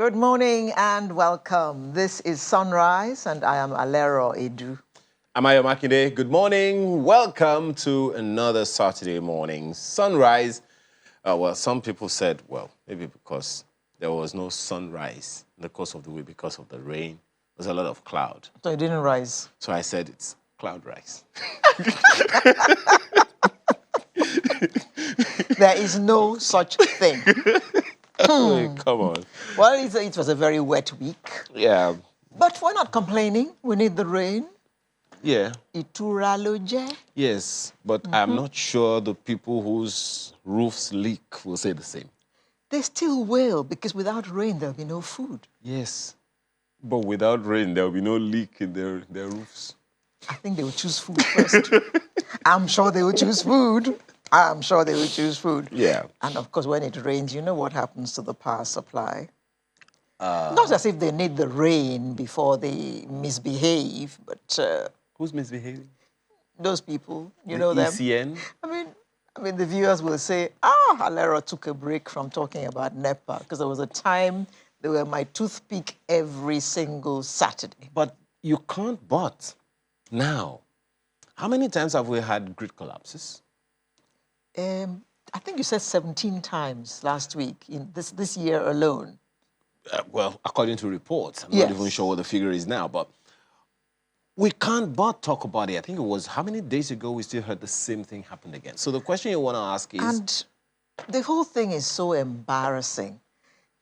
Good morning and welcome. This is Sunrise and I am Alero Edu. I'm Ayo Makinde. Good morning. Welcome to another Saturday morning sunrise. Well, some people said, well, maybe because there was no sunrise in the course of the week because of the rain. There's a lot of cloud. So it didn't rise. So I said it's cloud rise. There is no such thing. Wait, come on. Well, it was a very wet week. Yeah. But we're not complaining. We need the rain. Yeah. Ituraloje. Yes, but I'm not sure the people whose roofs leak will say the same. They still will, because without rain, there'll be no food. Yes, but without rain, there'll be no leak in their roofs. I think they will choose food first. I'm sure they will choose food. I'm sure they will choose food. Yeah. And of course, when it rains, you know what happens to the power supply. Not as if they need the rain before they misbehave, but... Who's misbehaving? Those people, you The know them. ECN? I mean, the viewers will say, Alero took a break from talking about NEPA because there was a time they were my toothpick every single Saturday. But you can't but now. How many times have we had grid collapses? I think you said 17 times last week in this year alone. Well, according to reports. I'm Yes. not even sure what the figure is now, but we can't but talk about it. I think it was how many days ago we still heard the same thing happened again. So the question you want to ask is... And the whole thing is so embarrassing.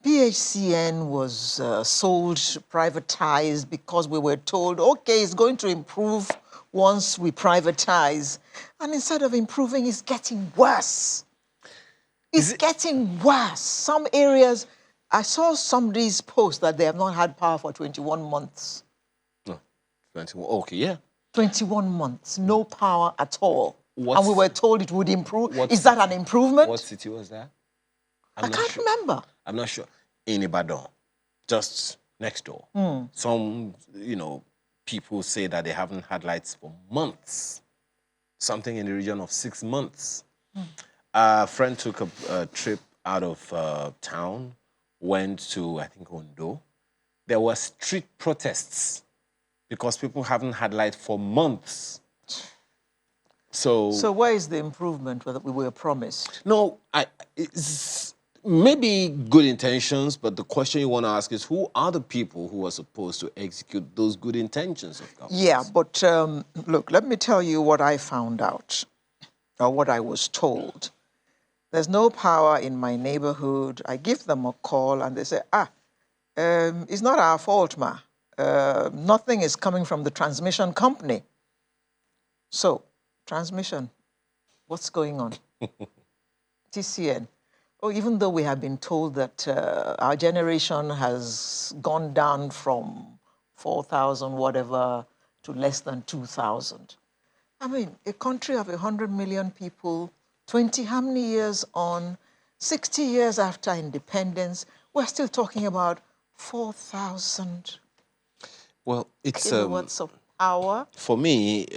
PHCN was sold, privatized because we were told, okay, it's going to improve once we privatize. And instead of improving, it's getting worse. It's getting worse. Some areas, I saw somebody's post that they have not had power for 21 months. No, 21. Okay, yeah. 21 months, no power at all. What's, and we were told it would improve. Is that an improvement? What city was that? I can't remember. I'm not sure. In Ibadan, just next door. Some, people say that they haven't had lights for months. Something in the region of 6 months. A friend took a trip out of town, went to, I think, Ondo. There were street protests because people haven't had light for months. So where is the improvement that we were promised? No, it's maybe good intentions, but the question you want to ask is who are the people who are supposed to execute those good intentions of government? Yeah, but look, let me tell you what I found out, or what I was told. There's no power in my neighborhood. I give them a call and they say, it's not our fault, ma. Nothing is coming from the transmission company. So, transmission, what's going on? TCN. Oh, even though we have been told that our generation has gone down from 4,000 whatever to less than 2,000. I mean, a country of 100 million people, 20 how many years on, 60 years after independence, we're still talking about 4,000 kilowatts of power. For me,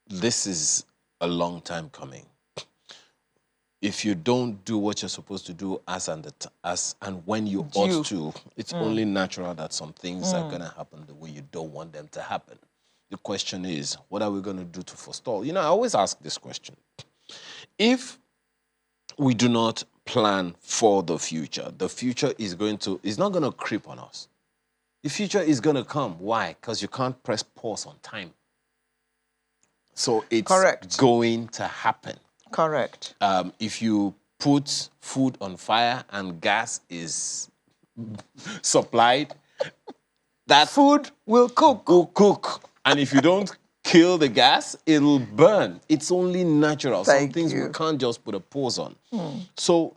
this is a long time coming. If you don't do what you're supposed to do as and when you ought to, it's only natural that some things are going to happen the way you don't want them to happen. The question is, what are we going to do to forestall? I always ask this question. If we do not plan for the future is not going to creep on us. The future is going to come. Why? Because you can't press pause on time. So it's going to happen. Correct. If you put food on fire and gas is supplied, that food will cook. And if you don't kill the gas, it'll burn. It's only natural. Some things we can't just put a pause on. So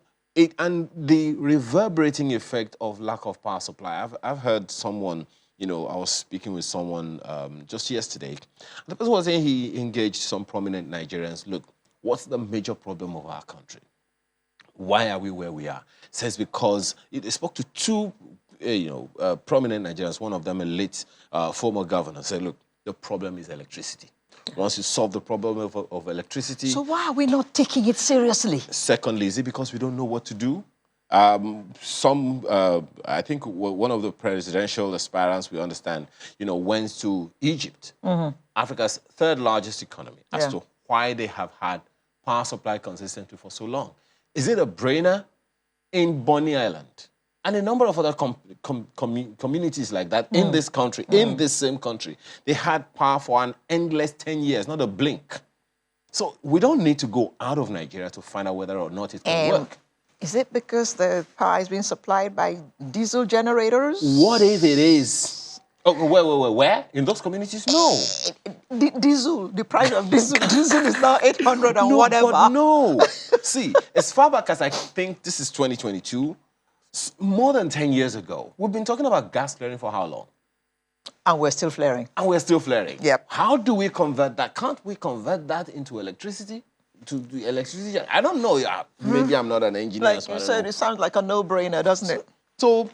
and the reverberating effect of lack of power supply. I've heard someone, I was speaking with someone just yesterday. The person was saying he engaged some prominent Nigerians. Look, what's the major problem of our country? Why are we where we are? It says because they spoke to two, prominent Nigerians. One of them a late former governor. Said, look, the problem is electricity. Once you solve the problem of electricity... So why are we not taking it seriously? Secondly, is it because we don't know what to do? I think one of the presidential aspirants, we understand, went to Egypt, Africa's third largest economy, as to why they have had power supply consistently for so long. Is it a brainer? In Bonny Island and a number of other communities like that in this country, in this same country, they had power for an endless 10 years, not a blink. So we don't need to go out of Nigeria to find out whether or not it can work. Is it because the power is being supplied by diesel generators? What if it is? Oh, where? In those communities? No. Diesel, the price of diesel is now 800 and whatever. But no. See, as far back as I think this is 2022, more than 10 years ago, we've been talking about gas flaring for how long? And we're still flaring. And we're still flaring. Yep. How do we convert that? Can't we convert that into electricity? To the electricity? I don't know. Maybe I'm not an engineer. Like you said, it sounds like a no-brainer, doesn't it? So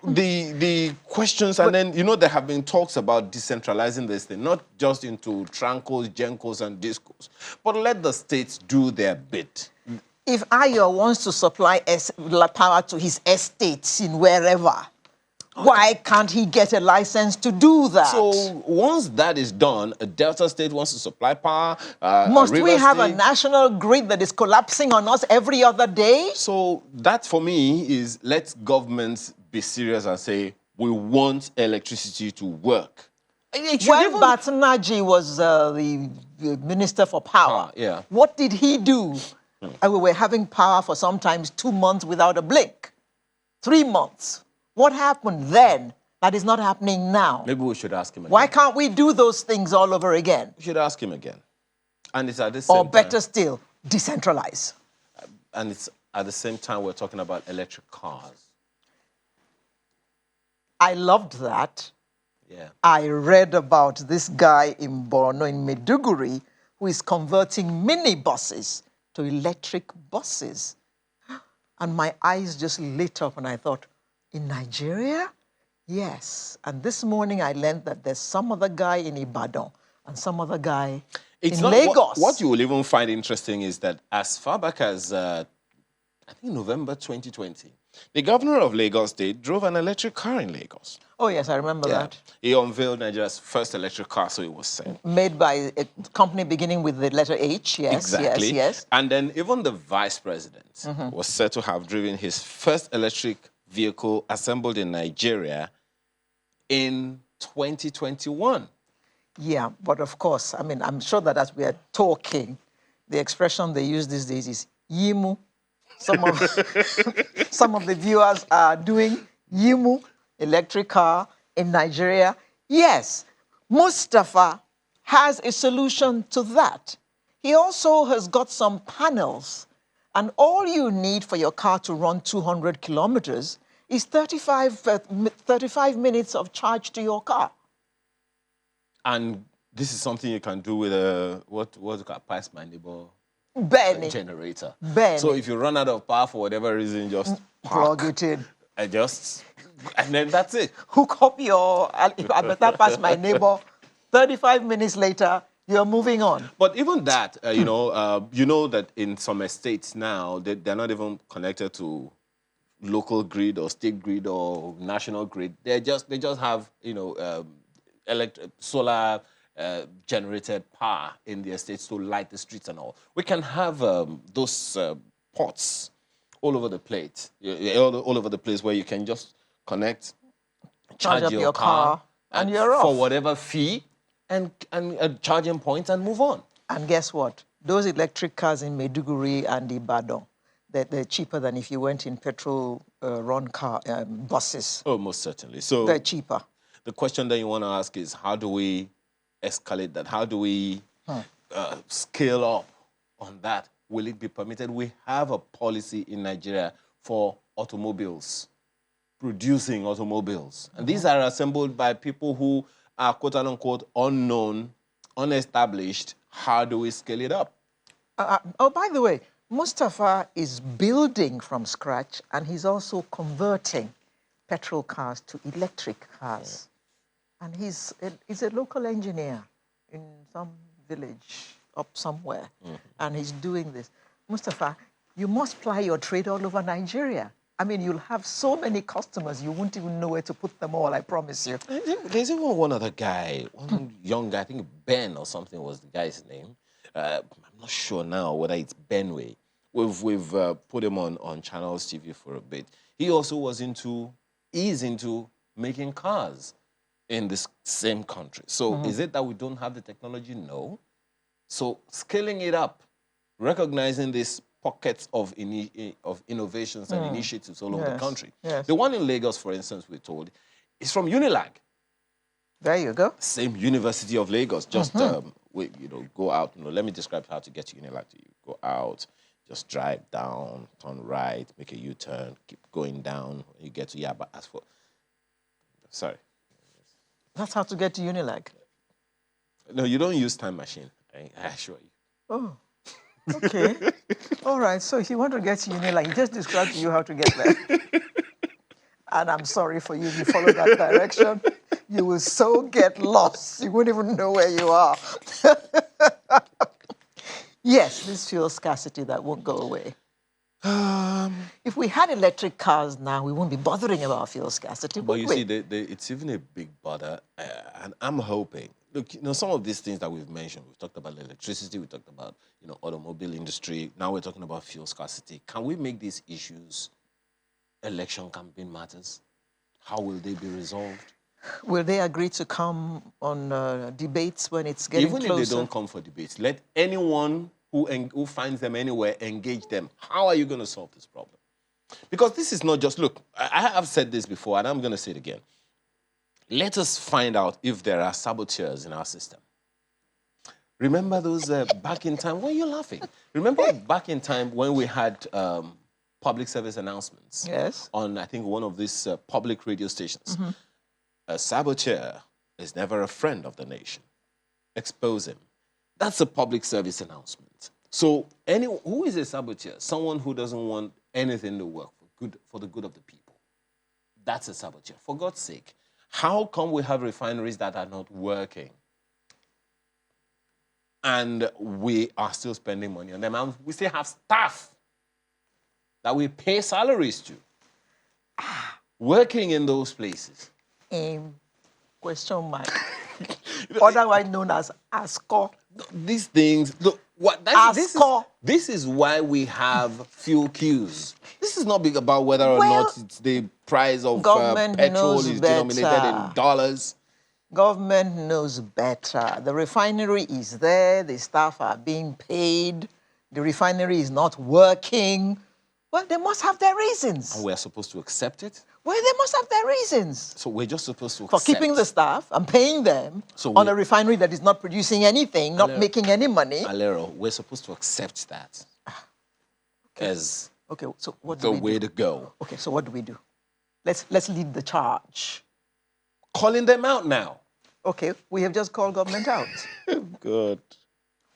the questions, and then, there have been talks about decentralizing this thing, not just into trancos, gencos, and discos, but let the states do their bit. If Ayo wants to supply power to his estates in wherever, why can't he get a license to do that? So once that is done, a Delta state wants to supply power. Must we have a national grid that is collapsing on us every other day? So that for me is, let governments be serious and say, we want electricity to work. When Batanaji was the Minister for Power, what did he do? And we were having power for sometimes 2 months without a blink, 3 months. What happened then that is not happening now? Maybe we should ask him again. Why can't we do those things all over again? We should ask him again. And it's at the same time. Or better still, decentralize. And it's at the same time we're talking about electric cars. I loved that. Yeah. I read about this guy in Borno, in Maiduguri, who is converting minibuses to electric buses. And my eyes just lit up and I thought, in Nigeria? Yes. And this morning I learned that there's some other guy in Ibadan and some other guy in Lagos. What you will even find interesting is that as far back as, I think, November 2020, the governor of Lagos State drove an electric car in Lagos. Oh, yes, I remember that. He unveiled Nigeria's first electric car, so it was said. Made by a company beginning with the letter H, yes, exactly. yes. And then even the vice president was said to have driven his first electric vehicle assembled in Nigeria in 2021. Yeah, but of course, I mean, I'm sure that as we are talking, the expression they use these days is yimu. Some of the viewers are doing yimu, electric car in Nigeria. Yes, Mustafa has a solution to that. He also has got some panels. And all you need for your car to run 200 kilometers is 35 minutes of charge to your car. And this is something you can do with a, what's it called, pass my neighbor generator. So if you run out of power for whatever reason, just plug it in. And then that's it. Hook up your, I better pass my neighbor. 35 minutes later, you're moving on. But even that, you know that in some estates now, they're not even connected to local grid or state grid or national grid. They just have, solar generated power in the estates to light the streets and all. We can have those pots all over the place, all over the place where you can just connect, charge up your car and you're off. For whatever fee. And a charging point and move on. And guess what? Those electric cars in Maiduguri and Ibadan, they're cheaper than if you went in petrol-run buses. Oh, most certainly. So they're cheaper. The question that you want to ask is, how do we escalate that? How do we scale up on that? Will it be permitted? We have a policy in Nigeria for automobiles, producing automobiles. And these are assembled by people who are quote-unquote unknown, unestablished. How do we scale it up? Oh, by the way, Mustafa is building from scratch, and he's also converting petrol cars to electric cars. Yeah. And he's a local engineer in some village up somewhere, and he's doing this. Mustafa, you must ply your trade all over Nigeria. I mean, you'll have so many customers, you won't even know where to put them all, I promise you. There's even one other guy, one young guy, I think Ben or something was the guy's name. I'm not sure now whether it's Benway. We've put him on Channels TV for a bit. He also is into making cars in this same country. So is it that we don't have the technology? No. So scaling it up, recognizing these pockets of innovations and initiatives all over the country. Yes. The one in Lagos, for instance, we're told, is from Unilag. There you go. Same University of Lagos. Just go out. Let me describe how to get to Unilag to you. Go out, just drive down, turn right, make a U-turn, keep going down. You get to Yaba. Sorry. That's how to get to Unilag. No, you don't use time machine. I assure you. Oh. Okay. All right. So if you want to get to Unilag, he just described to you how to get there. And I'm sorry for you. If you follow that direction, you will so get lost. You won't even know where you are. Yes, this fuel scarcity that won't go away. If we had electric cars now, we wouldn't be bothering about fuel scarcity. But you see, it's even a big bother. And I'm hoping, look, some of these things that we've mentioned, we've talked about electricity, we talked about, automobile industry. Now we're talking about fuel scarcity. Can we make these issues election campaign matters? How will they be resolved? Will they agree to come on debates when it's getting closer? Even if they don't come for debates, let anyone who finds them anywhere engage them. How are you going to solve this problem? Because this is not just, look, I have said this before, and I'm going to say it again. Let us find out if there are saboteurs in our system. Remember those back in time? Why are you laughing? Remember back in time when we had public service announcements? Yes. On, I think, one of these public radio stations. A saboteur is never a friend of the nation. Expose him. That's a public service announcement. So who is a saboteur? Someone who doesn't want anything to work for the good of the people. That's a saboteur. For God's sake, how come we have refineries that are not working? And we are still spending money on them. And we still have staff that we pay salaries to working in those places. Question mark. Otherwise known as ASCO. These things, look, this is why we have fuel queues. This is not big about whether or not it's the price of petrol is denominated in dollars. Government knows better. The refinery is there. The staff are being paid. The refinery is not working. Well, they must have their reasons. And we're supposed to accept it? Well, they must have their reasons. So we're just supposed to accept. For keeping the staff and paying them on a refinery that is not producing anything, not making any money. Alero, we're supposed to accept that as so what do we do? The way to go. Okay, so what do we do? Let's lead the charge. Calling them out now. Okay, we have just called government out. Good.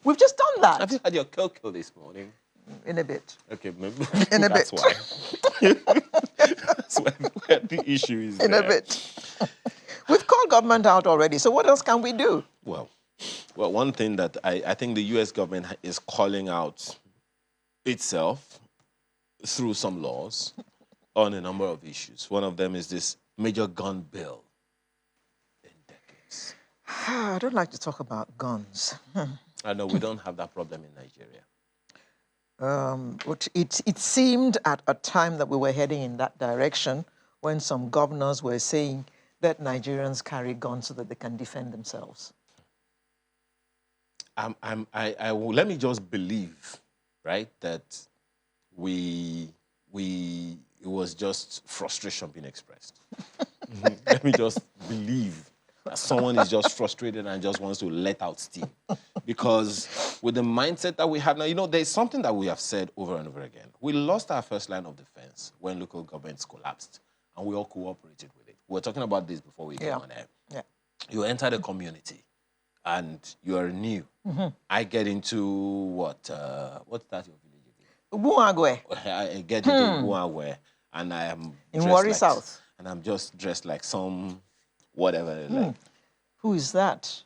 We've just done that. Have you had your cocoa this morning? In a bit. Okay, maybe in a that's bit. Why. That's where the issue is. In a bit. We've called government out already, so what else can we do? Well, one thing that I think the U.S. government is calling out itself through some laws on a number of issues. One of them is this major gun bill in decades. I don't like to talk about guns. I know we don't have that problem in Nigeria. It seemed at a time that we were heading in that direction when some governors were saying that Nigerians carry guns so that they can defend themselves. Let me just believe, right, that it was just frustration being expressed. Let me just believe that someone is just frustrated and just wants to let out steam. Because with the mindset that we have now, there's something that we have said over and over again. We lost our first line of defense when local governments collapsed, and we all cooperated with it. We were talking about this before we came on air. Yeah. You enter the community, and you are new. I get into what's that your village again? I get into Buangwe, and I am in Warri South. And I'm just dressed like some whatever. Like. Who is that?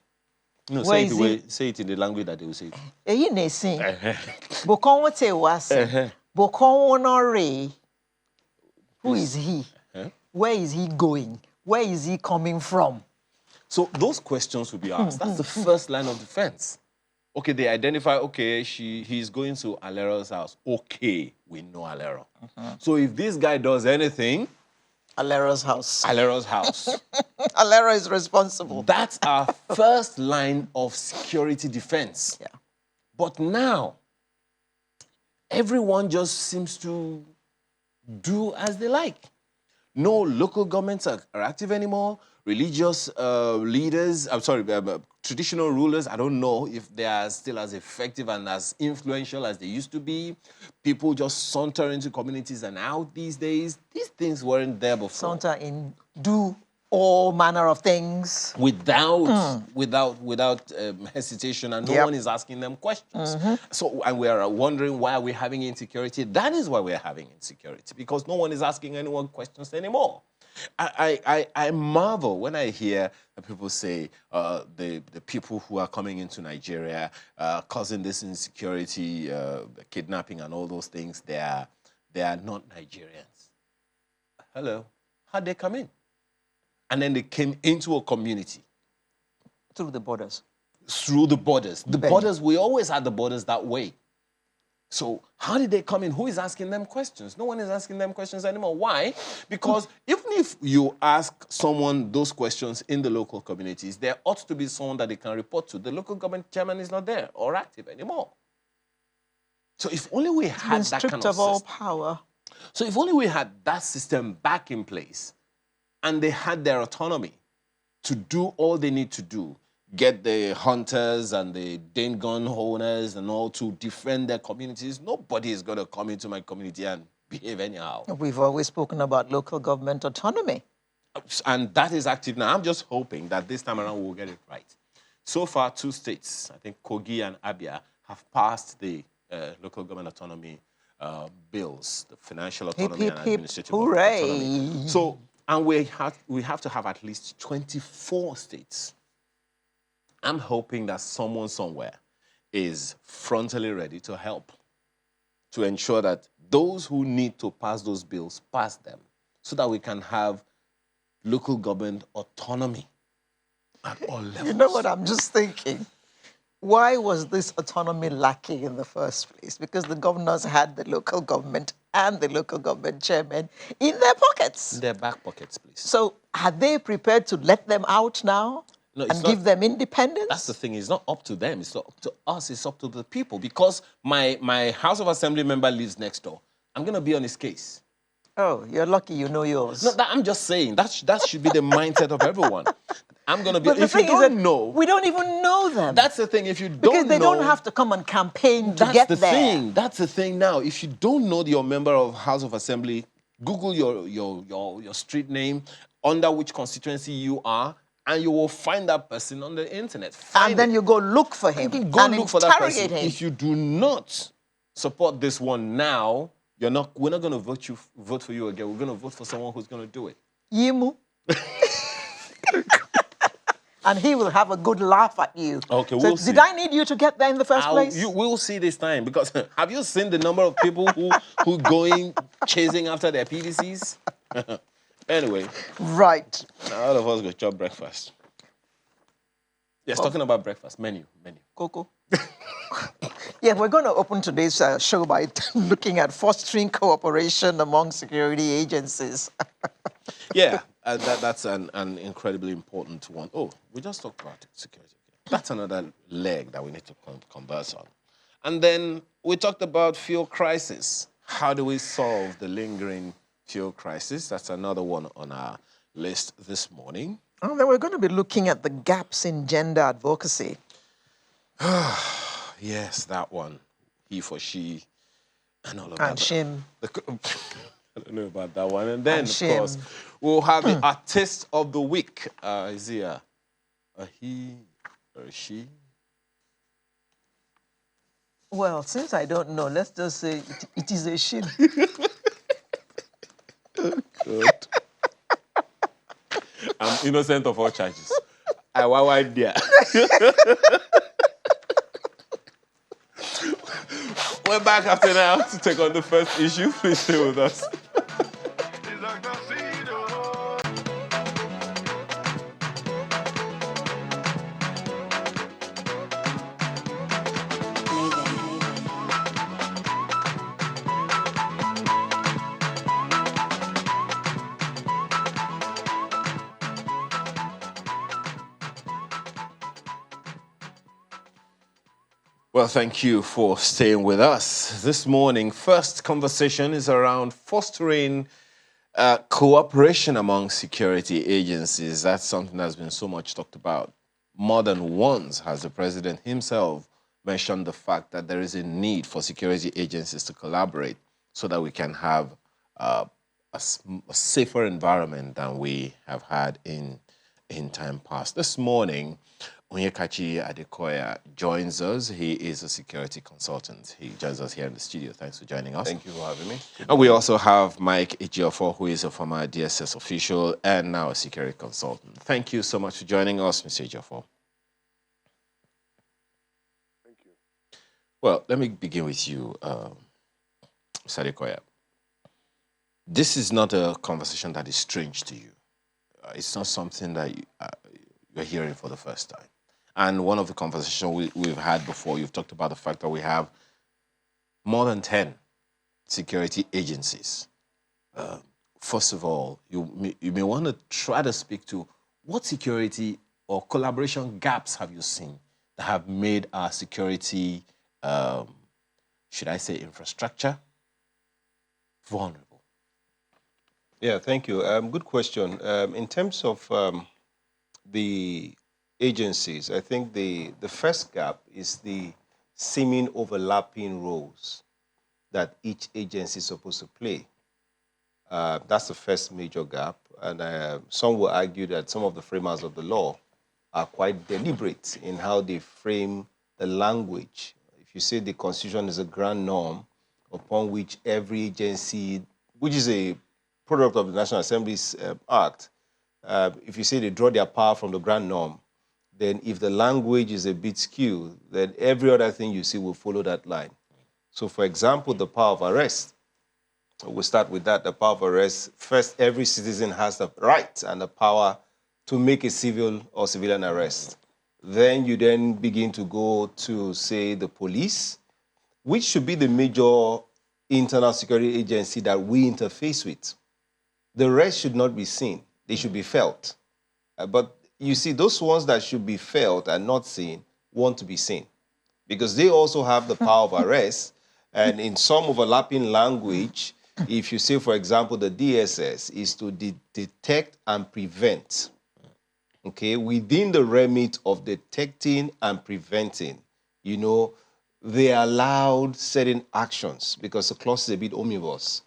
No, say it in the language that they will say it. You may sing. But come what say was Bokonore, who is he? Huh? Where is he going? Where is he coming from? So those questions will be asked. That's the first line of defense. Okay, they identify, okay, he's going to Alero's house. Okay, we know Alero. So if this guy does anything, Alero's house. Alero's house. Alero is responsible. That's our first line of security defense. Yeah. But now, everyone just seems to do as they like. No local governments are active anymore. Religious leaders, traditional rulers, I don't know if they are still as effective and as influential as they used to be. People just saunter into communities and out these days. These things weren't there before. Saunter in, do all manner of things. Without hesitation, and no one is asking them questions. So, and we are wondering why we're having insecurity. That is why we're having insecurity, because no one is asking anyone questions anymore. I marvel when I hear people say the people who are coming into Nigeria causing this insecurity, kidnapping and all those things, they are not Nigerians. Hello, how'd they come in? And then they came into a community. Through the borders. Through the borders. The borders, we always had the borders that way. So how did they come in? Who is asking them questions? No one is asking them questions anymore. Why? Because even if you ask someone those questions in the local communities, there ought to be someone that they can report to. The local government chairman is not there or active anymore. So if only we had that kind of stripped of all power. So if only we had that system back in place, and they had their autonomy to do all they need to do, get the hunters and the Dane gun owners and all to defend their communities. Nobody is going to come into my community and behave anyhow. We've always spoken about local government autonomy. And that is active now. I'm just hoping that this time around we'll get it right. So far, 2 states, I think Kogi and Abia, have passed the local government autonomy bills, the financial autonomy and administrative autonomy. So, and we have to have at least 24 states. I'm hoping that someone somewhere is frontally ready to help, to ensure that those who need to pass those bills pass them, so that we can have local government autonomy at all levels. You know what I'm just thinking? Why was this autonomy lacking in the first place? Because the governors had the local government and the local government chairman in their pockets. In their back pockets, please. So are they prepared to let them out now? No, and give them independence? That's the thing. It's not up to them. It's not up to us. It's up to the people. Because my House of Assembly member lives next door. I'm going to be on his case. Oh, you're lucky you know yours. No, I'm just saying. That should be the mindset of everyone. I'm going to be... If you don't know... We don't even know them. That's the thing. If you don't know... Because they don't have to come and campaign to get there. That's the thing now. If you don't know your member of House of Assembly, Google your street name, under which constituency you are, and you will find that person on the internet. And then you go look for him and look for that person. If you do not support this one now, we're not going to vote for you again. We're going to vote for someone who's going to do it. Yimu. And he will have a good laugh at you. Okay, we'll see. Did I need you to get there in the first place? You will see this time, because have you seen the number of people who going chasing after their PVCs? Anyway. Right. Now all of us go chop breakfast. Yes, talking about breakfast. Menu. Coco. Yeah, we're going to open today's show by looking at fostering cooperation among security agencies. Yeah, that's an incredibly important one. Oh, we just talked about security. That's another leg that we need to converse on. And then we talked about fuel crisis. How do we solve the lingering fuel crisis? That's another one on our list this morning. And then we're going to be looking at the gaps in gender advocacy. Yes, that one. He for she and all of that. And shim. I don't know about that one. And then, of course, we'll have the artist of the week. Is he a he or a she? Well, since I don't know, let's just say it is a shim. Good. I'm innocent of all charges. I want there. We're back after now to take on the first issue. Please stay with us. Well, thank you for staying with us this morning. First conversation is around fostering cooperation among security agencies. That's something that's been so much talked about. More than once has the president himself mentioned the fact that there is a need for security agencies to collaborate so that we can have a safer environment than we have had in time past. This morning, Onyekachi Adekoya joins us. He is a security consultant. He joins us here in the studio. Thanks for joining us. Thank you for having me. And we also have Mike Ejiofor, who is a former DSS official and now a security consultant. Thank you so much for joining us, Mr. Ejiofor. Thank you. Well, let me begin with you, Mr. Adekoya. This is not a conversation that is strange to you. It's not something that you're hearing for the first time. And one of the conversations we've had before, you've talked about the fact that we have more than 10 security agencies. First of all, you may want to try to speak to what security or collaboration gaps have you seen that have made our security, should I say, infrastructure vulnerable? Yeah, thank you. Good question. In terms of the agencies, I think the first gap is the seeming overlapping roles that each agency is supposed to play. That's the first major gap. And some will argue that some of the framers of the law are quite deliberate in how they frame the language. If you say the Constitution is a grand norm upon which every agency, which is a product of the National Assembly's Act, if you say they draw their power from the grand norm, then if the language is a bit skewed, then every other thing you see will follow that line. So, for example, the power of arrest. We'll start with that. The power of arrest. First, every citizen has the right and the power to make a civil or civilian arrest. Then you then begin to go to, say, the police, which should be the major internal security agency that we interface with. The rest should not be seen. They should be felt. But you see, those ones that should be felt and not seen want to be seen because they also have the power of arrest. And in some overlapping language, if you say, for example, the DSS is to detect and prevent, okay, within the remit of detecting and preventing, you know, they allowed certain actions because the clause is a bit omnibus.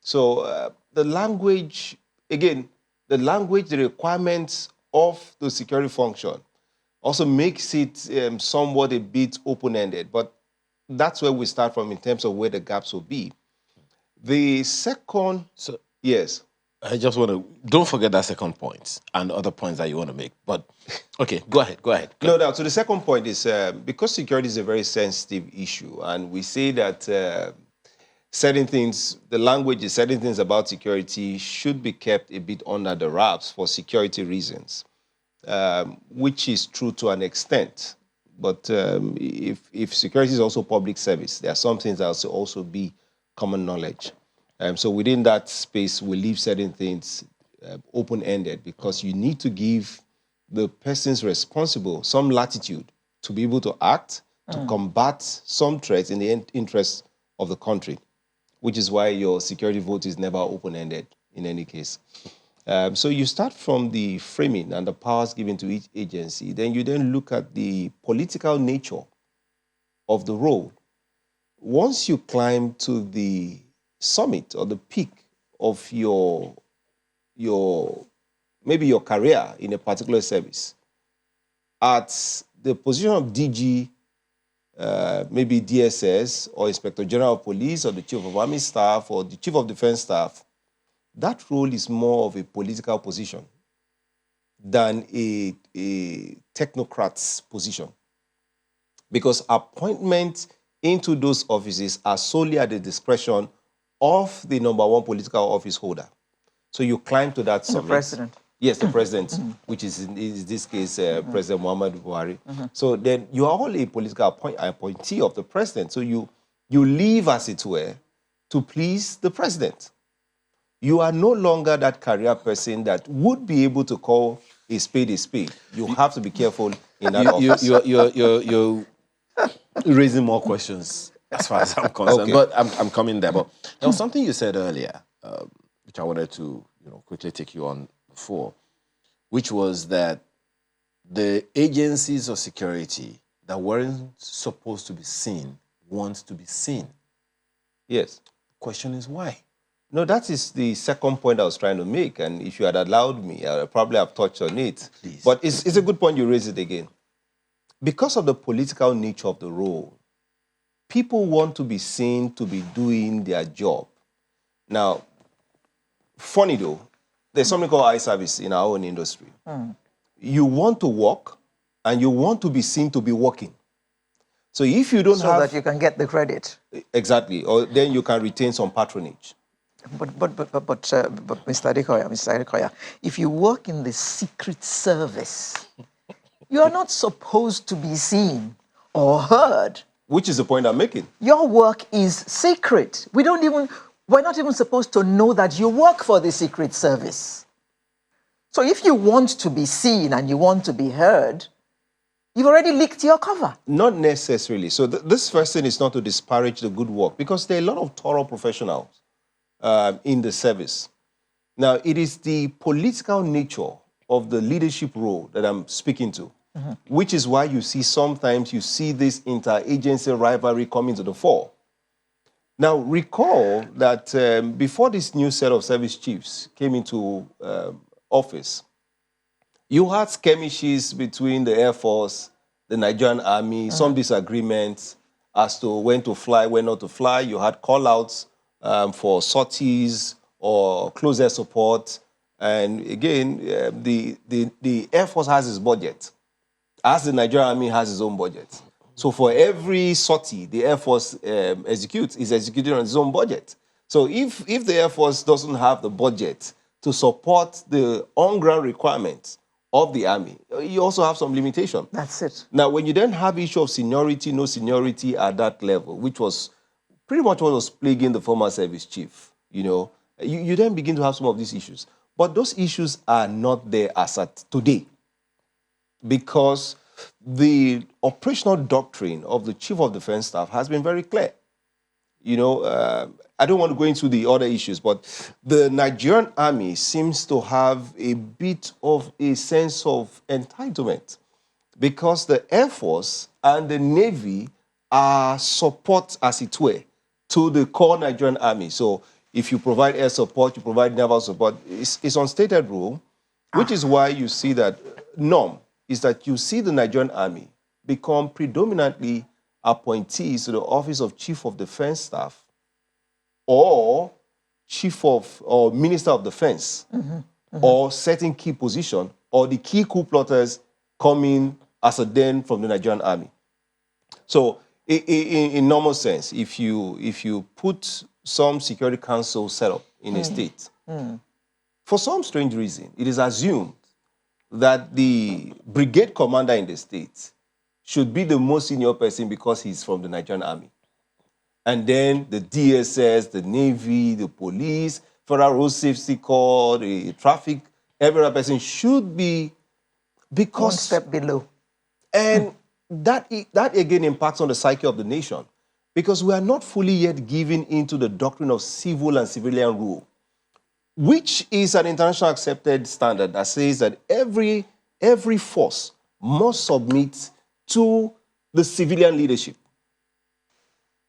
So the language, again, the language, the requirements of the security function also makes it somewhat a bit open-ended. But that's where we start from in terms of where the gaps will be. The second, yes. I just want to, don't forget that second point and other points that you want to make. But, okay, go ahead. No doubt. So the second point is, because security is a very sensitive issue, and we say that certain things, the language is certain things about security should be kept a bit under the wraps for security reasons, which is true to an extent. But if security is also public service, there are some things that will also be common knowledge. So within that space, we leave certain things open-ended because you need to give the persons responsible some latitude to be able to act, to combat some threats in the interest of the country, which is why your security vote is never open-ended in any case. So you start from the framing and the powers given to each agency. Then you then look at the political nature of the role. Once you climb to the summit or the peak of maybe your career in a particular service, at the position of DG, maybe DSS or Inspector General of Police or the Chief of Army Staff or the Chief of Defense Staff, that role is more of a political position than a technocrat's position. Because appointment into those offices are solely at the discretion of the number one political office holder. So you climb to that summit. The president. Yes, the president, which is in this case President Muhammadu Buhari. So then you are all a political appointee of the president. So you live, as it were, to please the president. You are no longer that career person that would be able to call a spade a spade. You have to be careful in that office. You're raising more questions as far as I'm concerned, Okay. but I'm coming there. But there was something you said earlier, which I wanted to quickly take you on for, which was that the agencies of security that weren't supposed to be seen want to be seen. Yes. The question is why? No, that is the second point I was trying to make, and if you had allowed me, I would probably have touched on it. Please. But it's a good point you raise it again. Because of the political nature of the role, people want to be seen to be doing their job. Now, funny though, there's something called eye service in our own industry. You want to work, and you want to be seen to be working. So if you don't So have... that you can get the credit. Exactly, or then you can retain some patronage. But Mr. Adekoya, if you work in the secret service, you are not supposed to be seen or heard. Which is the point I'm making. Your work is secret. We're not even supposed to know that you work for the secret service. So if you want to be seen and you want to be heard, you've already leaked your cover. Not necessarily. So this first thing is not to disparage the good work, because there are a lot of thorough professionals in the service. Now, it is the political nature of the leadership role that I'm speaking to, which is why sometimes you see this interagency rivalry coming to the fore. Now, recall that before this new set of service chiefs came into office, you had skirmishes between the Air Force, the Nigerian Army, some disagreements as to when to fly, when not to fly. You had call-outs for sorties or close air support. And again, the Air Force has its budget, as the Nigerian Army has its own budget. So for every sortie the Air Force executes, is executed on its own budget. So if the Air Force doesn't have the budget to support the on-ground requirements of the Army, you also have some limitation. That's it. Now, when you then have issue of seniority, no seniority at that level, which was pretty much what was plaguing the former service chief, you then begin to have some of these issues. But those issues are not there as at today, because the operational doctrine of the Chief of Defense Staff has been very clear. I don't want to go into the other issues, but the Nigerian Army seems to have a bit of a sense of entitlement, because the Air Force and the Navy are support, as it were, to the core Nigerian Army. So if you provide air support, you provide naval support. It's unstated rule, which is why you see that norm is that you see the Nigerian Army become predominantly appointees to the office of Chief of Defense Staff or or Minister of Defense, or certain key position, or the key coup plotters coming as a den from the Nigerian Army. So in normal sense, if you put some security council set up in a state, for some strange reason, it is assumed that the brigade commander in the state should be the most senior person because he's from the Nigerian Army. And then the DSS, the Navy, the police, Federal Road Safety Corps, the traffic, every other person should be, because... One step below. And that again impacts on the psyche of the nation, because we are not fully yet given into the doctrine of civil and civilian rule, which is an international accepted standard that says that every force must submit to the civilian leadership.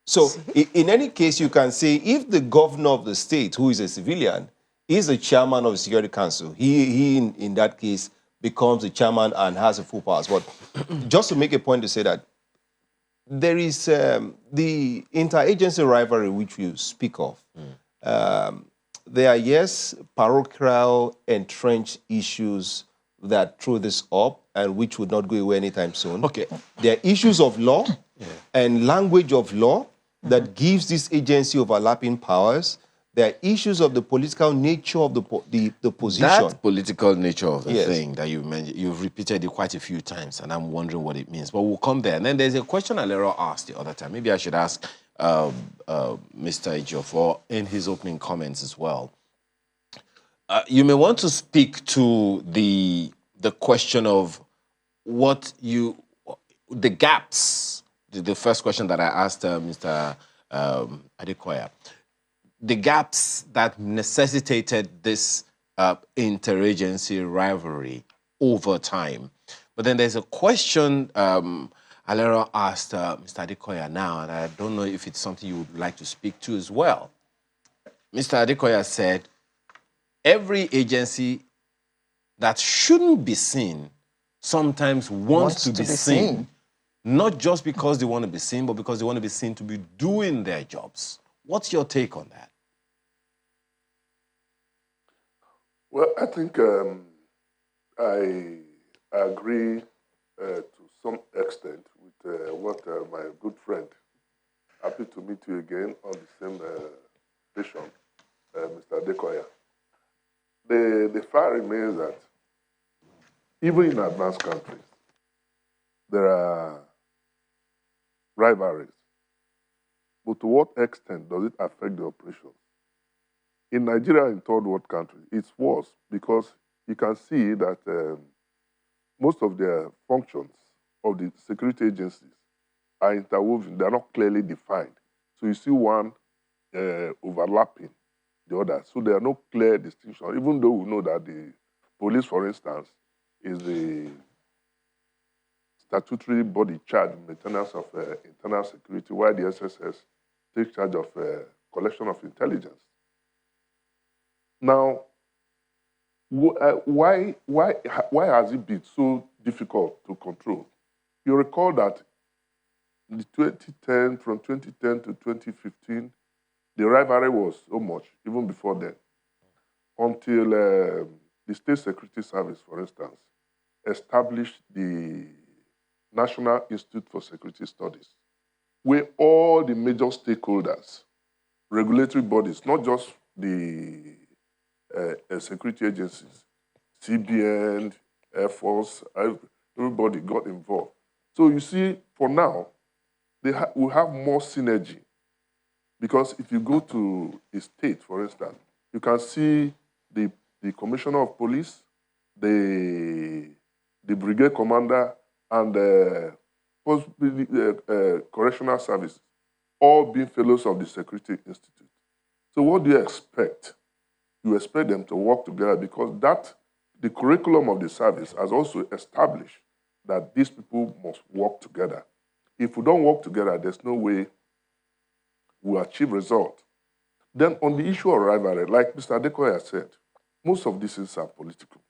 So in any case, you can say if the governor of the state, who is a civilian, is the chairman of the Security Council, he in that case becomes the chairman and has the full powers. But just to make a point to say that there is the interagency rivalry which you speak of. There are, yes, parochial entrenched issues that throw this up and which would not go away anytime soon. Okay. There are issues of law and language of law that gives this agency overlapping powers. There are issues of the political nature of the position. That political nature of the Yes. thing that you mentioned, you've repeated it quite a few times, and I'm wondering what it means. But we'll come there. And then there's a question Alero asked the other time. Maybe I should ask Mr. Ejiofor in his opening comments as well. You may want to speak to the question of the gaps. The first question that I asked Mr. Adekoya, the gaps that necessitated this interagency rivalry over time. But then there's a question Alero asked Mr. Adekoya now, and I don't know if it's something you would like to speak to as well. Mr. Adekoya said, every agency that shouldn't be seen sometimes wants to be seen, not just because they want to be seen, but because they want to be seen to be doing their jobs. What's your take on that? Well, I think I agree to some extent with what my good friend, happy to meet you again on the same station, Mr. Adekoya. The fact remains that even in advanced countries, there are rivalries. But to what extent does it affect the operations? In Nigeria and third world countries, it's worse because you can see that most of the functions of the security agencies are interwoven. They're not clearly defined. So you see one overlapping the other. So there are no clear distinctions, even though we know that the police, for instance, is the statutory body charged in maintenance of internal security, while the SSS takes charge of collection of intelligence. Now, why has it been so difficult to control? You recall that in the 2010, from 2010 to 2015, the rivalry was so much, even before then, until the State Security Service, for instance, established the National Institute for Security Studies, where all the major stakeholders, regulatory bodies, not just the security agencies, CBN, Air Force, everybody got involved. So you see, for now, we have more synergy. Because if you go to a state, for instance, you can see the commissioner of police, the brigade commander, and correctional service, all being fellows of the Security Institute. So what do you expect? You expect them to work together because the curriculum of the service has also established that these people must work together. If we don't work together, there's no way we'll achieve results. Then on the issue of rivalry, like Mr. Adekoya said, most of these things are political.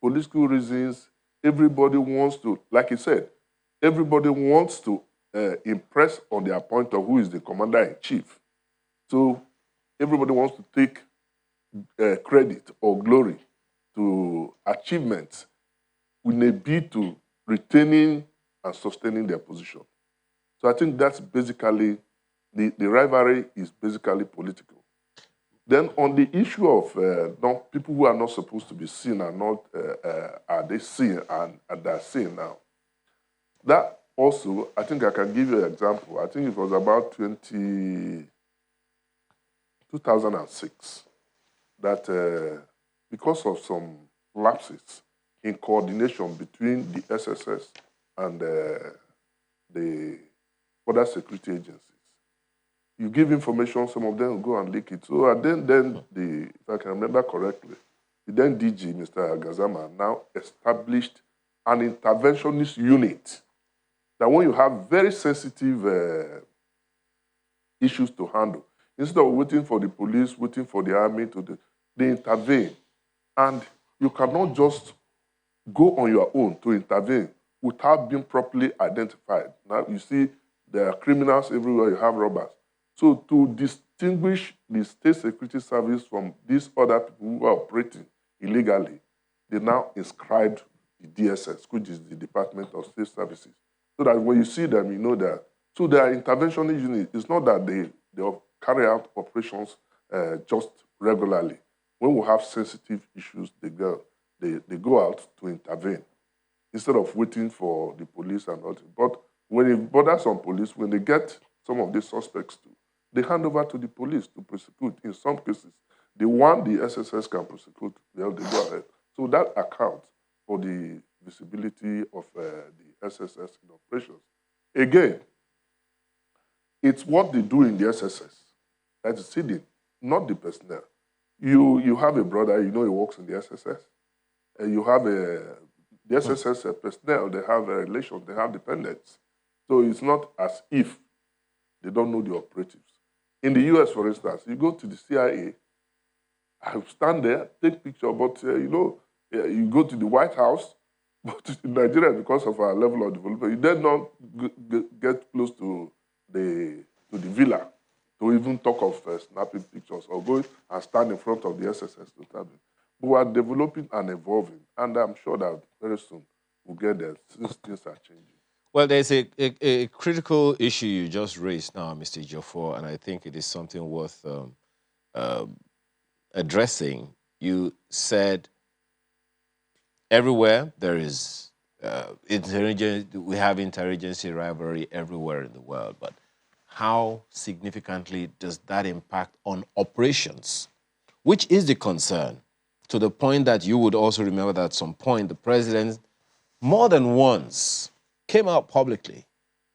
Political reasons, everybody wants to, like he said, everybody wants to impress on their point of who is the commander-in-chief. So everybody wants to take credit or glory to achievements with a bid to retaining and sustaining their position. So I think that's basically, the rivalry is basically political. Then on the issue of people who are not supposed to be seen are not, are they seen and they're seen now. That also, I think I can give you an example. I think it was about 2006 that because of some lapses in coordination between the SSS and the other security agencies, you give information, some of them will go and leak it. So then if I can remember correctly, the then DG, Mr. Gazama, now established an interventionist unit that when you have very sensitive issues to handle, instead of waiting for the police, waiting for the army they intervene. And you cannot just go on your own to intervene without being properly identified. Now you see there are criminals everywhere, you have robbers. So to distinguish the State Security Service from these other people who are operating illegally, they now inscribed the DSS, which is the Department of State Services, So that when you see them, you know that. So their interventionist unit, it's not that they carry out operations just regularly. When we have sensitive issues, they go out to intervene instead of waiting for the police and all that. But when it bothers some police, when they get some of these suspects too, they hand over to the police to prosecute. In some cases, the one the SSS can prosecute, well, they go ahead. So that accounts for the visibility of the SSS in operations. Again, it's what they do in the SSS that is hidden, not the personnel. You have a brother, you know he works in the SSS. And you have the SSS personnel, they have a relation, they have dependents. So it's not as if they don't know the operatives. In the US, for instance, you go to the CIA, I stand there, take picture, but you go to the White House, but in Nigeria, because of our level of development, you then not get close to the villa to even talk of snapping pictures or go and stand in front of the SSS to tell them. We are developing and evolving, and I'm sure that very soon we'll get there since things are changing. Well, there's a critical issue you just raised now, Mr. Ejiofor, and I think it is something worth addressing. You said everywhere there is we have interagency rivalry everywhere in the world, but how significantly does that impact on operations, which is the concern, to the point that you would also remember that at some point the president more than once came out publicly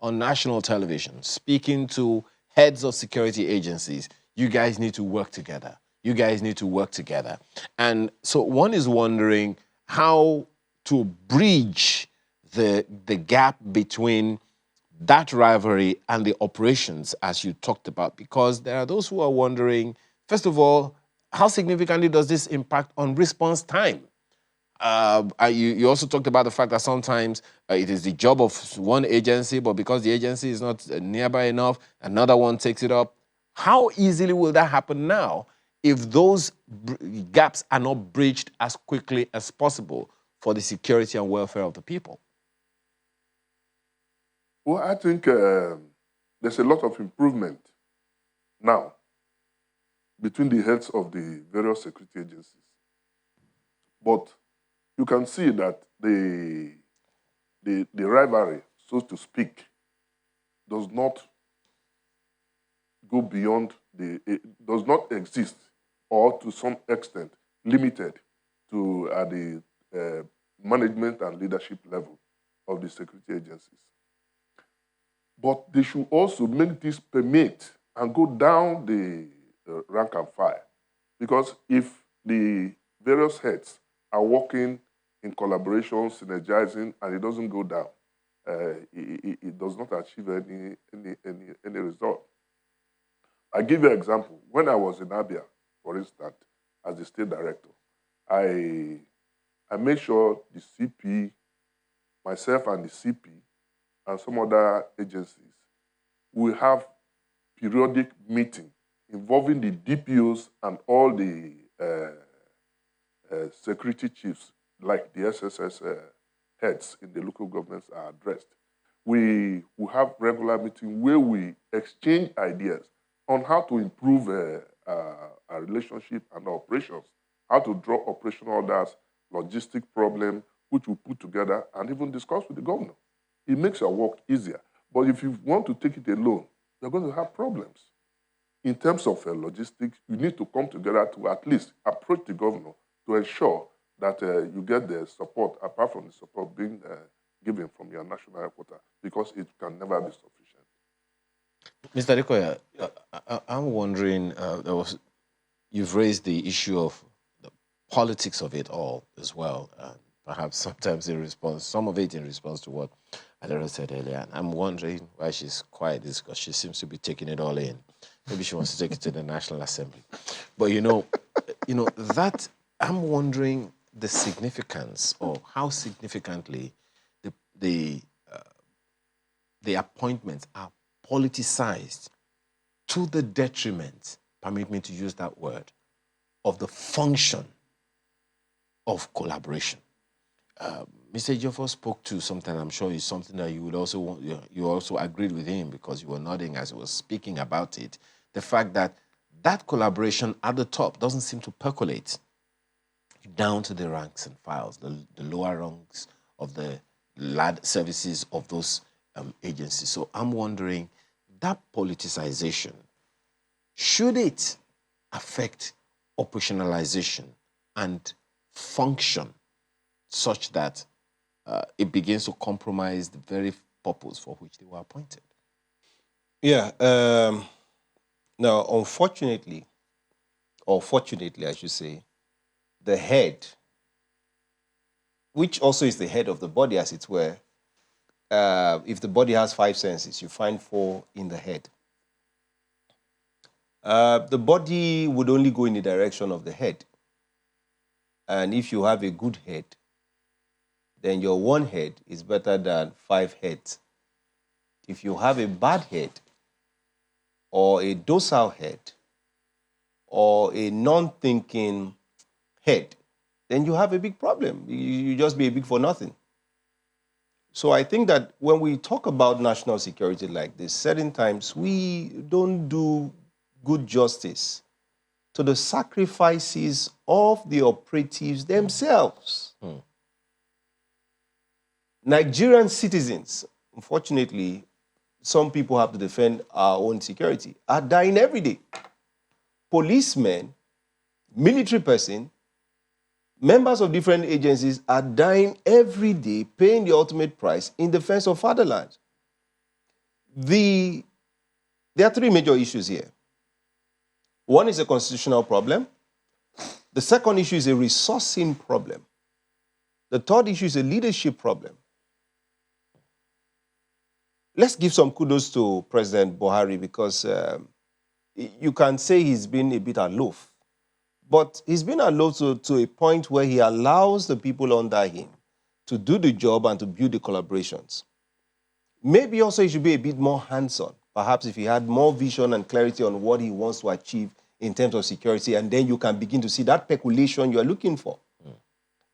on national television speaking to heads of security agencies. You guys need to work together. You guys need to work together. And so one is wondering how to bridge the gap between that rivalry and the operations, as you talked about, because there are those who are wondering, first of all, how significantly does this impact on response time? You also talked about the fact that sometimes it is the job of one agency, but because the agency is not nearby enough, another one takes it up. How easily will that happen now if those gaps are not bridged as quickly as possible for the security and welfare of the people? Well, I think there's a lot of improvement now between the heads of the various security agencies. But you can see that the rivalry, so to speak, does not go beyond it does not exist, or to some extent limited to at the management and leadership level of the security agencies. But they should also make this permeate and go down the rank and file. Because if the various heads are working in collaboration, synergizing, and it doesn't go down, it does not achieve any result. I give you an example. When I was in Abia, for instance, as the state director, I made sure the CP, myself and the CP, and some other agencies will have periodic meeting involving the DPOs and all the security chiefs, like the SSS heads in the local governments are addressed. We will have regular meetings where we exchange ideas on how to improve our relationship and our operations, how to draw operational orders, logistic problem, which we put together and even discuss with the governor. It makes our work easier. But if you want to take it alone, you're going to have problems. In terms of logistics, you need to come together to at least approach the governor to ensure that you get the support, apart from the support being given from your national headquarters, because it can never be sufficient. Mr. Adekoya, I'm wondering, you've raised the issue of the politics of it all as well, perhaps sometimes in response, some of it in response to what Adara said earlier. And I'm wondering why she's quiet, is because she seems to be taking it all in. Maybe she wants to take it to the National Assembly. But that I'm wondering the significance, or how significantly the appointments are politicized to the detriment, permit me to use that word, of the function of collaboration. Mr. Jeffo spoke to something, I'm sure is something that you would also want, you also agreed with him because you were nodding as he was speaking about it. The fact that that collaboration at the top doesn't seem to percolate down to the ranks and files, the lower rungs of the lad services of those agencies. So I'm wondering, that politicization, should it affect operationalization and function such that it begins to compromise the very purpose for which they were appointed? Yeah. Now, unfortunately, or fortunately, I should say, the head, which also is the head of the body, as it were, if the body has 5 senses, you find 4 in the head. The body would only go in the direction of the head. And if you have a good head, then your 1 head is better than 5 heads. If you have a bad head, or a docile head, or a non-thinking head, then you have a big problem. You just be a big for nothing. So I think that when we talk about national security like this, certain times we don't do good justice to the sacrifices of the operatives themselves. Nigerian citizens, unfortunately, some people have to defend our own security, are dying every day. Policemen, military person, members of different agencies are dying every day, paying the ultimate price in defense of fatherland. There are 3 major issues here. One is a constitutional problem. The second issue is a resourcing problem. The third issue is a leadership problem. Let's give some kudos to President Buhari because you can say he's been a bit aloof. But he's been aloof to a point where he allows the people under him to do the job and to build the collaborations. Maybe also he should be a bit more hands-on. Perhaps if he had more vision and clarity on what he wants to achieve in terms of security, and then you can begin to see that peculation you are looking for.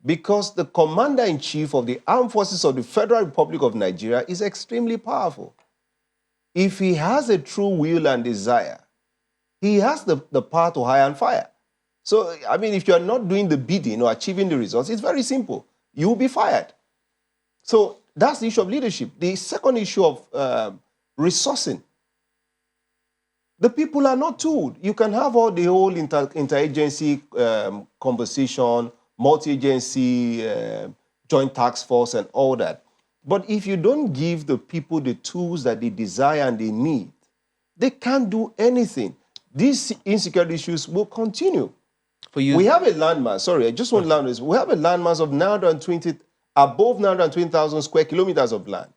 Because the commander-in-chief of the Armed Forces of the Federal Republic of Nigeria is extremely powerful. If he has a true will and desire, he has the power to hire and fire. So, I mean, if you're not doing the bidding or achieving the results, it's very simple. You will be fired. So that's the issue of leadership. The second issue of resourcing. The people are not tooled. You can have all the whole interagency conversation, multi-agency, joint task force and all that. But if you don't give the people the tools that they desire and they need, they can't do anything. These insecurity issues will continue. For you, We have a landmass, sorry, I just want to land this. We have a landmass of above 920,000 square kilometers of land.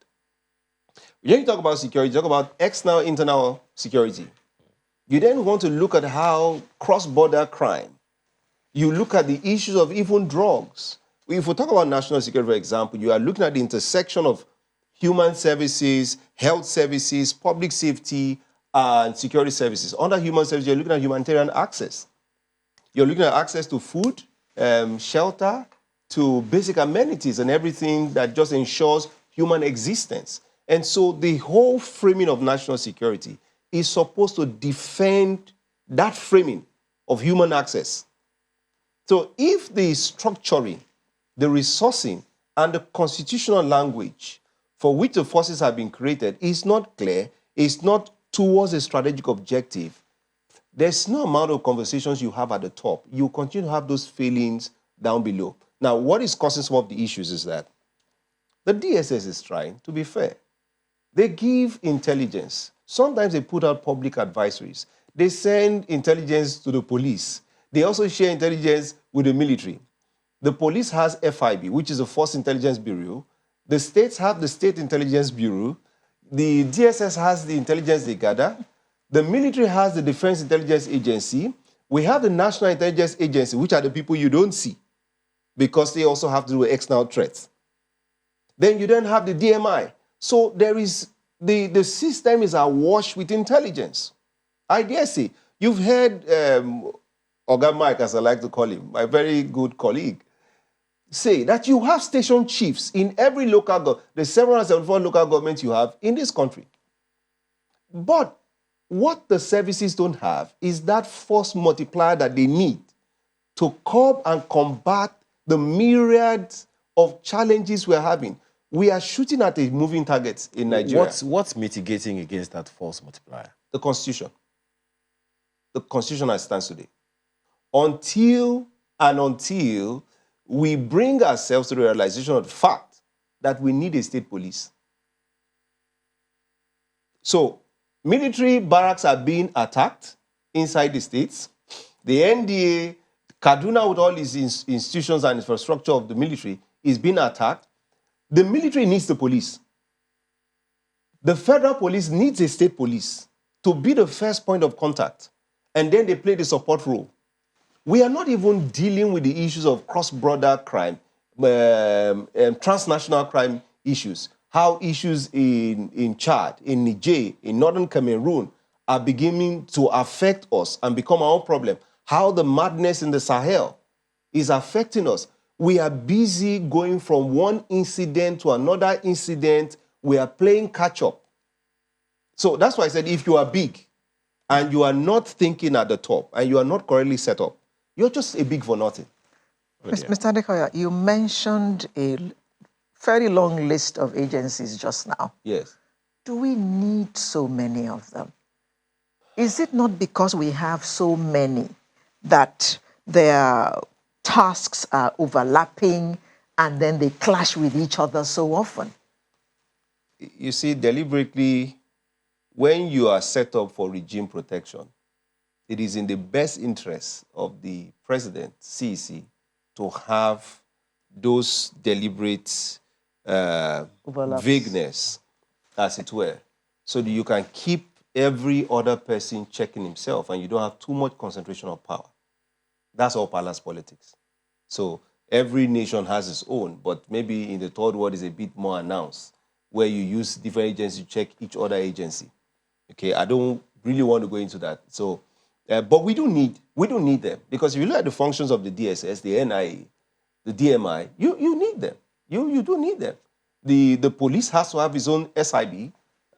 When you talk about security, you talk about external, internal security. You then want to look at how cross-border crime, you look at the issues of even drugs. If we talk about national security, for example, you are looking at the intersection of human services, health services, public safety, and security services. Under human services, you're looking at humanitarian access. You're looking at access to food, shelter, to basic amenities and everything that just ensures human existence. And so the whole framing of national security is supposed to defend that framing of human access. So if the structuring, the resourcing, and the constitutional language for which the forces have been created is not clear, is not towards a strategic objective, there's no amount of conversations you have at the top. You continue to have those failings down below. Now, what is causing some of the issues is that the DSS is trying to be fair. They give intelligence. Sometimes they put out public advisories. They send intelligence to the police. They also share intelligence with the military. The police has FIB, which is the Force Intelligence Bureau. The states have the State Intelligence Bureau. The DSS has the intelligence they gather. The military has the Defense Intelligence Agency. We have the National Intelligence Agency, which are the people you don't see because they also have to do with external threats. Then you then have the DMI. So there is, the system is awash with intelligence. I dare say, you've heard Oga Mike, as I like to call him, my very good colleague, say that you have station chiefs in every local government, the 774 local governments you have in this country. But what the services don't have is that force multiplier that they need to curb and combat the myriad of challenges we're having. We are shooting at a moving target in Nigeria. What's mitigating against that force multiplier? The Constitution. The Constitution as it stands today. Until we bring ourselves to the realization of the fact that we need a state police. So, military barracks are being attacked inside the states. The NDA, Kaduna with all its institutions and infrastructure of the military is being attacked. The military needs the police. The federal police needs a state police to be the first point of contact. And then they play the support role. We are not even dealing with the issues of cross-border crime, transnational crime issues, how issues in Chad, in Niger, in northern Cameroon are beginning to affect us and become our own problem, how the madness in the Sahel is affecting us. We are busy going from one incident to another incident. We are playing catch-up. So that's why I said if you are big and you are not thinking at the top and you are not correctly set up, you're just a big for nothing. Mr. Adekoya, you mentioned a fairly long list of agencies just now. Yes. Do we need so many of them? Is it not because we have so many that their tasks are overlapping and then they clash with each other so often? You see, deliberately, when you are set up for regime protection, it is in the best interest of the president, CEC, to have those deliberate vagueness, as it were, so that you can keep every other person checking himself and you don't have too much concentration of power. That's all palace politics. So every nation has its own, but maybe in the third world is a bit more announced, where you use different agencies to check each other agency. Okay, I don't really want to go into that. So, but we do need them, because if you look at the functions of the DSS, the NIA, the DMI, you need them. You do need them. The police has to have its own SIB,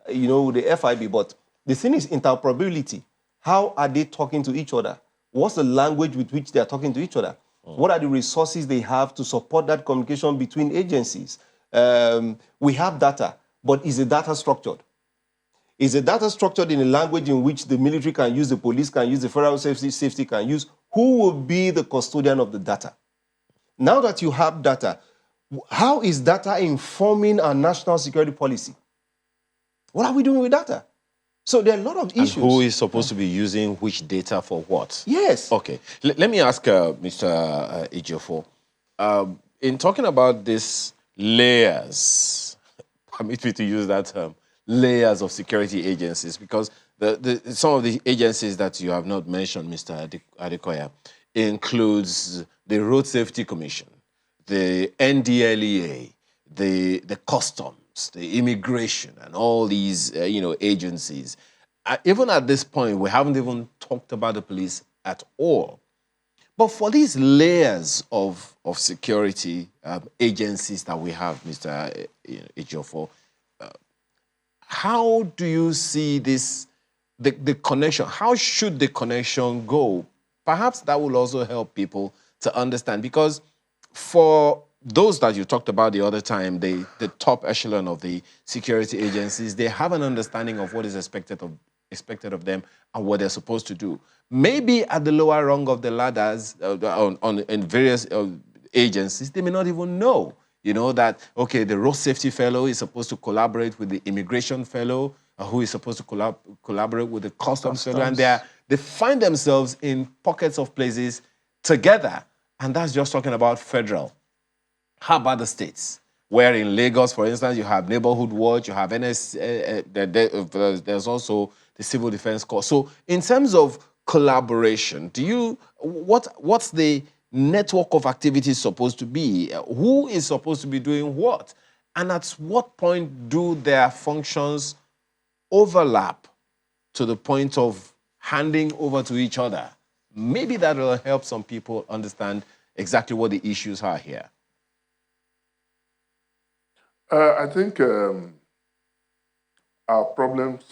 the FIB, but the thing is interoperability. How are they talking to each other? What's the language with which they are talking to each other? What are the resources they have to support that communication between agencies? We have data, but is the data structured? Is the data structured in a language in which the military can use, the police can use, the federal safety can use? Who will be the custodian of the data? Now that you have data, how is data informing our national security policy? What are we doing with data? So there are a lot of issues. And who is supposed to be using which data for what? Yes. Okay. Let me ask Mr. Ejiofor. In talking about these layers, permit me to use that term, layers of security agencies, because some of the agencies that you have not mentioned, Mr. Adekoya, includes the Road Safety Commission, the NDLEA, the customs, the immigration, and all these agencies. Even at this point, we haven't even talked about the police at all. But for these layers of security agencies that we have, Mr. Ejiofor, how do you see this, the connection? How should the connection go? Perhaps that will also help people to understand, because for those that you talked about the other time, the top echelon of the security agencies, they have an understanding of what is expected of them and what they're supposed to do. Maybe at the lower rung of the ladders in various agencies, they may not even know, that, okay, the road safety fellow is supposed to collaborate with the immigration fellow, who is supposed to collaborate with the customs fellow, and they find themselves in pockets of places together. And that's just talking about federal. How about the states? Where in Lagos, for instance, you have Neighborhood Watch, you have there's also the Civil Defense Corps. So in terms of collaboration, what's the network of activities supposed to be? Who is supposed to be doing what? And at what point do their functions overlap to the point of handing over to each other? Maybe that will help some people understand exactly what the issues are here. I think our problems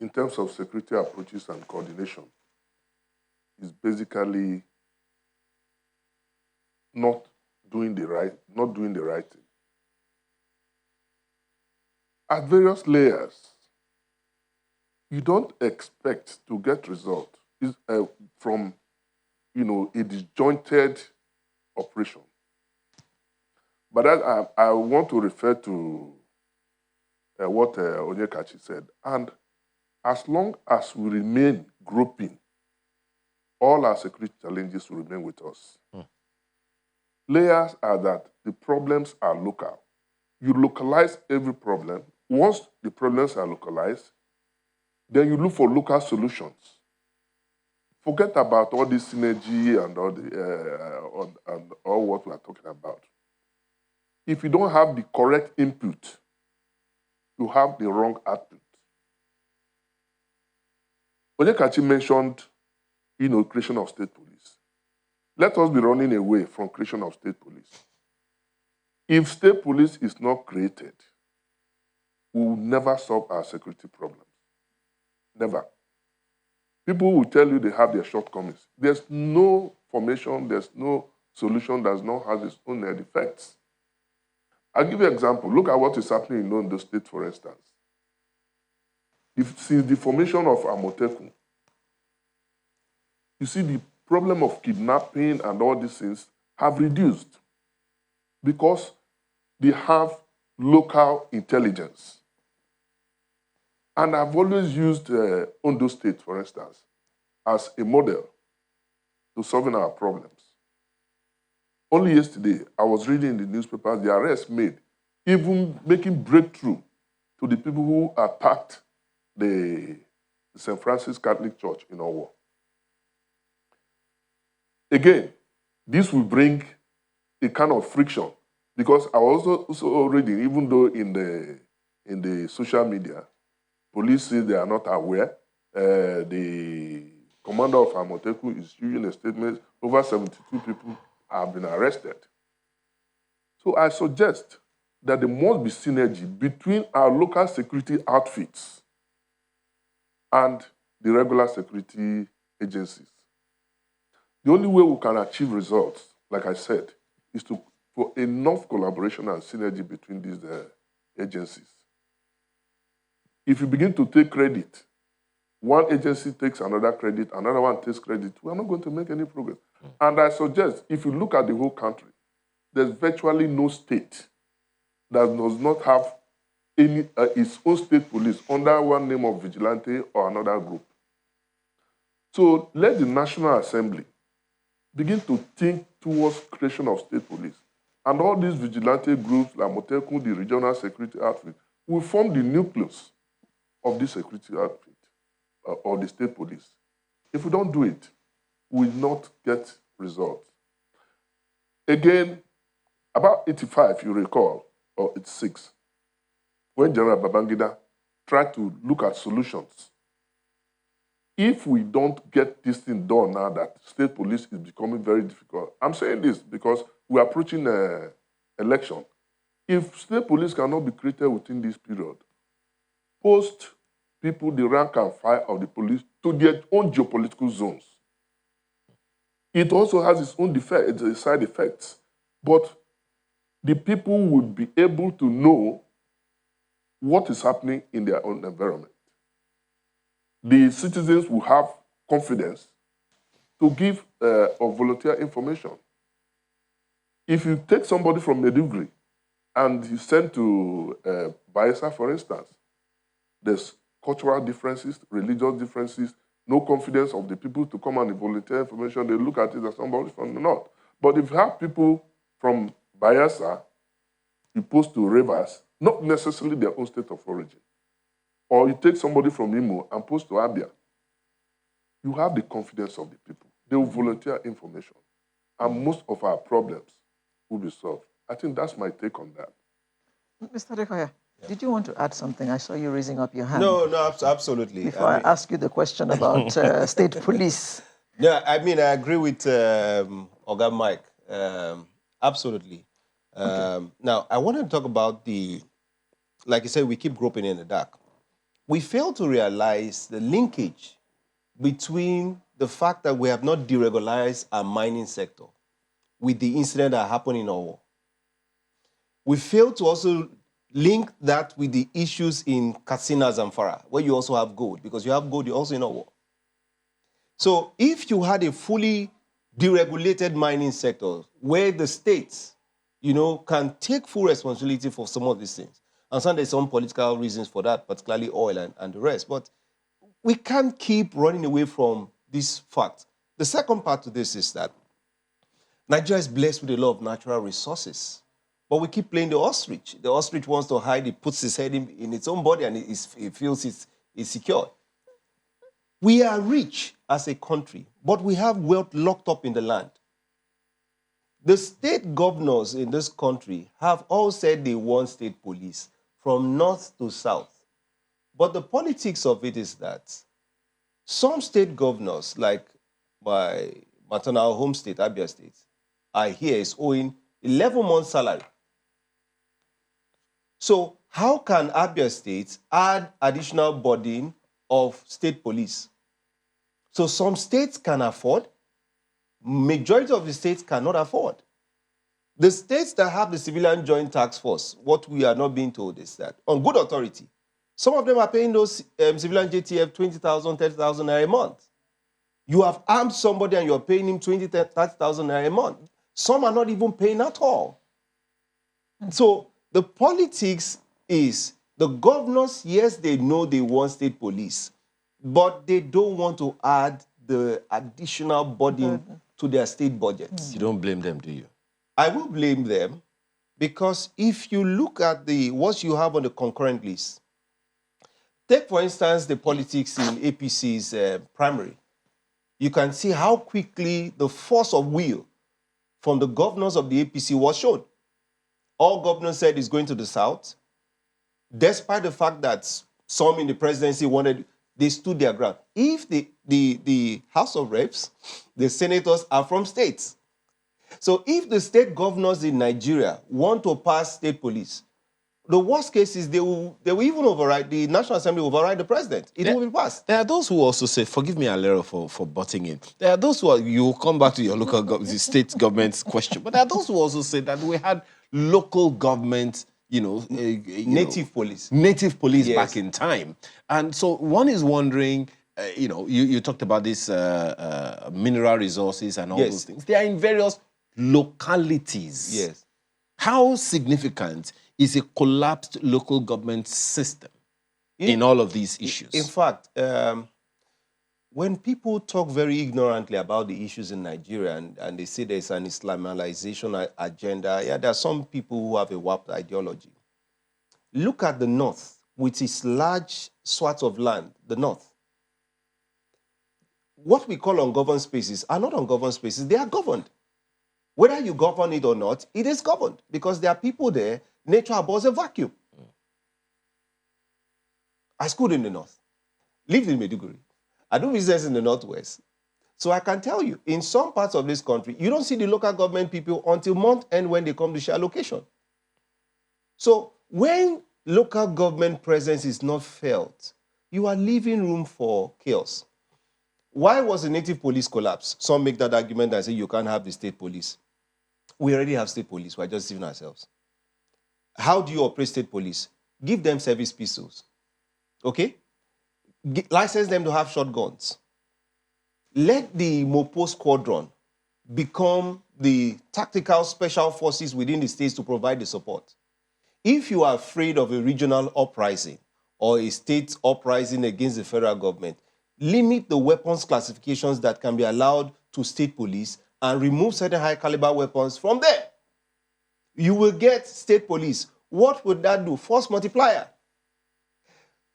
in terms of security approaches and coordination is basically not doing the right thing. At various layers, you don't expect to get results from a disjointed operation. But I want to refer to what Onyekachi said. And as long as we remain groping, all our security challenges will remain with us. Layers are that the problems are local. You localize every problem. Once the problems are localized, then you look for local solutions. Forget about all this synergy and all what we are talking about. If you don't have the correct input, you have the wrong output. Onyekachi mentioned, creation of state police. Let us be running away from creation of state police. If state police is not created, we will never solve our security problems. Never. People will tell you they have their shortcomings. There's no formation, there's no solution that does not have its own effects. I'll give you an example. Look at what is happening in Ondo State, for instance. Since the formation of Amotekun, you see the problem of kidnapping and all these things have reduced because they have local intelligence. And I've always used Ondo State, for instance, as a model to solving our problems. Only yesterday, I was reading in the newspapers the arrests made, even making breakthrough to the people who attacked the St. Francis Catholic Church in Owo. Again, this will bring a kind of friction because I was also reading, even though in the social media, police say they are not aware. The commander of Amotekun is issuing a statement. Over 72 people have been arrested. So I suggest that there must be synergy between our local security outfits and the regular security agencies. The only way we can achieve results, like I said, is for enough collaboration and synergy between these agencies. If you begin to take credit, one agency takes another credit, another one takes credit, we are not going to make any progress. And I suggest, if you look at the whole country, there's virtually no state that does not have its own state police under one name of vigilante or another group. So let the National Assembly begin to think towards creation of state police. And all these vigilante groups, like Amotekun, the regional security outfit, will form the nucleus of this security outfit or the state police. If we don't do it, we will not get results. Again, about 85, you recall, or 86, when General Babangida tried to look at solutions. If we don't get this thing done now that state police is becoming very difficult, I'm saying this because we're approaching an election. If state police cannot be created within this period, post people the rank and file of the police to their own geopolitical zones. It also has its own side effects, but the people would be able to know what is happening in their own environment. The citizens will have confidence to give or volunteer information. If you take somebody from Maiduguri and you send to Bayelsa, for instance, there's cultural differences, religious differences, no confidence of the people to come and volunteer information. They look at it as somebody from the north. But if you have people from Bayelsa, you post to Rivers, not necessarily their own state of origin, or you take somebody from Imo and post to Abia, you have the confidence of the people. They will volunteer information. And most of our problems will be solved. I think that's my take on that. Mr. Dekoya, did you want to add something? I saw you raising up your hand. No, absolutely. Before I ask you the question about state police. Yeah, I mean, I agree with Oga Mike. Absolutely. Now, I want to talk about like I said, we keep groping in the dark. We fail to realize the linkage between the fact that we have not deregularized our mining sector with the incident that happened in Owo. We fail to also link that with the issues in Katsina, Zamfara, where you also have gold, because you have gold, you also in Owo. So if you had a fully deregulated mining sector where the states, can take full responsibility for some of these things, and there's some political reasons for that, particularly oil and the rest, but we can't keep running away from this fact. The second part to this is that Nigeria is blessed with a lot of natural resources, but we keep playing the ostrich. The ostrich wants to hide, it puts its head in its own body, and it feels it's secure. We are rich as a country, but we have wealth locked up in the land. The state governors in this country have all said they want state police from north to south. But the politics of it is that some state governors, like my maternal home state, Abia State, I hear is owing 11 months' salary. So how can Abia State add additional burden of state police? So some states can afford, majority of the states cannot afford. The states that have the civilian joint task force, what we are not being told is that, on good authority, some of them are paying those civilian JTF 20,000, 30,000 naira a month. You have armed somebody and you're paying him 20, 30,000 naira a month. Some are not even paying at all. So the politics is the governors, yes, they know they want state police, but they don't want to add the additional burden to their state budgets. You don't blame them, do you? I will blame them because if you look at what you have on the concurrent list, take, for instance, the politics in APC's primary. You can see how quickly the force of will from the governors of the APC was shown. All governors said it's going to the south, despite the fact that some in the presidency they stood their ground. If the House of Reps, the senators are from states. So if the state governors in Nigeria want to pass state police, the worst case is they will even override, the National Assembly will override the president. It will be passed. There are those who also say, forgive me, Alero, for butting in. There are those who you will come back to your the state government's question, but there are those who also say that we had local government, native police. Native police, yes, Yes. back in time. And so one is wondering, you talked about this mineral resources and all, Yes, those things. They are in various localities. Yes. How significant is a collapsed local government system in all of these issues? In fact, when people talk very ignorantly about the issues in Nigeria and they say there's an Islamization agenda, yeah, there are some people who have a warped ideology. Look at the north with its large swaths of land, the north. What we call ungoverned spaces are not ungoverned spaces, they are governed. Whether you govern it or not, it is governed because there are people there. Nature abhors a vacuum. I schooled in the north, lived in Maiduguri. I do business in the northwest. So I can tell you, in some parts of this country, you don't see the local government people until month end when they come to share location. So when local government presence is not felt, you are leaving room for chaos. Why was the native police collapsed? Some make that argument and say you can't have the state police. We already have state police. We're just deceiving ourselves. How do you operate state police? Give them service pistols. Okay? License them to have shotguns. Let the Mopo squadron become the tactical special forces within the states to provide the support. If you are afraid of a regional uprising or a state uprising against the federal government, limit the weapons classifications that can be allowed to state police and remove certain high caliber weapons from there. You will get state police. What would that do? Force multiplier.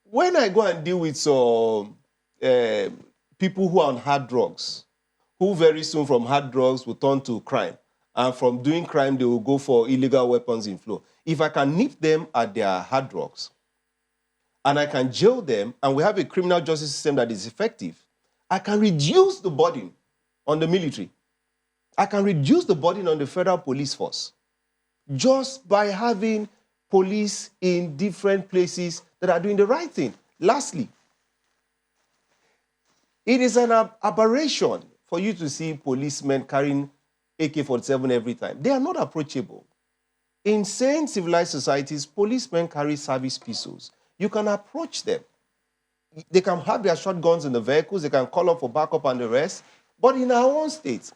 When I go and deal with some people who are on hard drugs, who very soon from hard drugs will turn to crime, and from doing crime, they will go for illegal weapons in flow. If I can nip them at their hard drugs, and I can jail them, and we have a criminal justice system that is effective, I can reduce the burden on the military. I can reduce the burden on the federal police force. just by having police in different places that are doing the right thing. Lastly, it is an aberration for you to see policemen carrying AK-47 every time. They are not approachable. In sane, civilized societies, policemen carry service pistols. You can approach them. They can have their shotguns in the vehicles. They can call up for backup and the rest. But in our own state,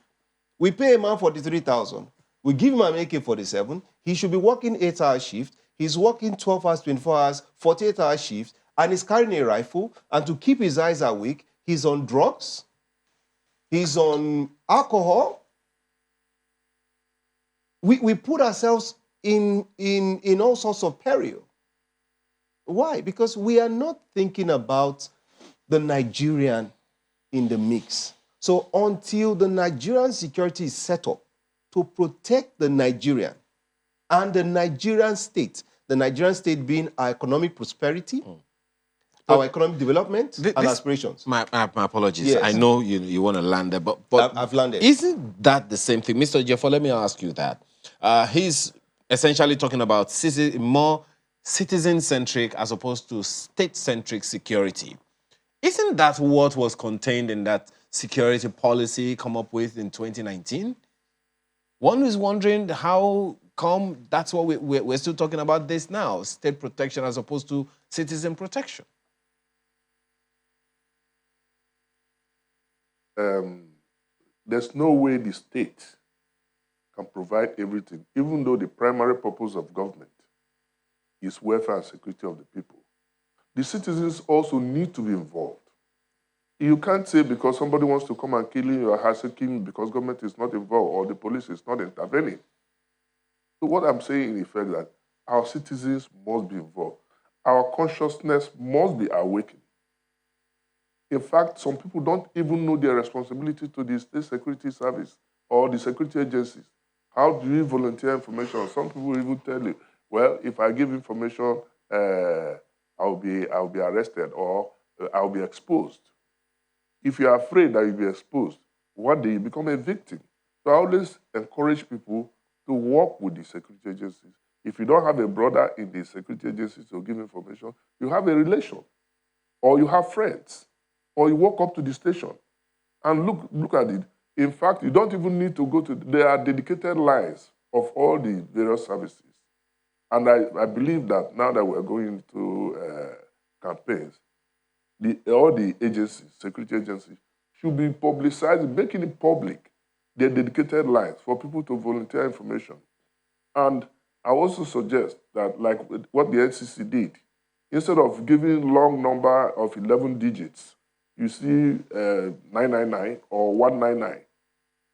we pay a man 43,000. We give him an AK-47. He should be working 8-hour shift. He's working 12 hours, 24 hours, 48-hour shifts, and he's carrying a rifle. And to keep his eyes awake, he's on drugs. He's on alcohol. We put ourselves in all sorts of peril. Why? Because we are not thinking about the Nigerian in the mix. So until the Nigerian security is set up to protect the Nigerian and the Nigerian state being our economic prosperity, our economic development, and aspirations. My apologies. Yes. I know you want to land there, but I've landed. Isn't that the same thing? Mr. Jeffo, let me ask you that. He's essentially talking about more citizen-centric as opposed to state-centric security. Isn't that what was contained in that security policy come up with in 2019? One is wondering how come that's what we're still talking about this now, state protection as opposed to citizen protection. There's no way the state can provide everything, even though the primary purpose of government is welfare and security of the people. The citizens also need to be involved. You can't say because somebody wants to come and kill you, you are harassing because government is not involved or the police is not intervening. So what I'm saying in effect that our citizens must be involved. Our consciousness must be awakened. In fact, some people don't even know their responsibility to the state security service or the security agencies. How do you volunteer information? Some people even tell you, well, if I give information, I'll be arrested or I'll be exposed. If you're afraid that you'll be exposed, one day you become a victim. So I always encourage people to work with the security agencies. If you don't have a brother in the security agencies to give information, you have a relation, or you have friends, or you walk up to the station and look at it. In fact, you don't even need to go to, there are dedicated lines of all the various services. And I believe that now that we're going into campaigns, all the agencies, security agencies, should be publicized, making it public, their dedicated lines for people to volunteer information. And I also suggest that, like what the NCC did, instead of giving long number of 11 digits, you see 999 or 199,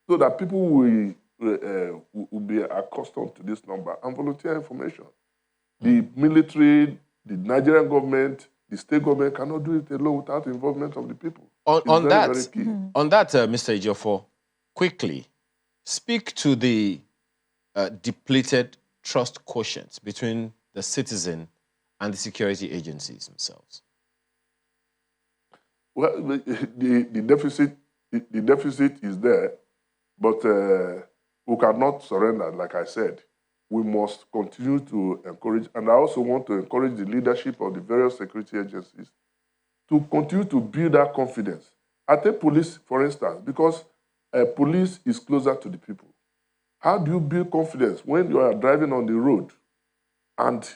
so that people will be accustomed to this number and volunteer information. The military, the Nigerian government, the state government cannot do it alone without the involvement of the people. On that, very key. On that, Mr. Ejiofor, quickly, speak to the depleted trust quotient between the citizen and the security agencies themselves. Well, the deficit is there, but we cannot surrender, like I said. We must continue to encourage, and I also want to encourage the leadership of the various security agencies to continue to build that confidence. I take police, for instance, because police is closer to the people. How do you build confidence when you are driving on the road and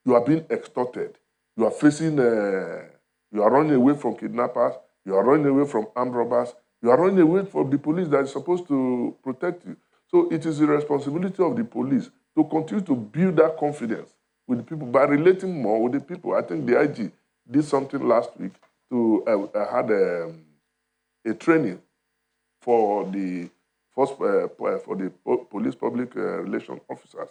you are being extorted? You are facing, you are running away from kidnappers, you are running away from armed robbers, you are running away from the police that is supposed to protect you. So it is the responsibility of the police to continue to build that confidence with the people by relating more with the people. I think the IG did something last week to had a training for the police public relation officers.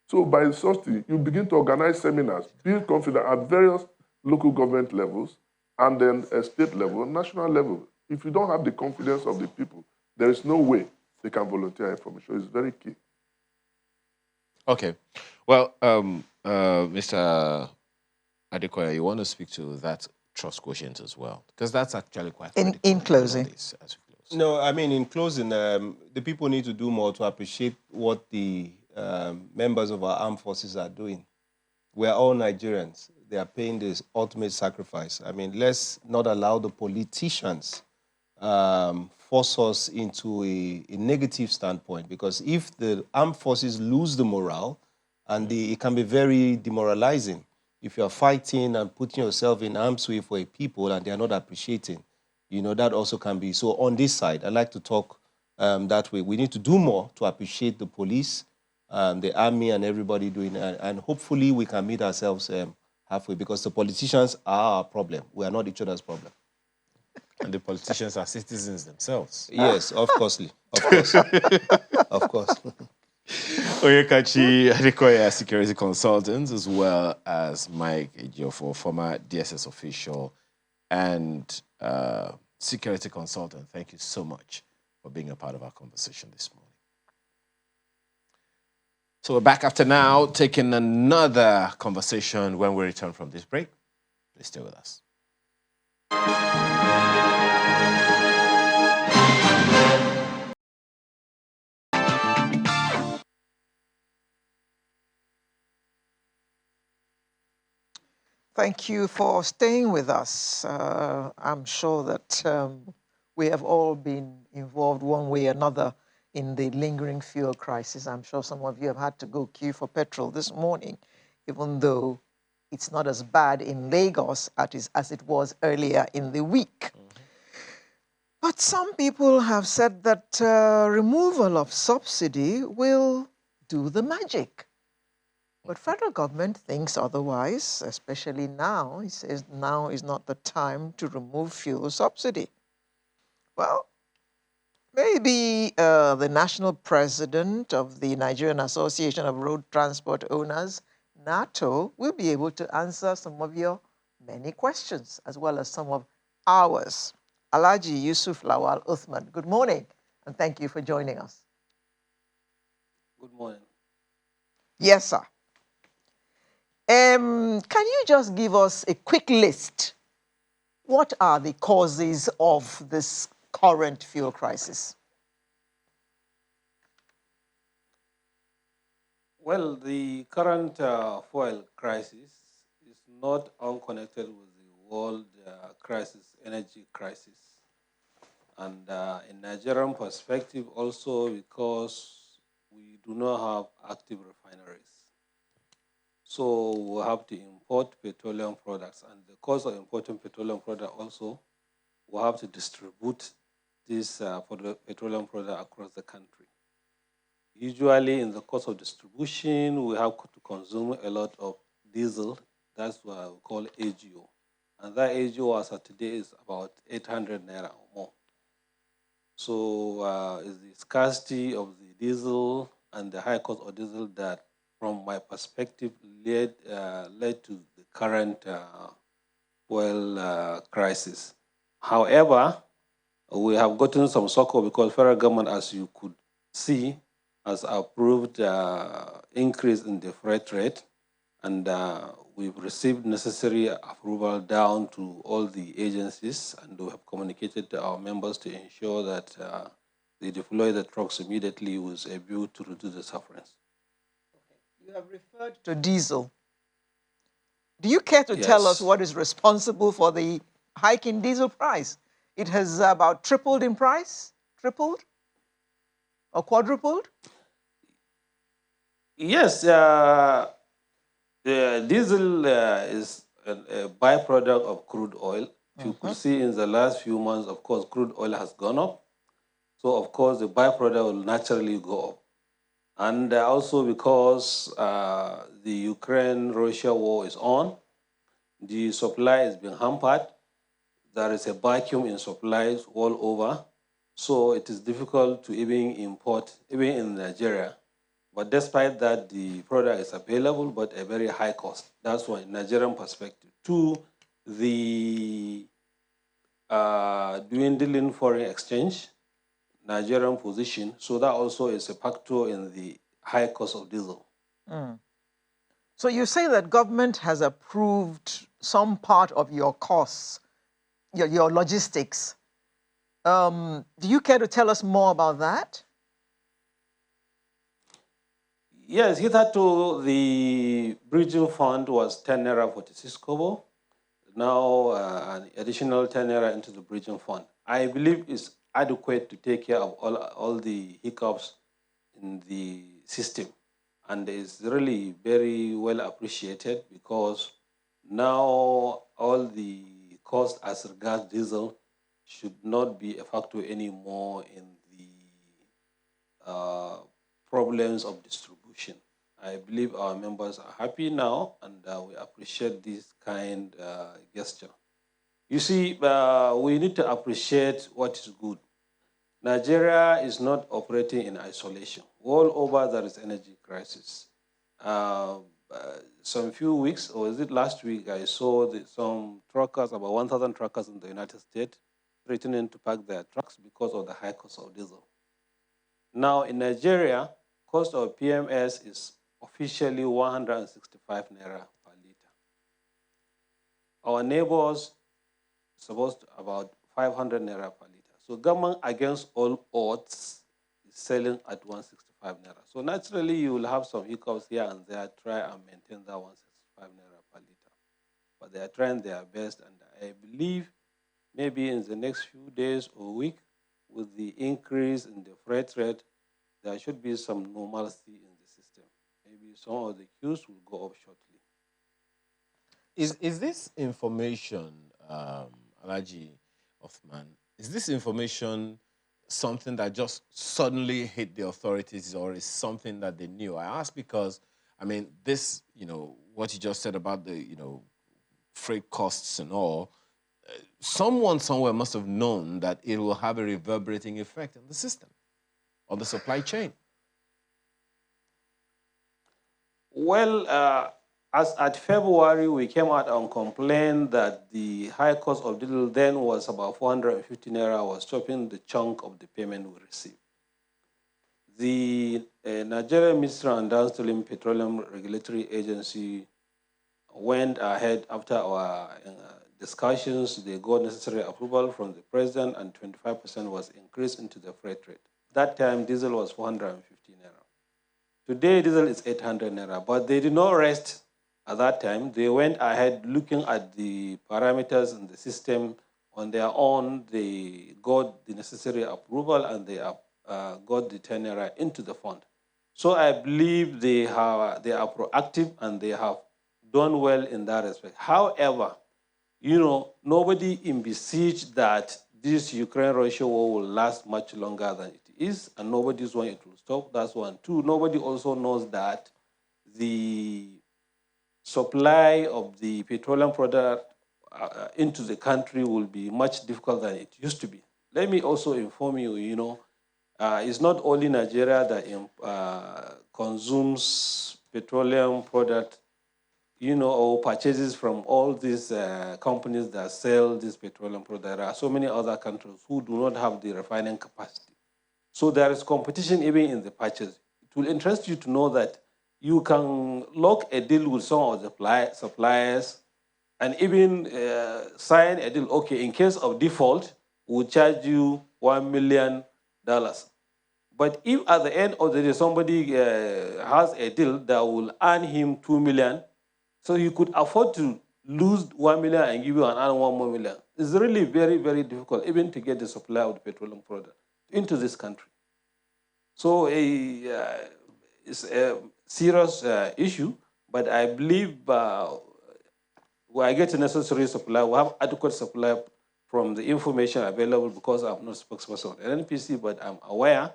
So by such thing, you begin to organize seminars, build confidence at various local government levels, and then a state level, national level. If you don't have the confidence of the people, there is no way they can volunteer information. It's very key. Okay. Well, Mr. Adekoya, you want to speak to that trust quotient as well? Because that's actually quite critical in closing. No, I mean, in closing, the people need to do more to appreciate what the members of our armed forces are doing. We're all Nigerians. They are paying this ultimate sacrifice. I mean, let's not allow the politicians force us into a negative standpoint, because if the armed forces lose the morale, and it can be very demoralizing if you're fighting and putting yourself in harm's way for a people and they're not appreciating, that also can be. So on this side, I like to talk that way. We need to do more to appreciate the police, the army, and everybody doing it. And hopefully we can meet ourselves halfway, because the politicians are our problem. We are not each other's problem. And the politicians are citizens themselves. Yes, of course. Of course. Of course. Oyekachi Adekoya, security consultant, as well as Mike Ejiofor, former DSS official and security consultant. Thank you so much for being a part of our conversation this morning. So we're back after now, taking another conversation when we return from this break. Please stay with us. Thank you for staying with us. I'm sure that we have all been involved one way or another in the lingering fuel crisis. I'm sure some of you have had to go queue for petrol this morning, even though it's not as bad in Lagos as it was earlier in the week. But some people have said that removal of subsidy will do the magic. But federal government thinks otherwise, especially now. It says now is not the time to remove fuel subsidy. Well, maybe the national president of the Nigerian Association of Road Transport Owners, NATO, will be able to answer some of your many questions, as well as some of ours. Alhaji Yusuf Lawal Uthman, good morning, and thank you for joining us. Good morning. Yes, sir. Can you just give us a quick list? What are the causes of this current fuel crisis? Well, the current fuel crisis is not unconnected with the world energy crisis. And in Nigerian perspective also, because we do not have active refineries. So we have to import petroleum products, and the cost of importing petroleum product also, we have to distribute this petroleum product across the country. Usually in the cost of distribution, we have to consume a lot of diesel. That's what we call AGO. And that AGO as of today is about 800 naira or more. So it's the scarcity of the diesel and the high cost of diesel that, from my perspective, led to the current oil crisis. However, we have gotten some succor because federal government, as you could see, has approved increase in the freight rate, and we've received necessary approval down to all the agencies, and we have communicated to our members to ensure that they deploy the trucks immediately with a view to reduce the sufferance. You have referred to diesel. Do you care to Yes. tell us what is responsible for the hike in diesel price? It has about tripled in price? Tripled? Or quadrupled? Yes, diesel is a byproduct of crude oil. You could see in the last few months, of course, crude oil has gone up. So, of course, the byproduct will naturally go up. And also because the Ukraine-Russia war is on, the supply is being hampered. There is a vacuum in supplies all over. So it is difficult to even import, even in Nigeria. But despite that, the product is available, but a very high cost. That's one Nigerian perspective. Two, the dwindling foreign exchange, Nigerian position. So that also is a factor in the high cost of diesel. So you say that government has approved some part of your costs, your logistics. Do you care to tell us more about that? Yes, hitherto the bridging fund was 10 naira 46 kobo. Now an additional 10 naira into the bridging fund. I believe is adequate to take care of all the hiccups in the system, and is really very well appreciated because now all the cost as regards diesel should not be a factor anymore in the problems of distribution. I believe our members are happy now, and we appreciate this kind gesture. You see, we need to appreciate what is good. Nigeria is not operating in isolation. All over there is energy crisis. Some few weeks, or is it last week, I saw some truckers, about 1,000 truckers in the United States, threatening to park their trucks because of the high cost of diesel. Now in Nigeria, cost of PMS is officially 165 naira per liter. Our neighbors supposed to about 500 naira per liter. So government against all odds is selling at 165 naira. So naturally you will have some hiccups here and there, try and maintain that 165 naira per liter. But they are trying their best, and I believe maybe in the next few days or week, with the increase in the freight rate, there should be some normalcy in the system. Maybe some of the queues will go up shortly. Is this information, Alaji Othman, is this information something that just suddenly hit the authorities, or is something that they knew? I ask because, I mean, this, what you just said about the, freight costs and all, someone somewhere must have known that it will have a reverberating effect on the system, on the supply chain. Well, as at February, we came out and complained that the high cost of diesel then was about 450 naira, was stopping the chunk of the payment we received. The Nigerian Ministry and Downstream Petroleum Regulatory Agency went ahead after our discussions. They got necessary approval from the president, and 25% was increased into the freight rate. That time, diesel was 450 naira. Today, diesel is 800 naira, but they did not rest at that time. They went ahead looking at the parameters in the system on their own. They got the necessary approval, and they got the 10 naira into the fund. So I believe they are proactive, and they have done well in that respect. However, nobody envisaged that this Ukraine-Russia war will last much longer than it is, and nobody's wanting it to stop. That's one. Two, nobody also knows that the supply of the petroleum product into the country will be much difficult than it used to be. Let me also inform you, it's not only Nigeria that consumes petroleum product, or purchases from all these companies that sell this petroleum product. There are so many other countries who do not have the refining capacity. So there is competition even in the purchase. It will interest you to know that you can lock a deal with some of the suppliers and even sign a deal. Okay, in case of default, we'll charge you $1 million. But if at the end of the day somebody has a deal that will earn him $2 million, so you could afford to lose 1 million and give you another 1 more million. It's really very, very difficult even to get the supply of the petroleum product into this country. So it's a serious issue, but I believe we get a necessary supply. We have adequate supply from the information available, because I'm not a spokesperson of NNPC, but I'm aware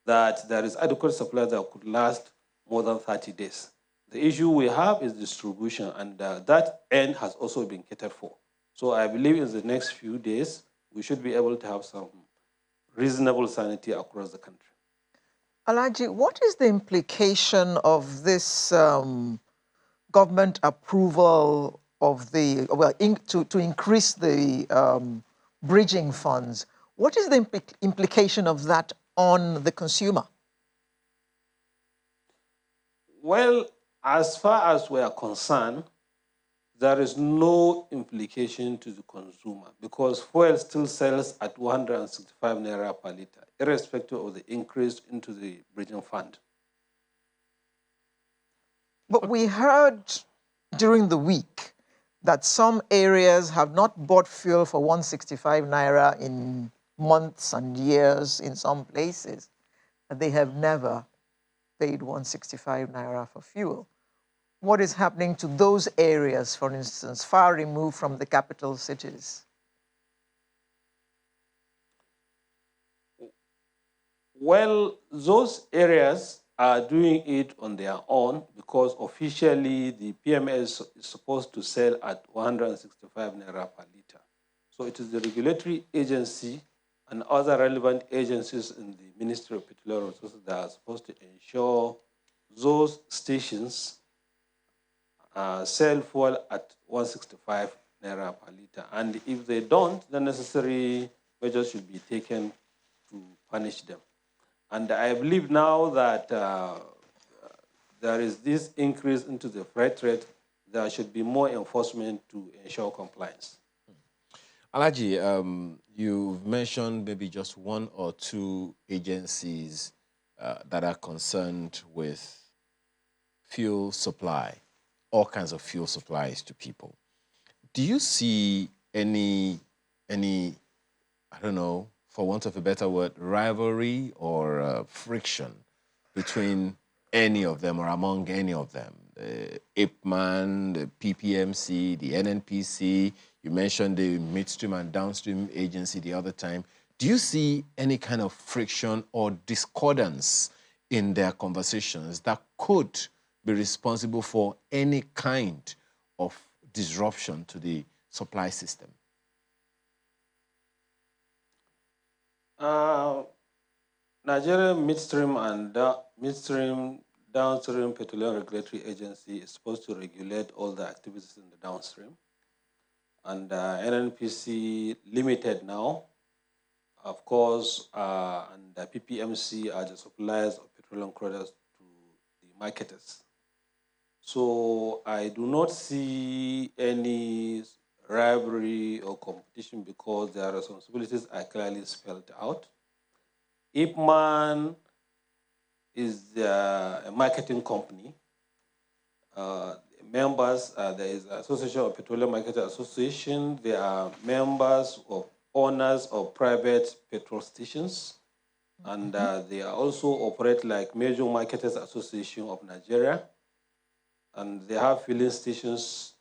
that there is adequate supply that could last more than 30 days. The issue we have is distribution, and that end has also been catered for. So I believe in the next few days, we should be able to have some reasonable sanity across the country. Alaji, what is the implication of this government approval of the, to increase the bridging funds? What is the implication of that on the consumer? Well, as far as we are concerned, there is no implication to the consumer, because fuel still sells at 165 naira per liter, irrespective of the increase into the bridging fund. But we heard during the week that some areas have not bought fuel for 165 naira in months and years in some places. And they have never paid 165 naira for fuel. What is happening to those areas, for instance, far removed from the capital cities? Well, those areas are doing it on their own because officially the PMS is supposed to sell at 165 naira per liter. So it is the regulatory agency and other relevant agencies in the Ministry of Petroleum Resources that are supposed to ensure those stations sell fuel at 165 naira per liter. And if they don't, the necessary measures should be taken to punish them. And I believe now that there is this increase into the freight rate, there should be more enforcement to ensure compliance. Alaji, you've mentioned maybe just one or two agencies that are concerned with fuel supply, all kinds of fuel supplies to people. Do you see any, I don't know, for want of a better word, rivalry or friction between any of them or among any of them? The IPMAN, the PPMC, the NNPC, you mentioned the midstream and downstream agency the other time. Do you see any kind of friction or discordance in their conversations that could be responsible for any kind of disruption to the supply system? Nigerian midstream and downstream petroleum regulatory agency is supposed to regulate all the activities in the downstream. And NNPC limited now, of course, and the PPMC are the suppliers of petroleum products to the marketers. So I do not see any rivalry or competition because their responsibilities are clearly spelled out. IPMAN is a marketing company. Members, there is Association of Petroleum Marketers Association. They are members of owners of private petrol stations. And they are also operate like Major Marketers Association of Nigeria. And they have filling stations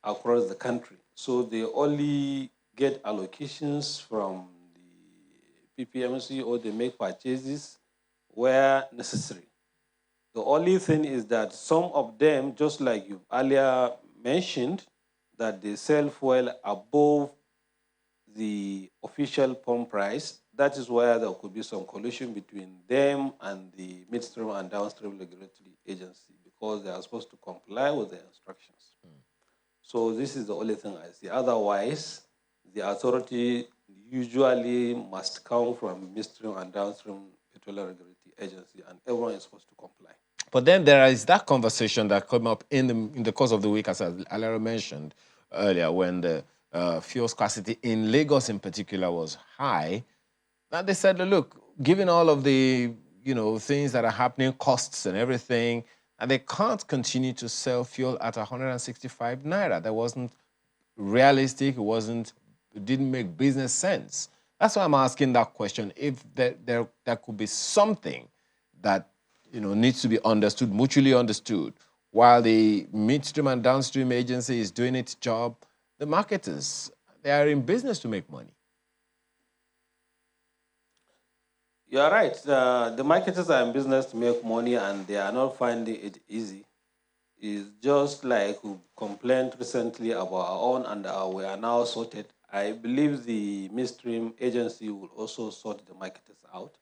across the country. So they only get allocations from the PPMC or they make purchases where necessary. The only thing is that some of them, just like you earlier mentioned, that they sell fuel above the official pump price. That is where there could be some collusion between them and the midstream and downstream regulatory agency because they are supposed to comply with the instructions. So this is the only thing I see. Otherwise, the authority usually must come from midstream and downstream petroleum regulatory agency, and everyone is supposed to comply. But then there is that conversation that came up in the course of the week, as Alera mentioned earlier, when the fuel scarcity in Lagos in particular was high. Now they said, look, given all of the things that are happening, costs and everything, and they can't continue to sell fuel at 165 naira. That wasn't realistic. It didn't make business sense. That's why I'm asking that question. If there could be something that needs to be understood, mutually understood, while the midstream and downstream agency is doing its job, the marketers, they are in business to make money. You are right. The marketers are in business to make money and they are not finding it easy. It's just like we complained recently about our own and we are now sorted. I believe the midstream agency will also sort the marketers out.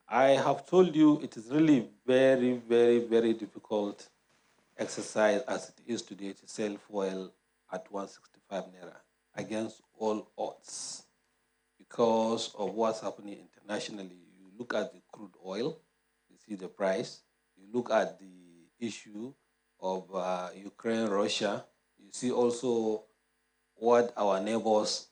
I have told you it is really very, very, very difficult exercise as it is today to sell fuel at 165 naira against all odds because of what's happening internationally. You look at the crude oil, you see the price. You look at the issue of Ukraine, Russia. You see also what our neighbors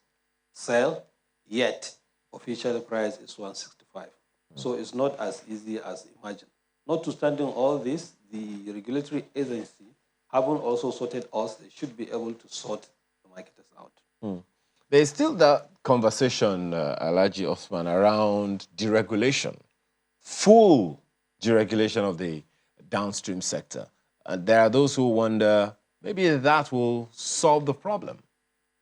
sell, yet official price is 165. So it's not as easy as imagined. Notwithstanding all this, the regulatory agency haven't also sorted us, they should be able to sort the marketers out. There's still that conversation, Alhaji Osman, around deregulation, full deregulation of the downstream sector. And there are those who wonder maybe that will solve the problem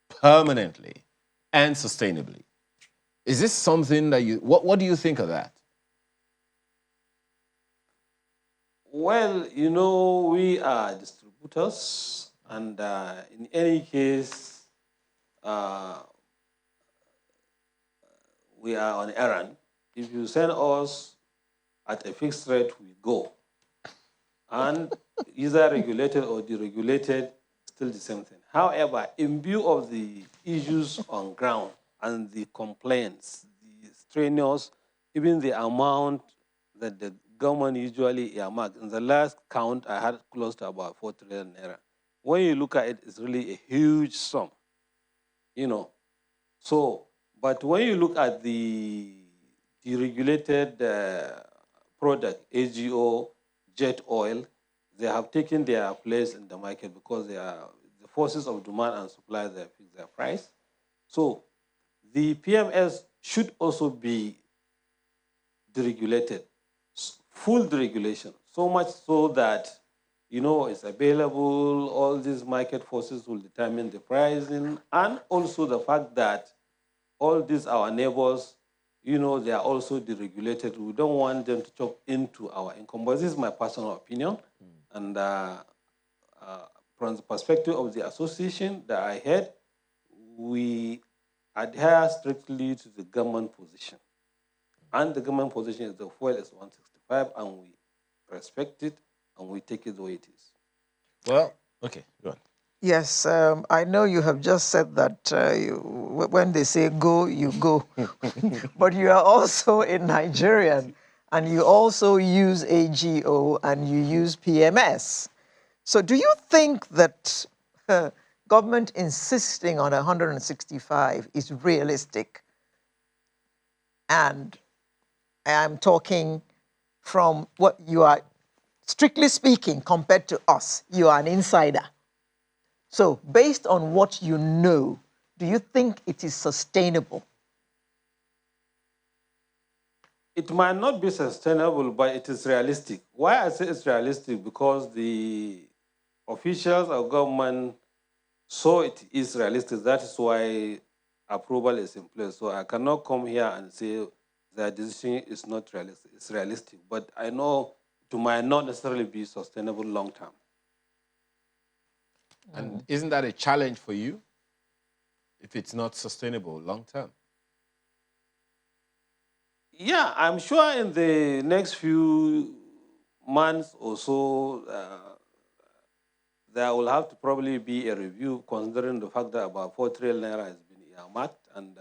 permanently and sustainably. Is this something that what do you think of that? Well, we are distributors, and in any case, uh, we are on errand. If you send us at a fixed rate, we go. And either regulated or deregulated, still the same thing. However, in view of the issues on ground and the complaints, the strenuous, even the amount that the government usually earmark, in the last count, I had close to about 4 trillion naira. When you look at it, it's really a huge sum, So, but when you look at the deregulated product, AGO, jet oil, they have taken their place in the market because they are the forces of demand and supply that fix their price. So the PMS should also be deregulated, full deregulation, so much so that it's available, all these market forces will determine the pricing, and also the fact that all these our neighbors, they are also deregulated. We don't want them to chop into our income. But this is my personal opinion. And from the perspective of the association that I had, we adhere strictly to the government position. And the government position is the fuel is 165, and we respect it, and we take it the way it is. Well, okay, go on. Yes, I know you have just said that when they say go, you go. But you are also a Nigerian, and you also use AGO and you use PMS. So do you think that government insisting on 165 is realistic? And I'm talking from what you are, strictly speaking, compared to us, you are an insider. So based on what you know, do you think it is sustainable? It might not be sustainable, but it is realistic. Why I say it's realistic? Because the officials of government saw it is realistic. That is why approval is in place. So I cannot come here and say the decision is not realistic. It's realistic, but I know it might not necessarily be sustainable long term. And isn't that a challenge for you if it's not sustainable long term? Yeah, I'm sure in the next few months or so, there will have to probably be a review considering the fact that about 4 trillion naira has been earmarked. And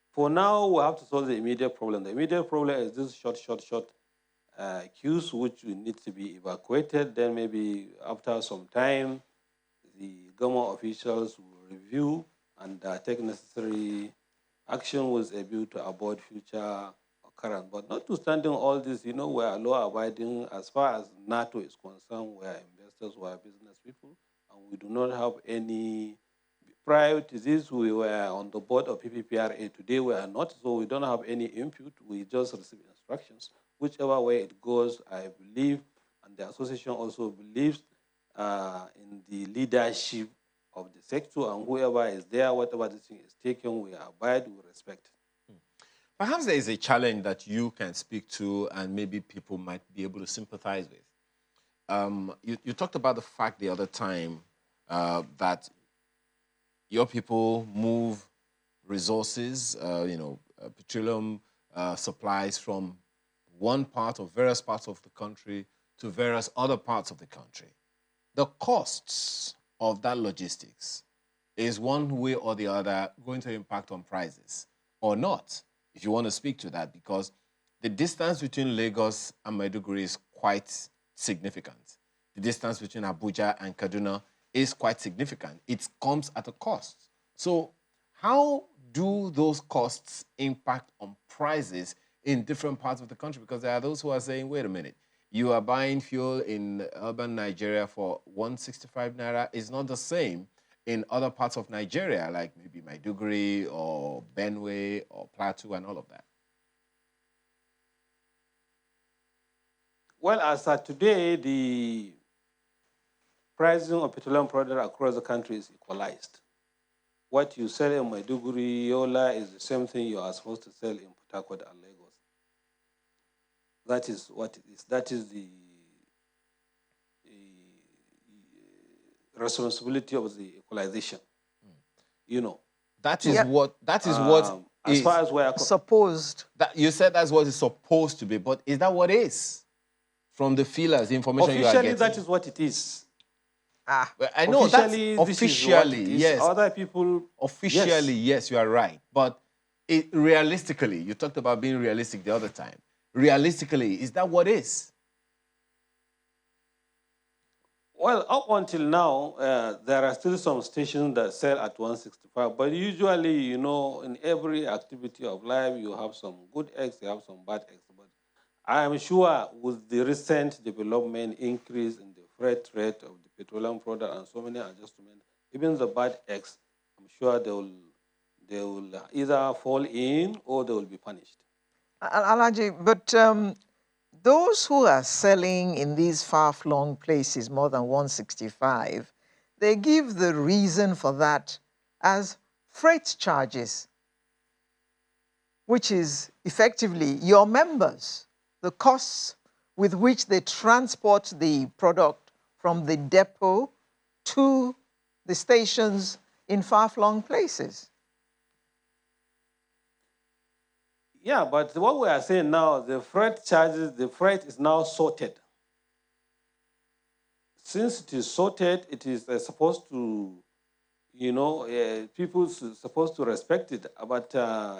for now, we have to solve the immediate problem. The immediate problem is this short queues, which will need to be evacuated. Then maybe after some time, the government officials will review and take necessary action with a view to avoid future occurrence. But notwithstanding all this, we are law-abiding as far as NATO is concerned. We are investors, we are business people, and we do not have any. Prior to this, we were on the board of PPPRA. Today, we are not, so we don't have any input. We just receive instructions. Whichever way it goes, I believe, and the association also believes in the leadership of the sector, and whoever is there, whatever the thing is taken, we abide, we respect. Perhaps there is a challenge that you can speak to and maybe people might be able to sympathize with. You talked about the fact the other time that your people move resources, petroleum supplies from one part of various parts of the country to various other parts of the country. The costs of that logistics is one way or the other going to impact on prices or not, if you want to speak to that, because the distance between Lagos and Maiduguri is quite significant. The distance between Abuja and Kaduna is quite significant. It comes at a cost. So how do those costs impact on prices in different parts of the country? Because there are those who are saying, wait a minute, you are buying fuel in urban Nigeria for 165 naira is not the same in other parts of Nigeria, like maybe Maiduguri or Benue or Plateau and all of that. Well, as of today, the pricing of petroleum products across the country is equalized. What you sell in Maiduguri, Yola is the same thing you are supposed to sell in Port Harcourt and Lagos. That is what it is. That is the responsibility of the equalization. You know. That is what as far as we're supposed. That you said that's what it's supposed to be, but is that what is? From the feelers, the information you are getting. Officially, that is what it is. Well, I know that's officially, this is what it is. Yes. Other people, officially, yes, you are right. But realistically, you talked about being realistic the other time. Realistically, is that what is? Well, up until now, there are still some stations that sell at 165. But usually, you know, in every activity of life, you have some good eggs, you have some bad eggs. But I am sure with the recent development, increase in the freight rate of the petroleum product and so many adjustments, even the bad eggs, I'm sure they will either fall in or they will be punished. Alaji, but those who are selling in these far-flung places more than 165, they give the reason for that as freight charges, which is effectively your members, the costs with which they transport the product from the depot to the stations in far-flung places. Yeah, but what we are saying now, the freight charges, the freight is now sorted. Since it is sorted, it is supposed to, you know, people supposed to respect it. But,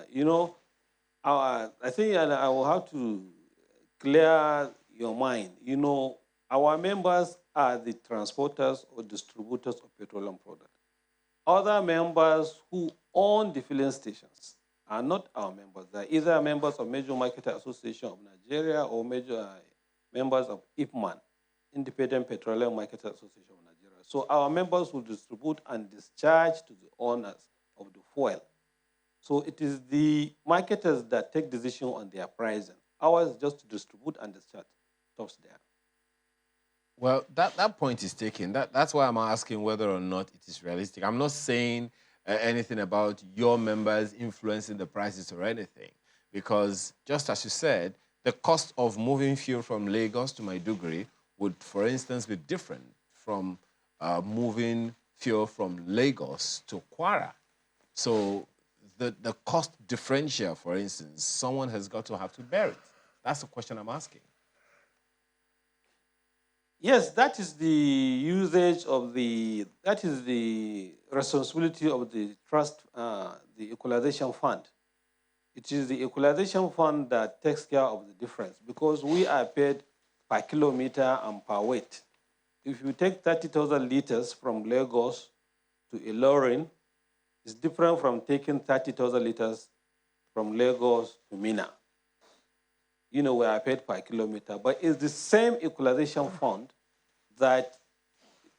you know, I think I will have to clear your mind. You know, our members are the transporters or distributors of petroleum products. Other members who own the filling stations are not our members. They're either members of Major Marketer Association of Nigeria or major members of IPMAN, Independent Petroleum Marketer Association of Nigeria. So our members will distribute and discharge to the owners of the fuel. So it is the marketers that take decision on their pricing. Ours is just to distribute and discharge. Stops there. Well, that point is taken. That's why I'm asking whether or not it is realistic. I'm not saying anything about your members influencing the prices or anything, because just as you said, the cost of moving fuel from Lagos to Maiduguri would, for instance, be different from moving fuel from Lagos to Kwara. So the cost differential, for instance, someone has got to have to bear it. That's the question I'm asking. Yes, that is the usage of that is the responsibility of the trust, the equalization fund. It is the equalization fund that takes care of the difference because we are paid per kilometer and per weight. If you take 30,000 liters from Lagos to Ilorin, it's different from taking 30,000 liters from Lagos to Mina. You know, we are paid per kilometer, but it's the same equalization fund that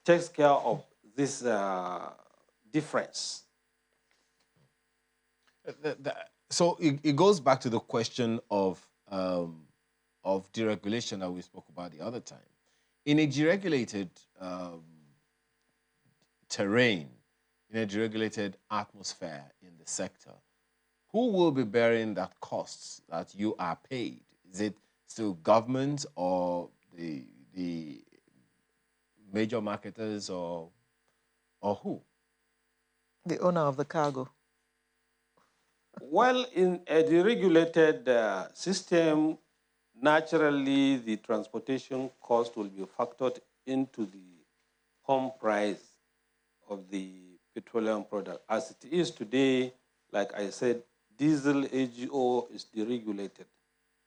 takes care of this difference. So it goes back to the question of deregulation that we spoke about the other time. In a deregulated terrain, in a deregulated atmosphere in the sector, who will be bearing that costs that you are paid? Is it still government or the major marketers or who? The owner of the cargo. Well, in a deregulated system, naturally the transportation cost will be factored into the home price of the petroleum product. As it is today, like I said, diesel AGO is deregulated.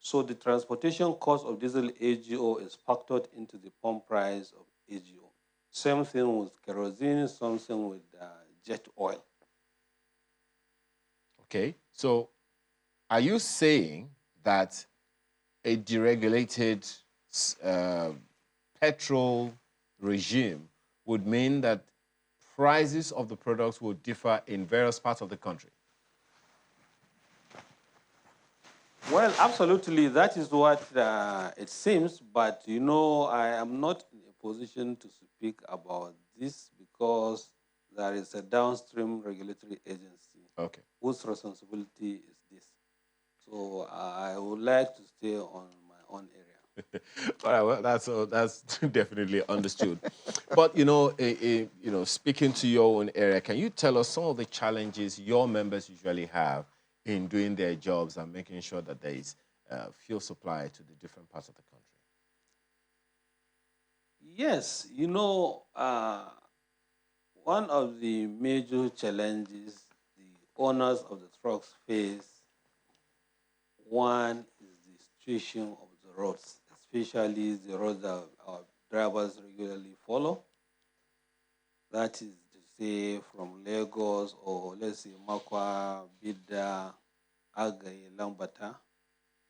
So the transportation cost of diesel AGO is factored into the pump price of AGO. Same thing with kerosene, something with jet oil. Okay, so are you saying that a deregulated petrol regime would mean that prices of the products will differ in various parts of the country. Well, absolutely, that is what it seems, but you know, I am not in a position to speak about this because there is a downstream regulatory agency whose responsibility is this. So I would like to stay on my own area. All right, well, that's definitely understood. But you know, speaking to your own area, can you tell us some of the challenges your members usually have in doing their jobs and making sure that there is fuel supply to the different parts of the country? Yes, you know, one of the major challenges the owners of the trucks face, one is the situation of the roads, especially the roads that our drivers regularly follow. That is to say from Lagos or let's say Makwa, Bida, Agay, Lambata.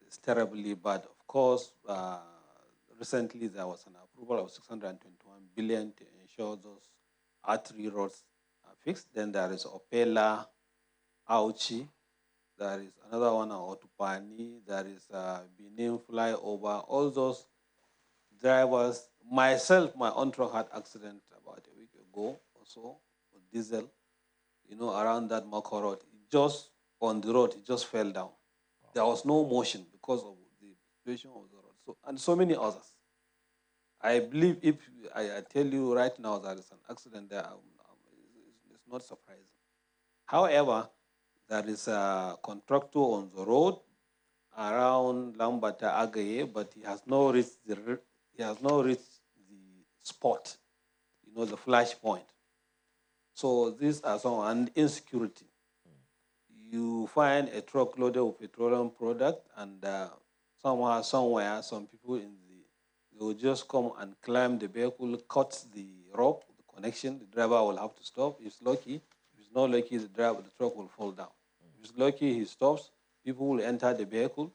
It's terribly bad. Of course, recently there was an approval of 621 billion to ensure those artery roads are fixed. Then there is Opela, Auchi. There is another one, Otupani. There is Benin flyover. All those drivers, myself, my own truck had accident about a week ago or so with diesel, you know, around that Mako road. Just on the road, it just fell down. There was no motion because of the situation of the road. So, and so many others. I believe if I tell you right now there is an accident there, it's not surprising. However, there is a contractor on the road around Lambata Agaye, but he has not reached the spot, you know, the flash point. So these are some, and insecurity. You find a truck loaded with petroleum product, and somehow, somewhere, some people they will just come and climb the vehicle, cut the rope, the connection. The driver will have to stop. If he's lucky. If he's not lucky, the truck will fall down. If he's lucky, he stops. People will enter the vehicle,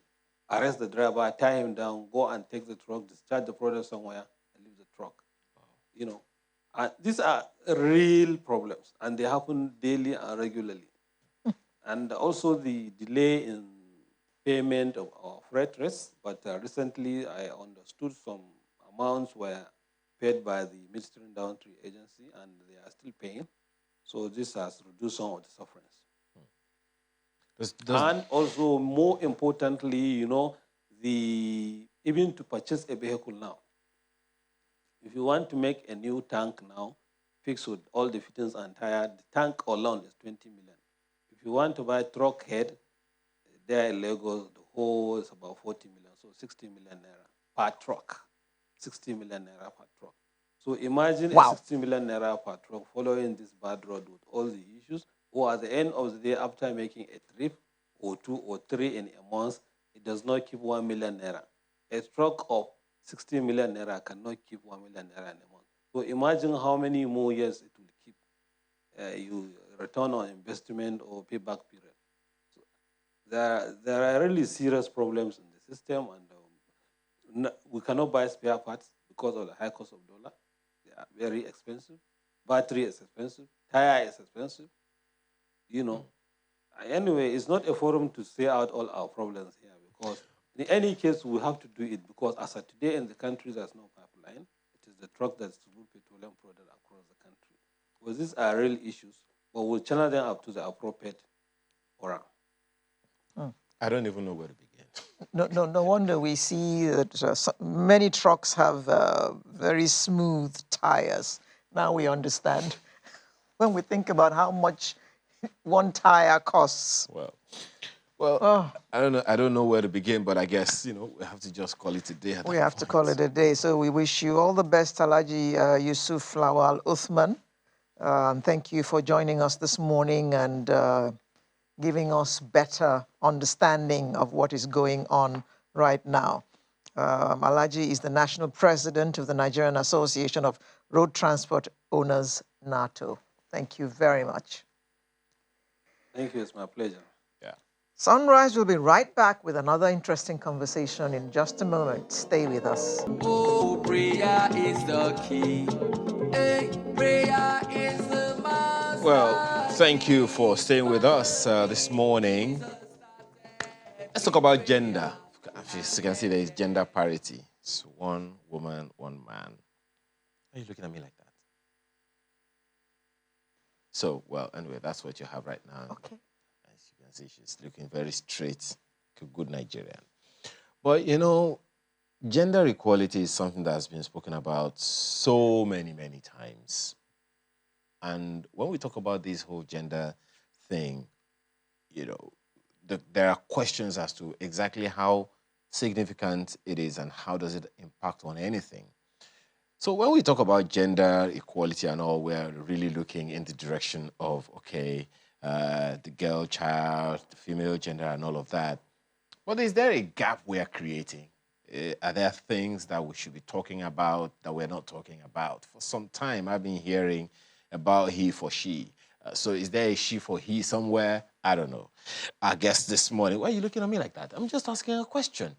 arrest the driver, tie him down, go and take the truck, discharge the product somewhere, and leave the truck. You know, these are real problems, and they happen daily and regularly. And also the delay in payment of our freight rates. But recently, I understood some amounts were paid by the Midstream Downstream Agency, and they are still paying. So this has reduced some of the sufferings. And also, more importantly, you know, even to purchase a vehicle now, if you want to make a new tank now, fixed with all the fittings and tire, the tank alone is 20 million. If you want to buy truck head, there in Lagos, the whole is about 40 million, so 60 million naira per truck. 60 million naira per truck. So imagine a 60 million naira per truck following this bad road with all the issues, or at the end of the day, after making a trip or 2 or 3 in a month, it does not keep 1 million naira. A truck of 60 million naira cannot keep 1 million naira in a month. So imagine how many more years it will keep you return on investment or payback period. So there are really serious problems in the system, and we cannot buy spare parts because of the high cost of dollar. They are very expensive. Battery is expensive. Tire is expensive. You know. Anyway, it's not a forum to say out all our problems here, because in any case, we have to do it, because as of today in the country, there's no pipeline. It is the truck that distributes petroleum product across the country. Because these are real issues, but we'll channel them up to the appropriate forum. I don't even know where to begin. No wonder we see that many trucks have very smooth tires. Now we understand when we think about how much one tire costs. Well, I don't know where to begin, but I guess, you know, we have to just call it a day. We have to call it a day. So we wish you all the best, Alhaji Yusuf Lawal Uthman. Thank you for joining us this morning and giving us better understanding of what is going on right now. Alhaji is the national president of the Nigerian Association of Road Transport Owners, NATO. Thank you very much. Thank you. It's my pleasure. Yeah. Sunrise will be right back with another interesting conversation in just a moment. Stay with us. Oh, prayer is the key. Hey, prayer is the master. Well, thank you for staying with us this morning. Let's talk about gender. As you can see, there is gender parity. It's one woman, one man. Why are you looking at me like that? So, well, anyway, that's what you have right now. Okay. As you can see, she's looking very straight, like a good Nigerian. But, you know, gender equality is something that has been spoken about so many, many times. And when we talk about this whole gender thing, you know, there are questions as to exactly how significant it is and how does it impact on anything. So when we talk about gender equality and all, we're really looking in the direction of, okay, the girl child, the female gender and all of that. But is there a gap we are creating? Are there things that we should be talking about that we're not talking about? For some time, I've been hearing about he for she. So is there a she for he somewhere? I don't know. I guess this morning, why are you looking at me like that? I'm just asking a question.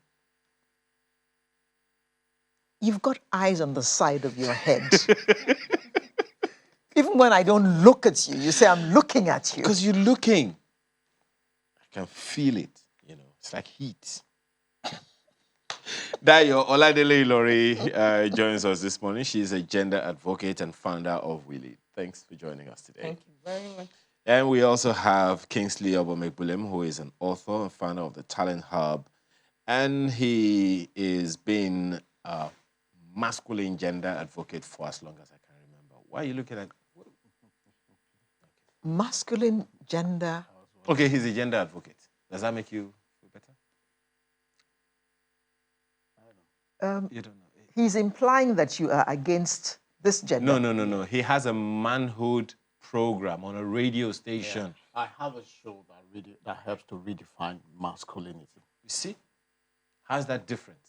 You've got eyes on the side of your head. Even when I don't look at you, you say, I'm looking at you. Because you're looking. I can feel it, you know. It's like heat. Dayo Oladele Ilori joins us this morning. She's a gender advocate and founder of Willy. Thanks for joining us today. Thank you very much. And we also have Kingsley Obomekbulem, who is an author and founder of the Talent Hub. And he is been a masculine gender advocate for as long as I can remember. Why are you looking at... Masculine gender. Okay, he's a gender advocate. Does that make you feel better? You don't know. He's implying that you are against this gender. No. He has a manhood program on a radio station. Yeah. I have a show that helps to redefine masculinity. You see? How's that different?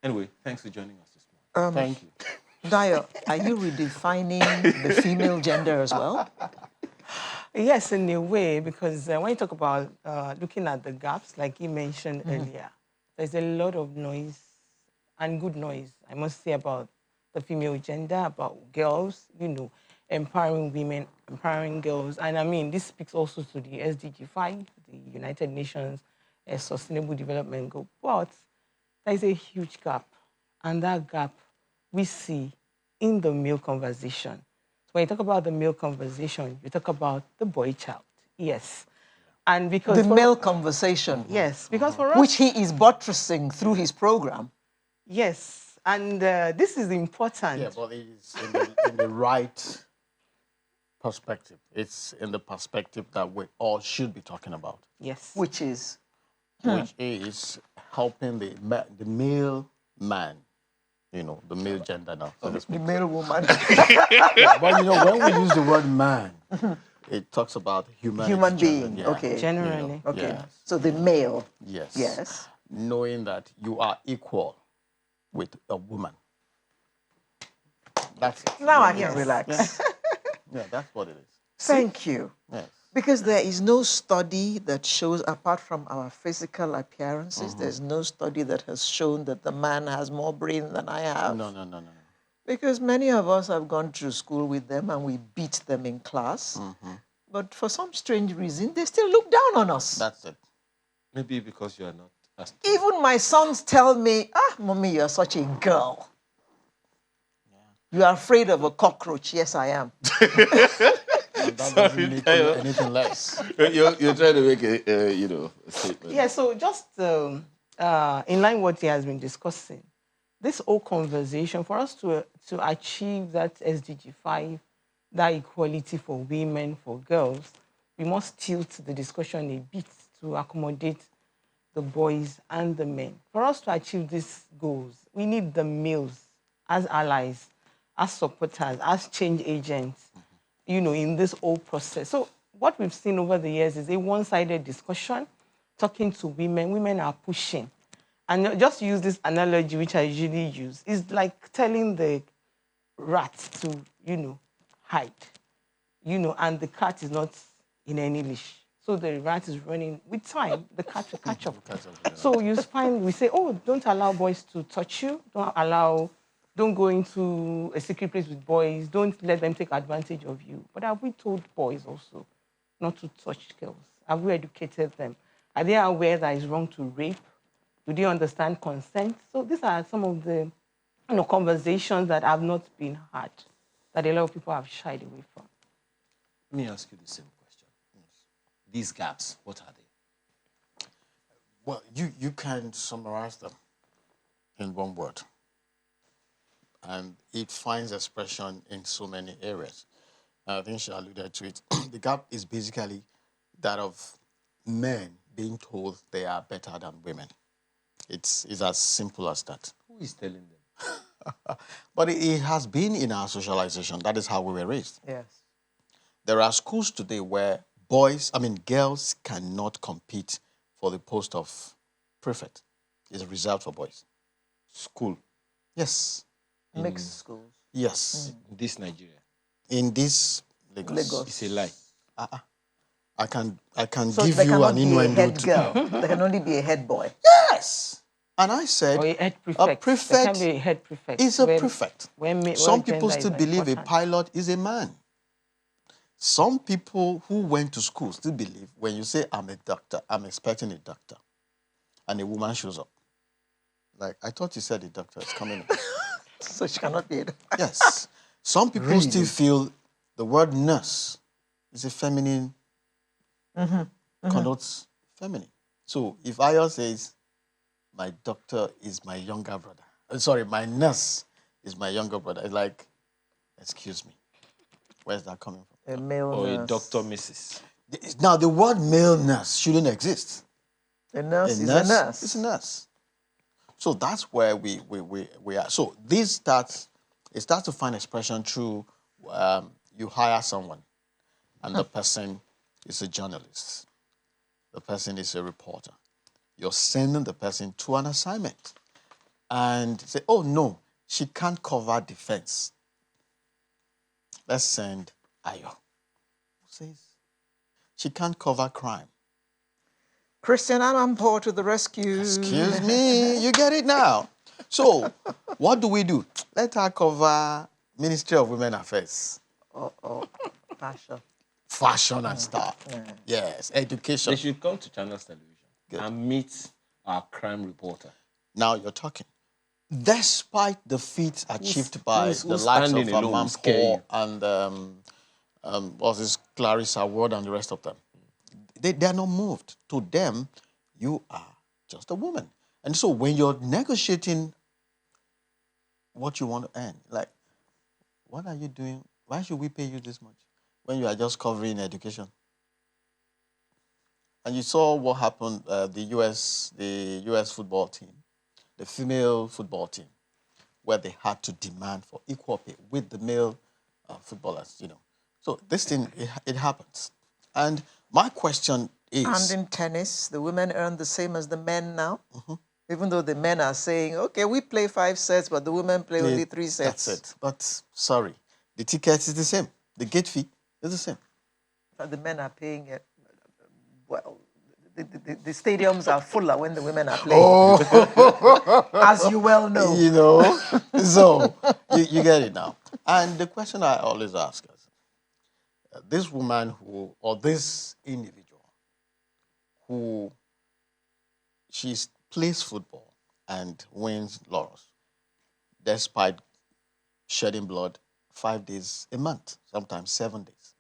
Anyway, thanks for joining us this morning. Thank you. Dayo, are you redefining the female gender as well? Yes, in a way, because when you talk about looking at the gaps, like you mentioned earlier, there's a lot of noise and good noise, I must say, about the female gender, about girls, you know, empowering women, empowering girls. And I mean, this speaks also to the SDG 5, the United Nations Sustainable Development Goal. But there's a huge gap. And that gap we see in the male conversation. So when you talk about the male conversation, you talk about the boy child. Yes. And because the male conversation. Yes, because for us... Which he is buttressing through his program. Yes, and this is important. Yeah, but it's in the right perspective. It's in the perspective that we all should be talking about. Yes. Which is? Which is helping the male man, you know, the male gender now. So the male woman. Yeah, but, you know, when we use the word man, it talks about humanity. Human being, yeah. Okay. Generally. You know, okay. Yes. So the male. Yes. Yes. Knowing that you are equal with a woman. That's it. Now I can relax. Yeah, that's what it is. Thank you. Yes. Because there is no study that shows, apart from our physical appearances, there's no study that has shown that the man has more brain than I have. No. Because many of us have gone through school with them and we beat them in class. But for some strange reason, they still look down on us. That's it. Maybe because you are not... Even my sons tell me, Mommy, you're such a girl. Yeah. You are afraid of a cockroach. Yes, I am. And that doesn't make you anything less. You're trying to make a statement. Yeah, so just in line what he has been discussing, this whole conversation, for us to achieve that SDG 5, that equality for women, for girls, we must tilt the discussion a bit to accommodate the boys and the men. For us to achieve these goals, we need the males as allies, as supporters, as change agents, you know, in this whole process. So what we've seen over the years is a one-sided discussion, talking to women. Women are pushing. And just use this analogy, which I usually use, is like telling the rat to, hide, and the cat is not in any leash. So the rat is running. With time, the cat will catch up. So you find, we say, oh, don't allow boys to touch you. Don't go into a secret place with boys. Don't let them take advantage of you. But have we told boys also not to touch girls? Have we educated them? Are they aware that it's wrong to rape? Do they understand consent? So these are some of the conversations that have not been had, that a lot of people have shied away from. Let me ask you the same question. These gaps, what are they? Well, you can summarize them in one word. And it finds expression in so many areas. I think she alluded to it. The gap is basically that of men being told they are better than women. It's as simple as that. Who is telling them? But it has been in our socialization. That is how we were raised. Yes. There are schools today where girls cannot compete for the post of prefect. It's reserved for boys. School. Yes. Mixed schools. Yes. In this Nigeria. In this Lagos. Lagos. It's a lie. I can So give there you cannot an be a innuendo. head girl. There can only be a head boy. Yes. And I said, Or a head prefect. There can be a head prefect. is a prefect. Some people still believe a pilot is a man. Some people who went to school still believe when you say, I'm a doctor, I'm expecting a doctor. And a woman shows up. Like, I thought you said a doctor is coming in. So she cannot be a Yes. Some people Really? still feel the word nurse is a feminine, connotes feminine. So if Ayo says, my doctor is my younger brother. My nurse is my younger brother. It's like, excuse me. Where's that coming from? A male Or nurse. a doctor, Mrs. Now, the word male nurse shouldn't exist. A nurse is a nurse. It's a nurse. So that's where we are. So it starts to find expression through you hire someone and the person is a journalist. The person is a reporter. You're sending the person to an assignment and say, oh no, she can't cover defense. Let's send Ayo. Who says she can't cover crime? Christian Amanpour to the rescue. Excuse me, you get it now. So, what do? Let her cover Ministry of Women Affairs. Fashion. Fashion and stuff. Yes, education. They should come to Channels Television and meet our crime reporter. Now you're talking. Despite the feats achieved by the likes of Amanpour and what's this, Clarissa Ward and the rest of them, they are not moved. To them, you are just a woman. And so when you're negotiating what you want to earn, like, what are you doing? Why should we pay you this much when you are just covering education? And you saw what happened, the US football team, the female football team, where they had to demand for equal pay with the male footballers, So this thing, it happens. And my question is... And in tennis, the women earn the same as the men now. Even though the men are saying, okay, we play 5 sets, but the women play only 3 sets. That's it. But sorry, the ticket is the same. The gate fee is the same. But the men are paying it. Well, the stadiums are fuller when the women are playing. As you well know. So you get it now. And the question I always ask is, this woman or this individual who she plays football and wins laurels, despite shedding blood 5 days a month, sometimes 7 days.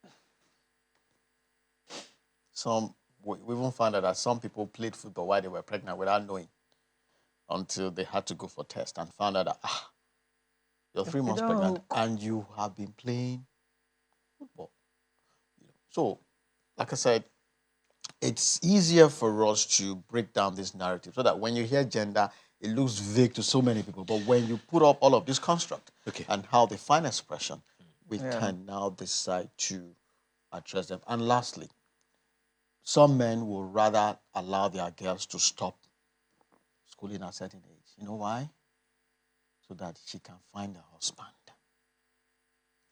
We even found out that some people played football while they were pregnant without knowing, until they had to go for test and found out that you're 3 months pregnant and you have been playing football. So, like I said, it's easier for us to break down this narrative so that when you hear gender, it looks vague to so many people. But when you put up all of this construct and how they find expression, we can now decide to address them. And lastly, some men will rather allow their girls to stop schooling at a certain age. You know why? So that she can find a husband.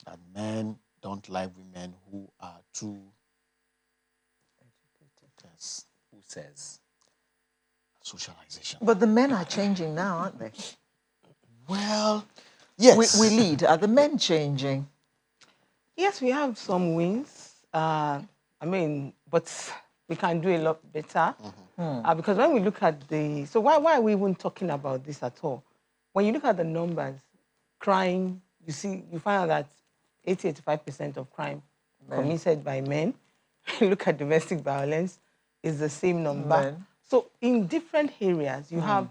And men don't like women who are too Yes. Who says? Socialization. But the men are changing now, aren't they? Well, yes. We lead. Are the men changing? Yes, we have some wins. But we can do a lot better. Because when we look at so why are we even talking about this at all? When you look at the numbers, crime, you find out that 80-85% of crime committed by men. Look at domestic violence, is the same number. Men. So in different areas, you have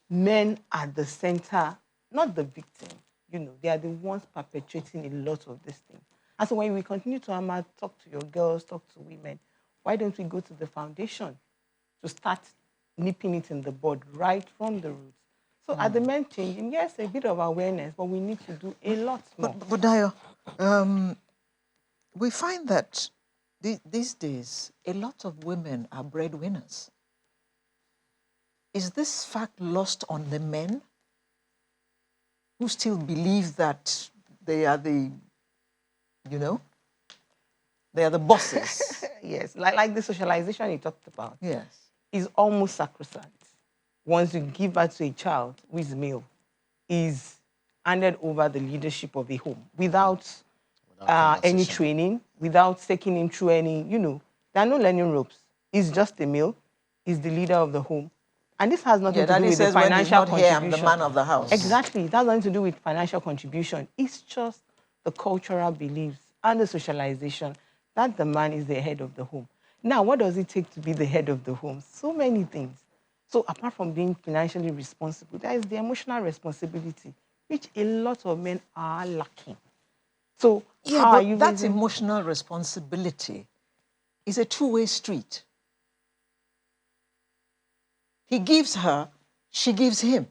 men at the center, not the victim. They are the ones perpetrating a lot of these things. And so when we continue to talk to your girls, talk to women, why don't we go to the foundation to start nipping it in the bud right from the roots? So are the men changing? Yes, a bit of awareness, but we need to do a lot more. But Dayo, we find that these days, a lot of women are breadwinners. Is this fact lost on the men who still believe that they are the bosses? Yes, like the socialization you talked about. Yes. Is almost sacrosanct. Once you give birth to a child who is male, is handed over the leadership of a home without any training, without taking him through any, there are no learning ropes. He's just a male. He's the leader of the home. And this has nothing to do with the financial contribution. Here, I'm the man of the house. Exactly. It has nothing to do with financial contribution. It's just the cultural beliefs and the socialization that the man is the head of the home. Now, what does it take to be the head of the home? So many things. So apart from being financially responsible, there is the emotional responsibility, which a lot of men are lacking. So how are you that emotional responsibility is a two-way street. He gives her, she gives him.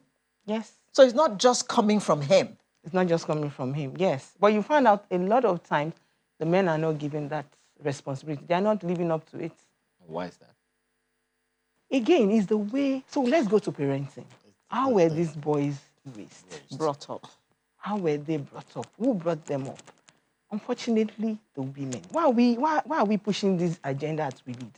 Yes. So it's not just coming from him. It's not just coming from him, yes. But you find out a lot of times the men are not given that responsibility. They are not living up to it. Why is that? Again, it's the way. So let's go to parenting. How were these boys raised? Brought up. How were they brought up? Who brought them up? Unfortunately, the women. Why are we pushing this agenda as we lead?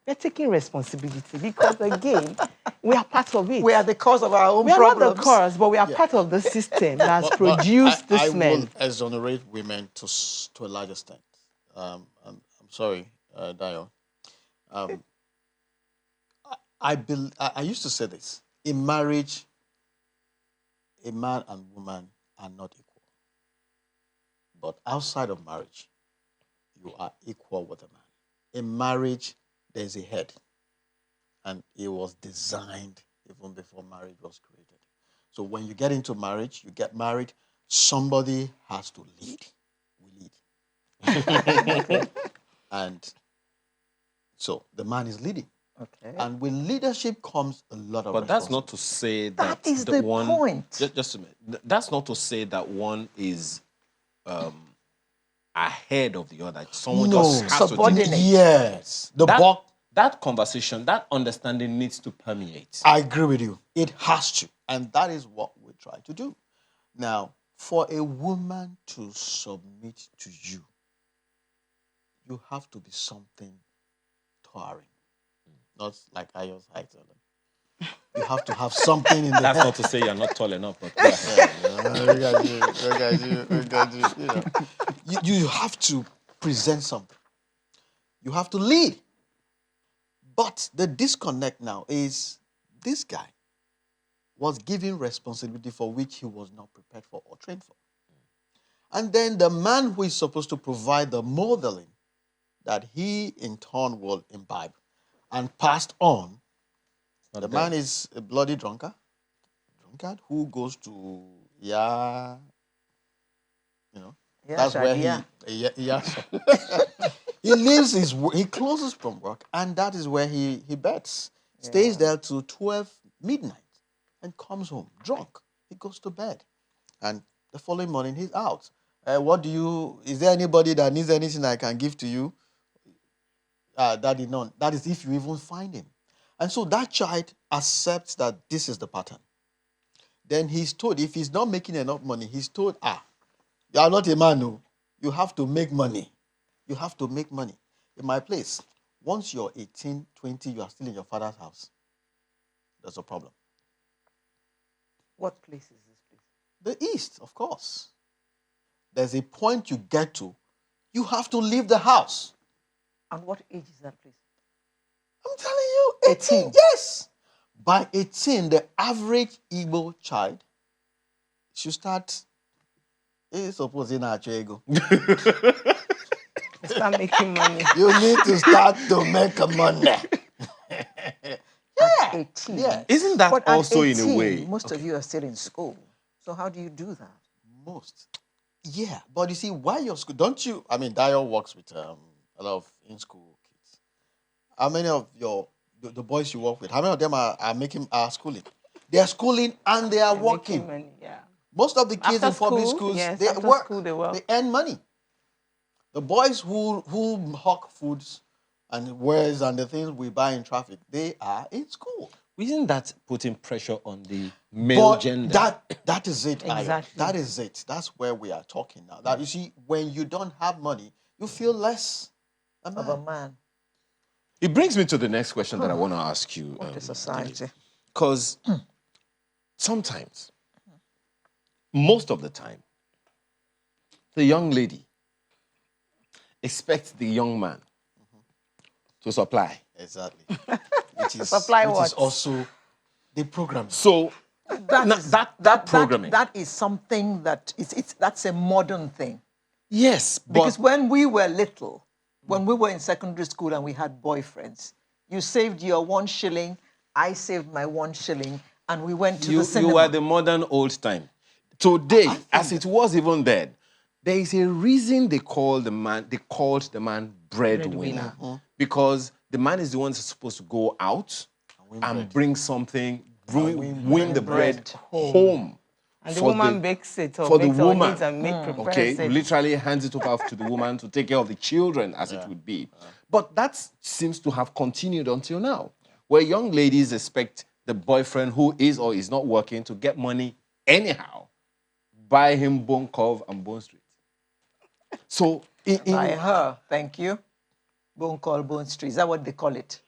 We're taking responsibility because, again, we are part of it. We are the cause of our own problems. We are not the cause, but we are part of the system that has produced this men. I will exonerate women to a large extent. I'm sorry, Dayo. I used to say this. In marriage, a man and woman are not equal. But outside of marriage, you are equal with a man. In marriage, there's a head. And it was designed even before marriage was created. So when you get into marriage, you get married, somebody has to lead. We lead. And so the man is leading. Okay. And with leadership comes a lot of But that's not to say that is the one, point. Just a minute. That's not to say that one is ahead of the other. Someone just has subordinate. to Yes. That conversation, that understanding needs to permeate. I agree with you. It has to. And that is what we try to do. Now, for a woman to submit to you, you have to be something towering. Not like Ayo's height. You have to have something in the That's head. not to say you're not tall enough, but go ahead. You have to present something. You have to lead. But the disconnect now is this guy was given responsibility for which he was not prepared for or trained for. And then the man who is supposed to provide the modeling that he in turn will imbibe and passed on, the man is a bloody drunkard who goes to that's where he leaves he closes from work, and that is where he bets. Stays there till 12 midnight and comes home drunk. He goes to bed. And the following morning he's out. Is there anybody that needs anything I can give to you? Daddy, none. That is if you even find him. And so that child accepts that this is the pattern. Then he's told, if he's not making enough money, he's told, you are not a man, no. You have to make money. You have to make money. In my place, Once you're 18, 20, you are still in your father's house. That's a problem. What place is this place? The East, of course. There's a point you get to, you have to leave the house. And what age is that place? I'm telling you, 18. Yes. By 18, the average Igbo child should start. Suppose in ego. Start making money. You need to start to make money. At 18. Yeah. Isn't that But also at 18, in a way? most of you are still in school. So how do you do that? Most. Yeah. But you see, while you're school, don't you? I mean, Dio works with a lot of in-school kids. How many of the boys you work with, how many of them are schooling? They are schooling and they are working. Money, yeah. Most of the kids After in public school, schools, yes, they after work. school they work. They earn money. The boys who hawk foods and wares and the things we buy in traffic, they are in school. Isn't that putting pressure on the male gender? That is it, Ayo. Exactly. That is it. That's where we are talking now. That you see, when you don't have money, you feel less Of a man. It brings me to the next question that I want to ask you. What is society? Because sometimes, most of the time, the young lady expects the young man to supply. Exactly. Which is also the program. So that programming. That is something that's a modern thing. Yes, Because when we were little, when we were in secondary school and we had boyfriends, you saved your 1 shilling, I saved my 1 shilling, and we went to the cinema. You were the modern old time. Today, as it was even then, there is a reason they called the man breadwinner. Because the man is the one that's supposed to go out and bring something, win the bread home. And the woman bakes it or for the bakes our woman. needs and prepares Okay, it. literally hands it over to the woman to take care of the children, as it would be. But that seems to have continued until now, where young ladies expect the boyfriend who is or is not working to get money anyhow, buy him Bone Cove and Bone Street. So, By her, thank you. Bone Cove, Bone Street. Is that what they call it?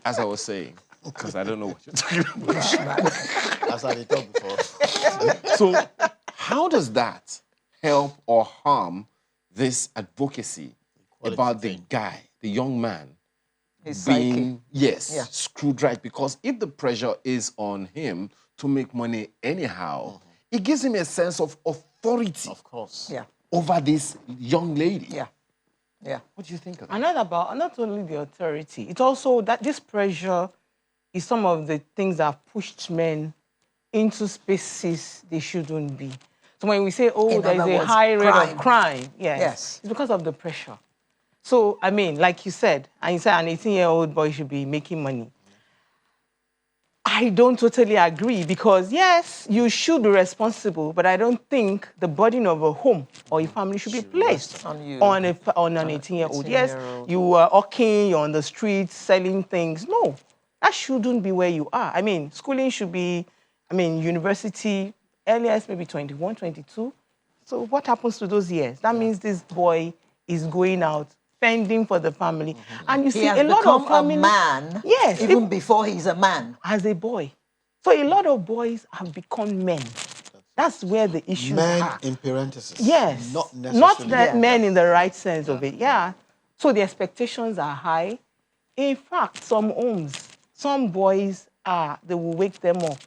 As I was saying, because I don't know what you're talking about. That's how they talk before. So, how does that help or harm this advocacy about the guy, the young man, His being, psyche. screwed right? Because if the pressure is on him to make money anyhow, it gives him a sense of authority. Of course. Yeah. Over this young lady. Yeah. Yeah. What do you think of that? And not only the authority, it's also that this pressure is some of the things that have pushed men into spaces they shouldn't be. So when we say, oh, there's a high rate of crime, yes, it's because of the pressure. So, I mean, like you said, and you said an 18-year-old boy should be making money. I don't totally agree because, yes, you should be responsible, but I don't think the burden of a home or a family should be placed on an 18-year-old. Yes, you are hawking, you're on the streets selling things. No, that shouldn't be where you are. I mean, schooling should be, university, earliest maybe 21, 22. So what happens to those years? That means this boy is going out, fending for the family. And you see, a lot of family... a man, yes, even before he's a man. As a boy. So a lot of boys have become men. That's where the issues are. Men in parentheses. Yes. Not necessarily. Not men in the right sense of it. Yeah. So the expectations are high. In fact, some homes, some boys they will wake them up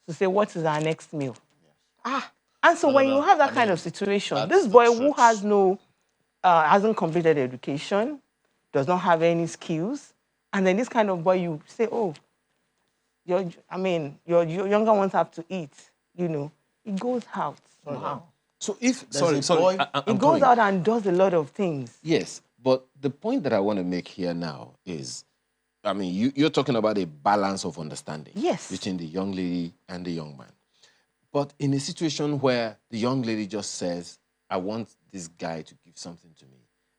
to say, what is our next meal? And so when you have that kind of situation, this boy who has hasn't completed education, does not have any skills, and then this kind of boy, you say, oh, your younger ones have to eat, it goes out. Wow. So if, it goes out and does a lot of things. Yes, but the point that I want to make here now is, you're talking about a balance of understanding between the young lady and the young man. But in a situation where the young lady just says, I want this guy to give something to me.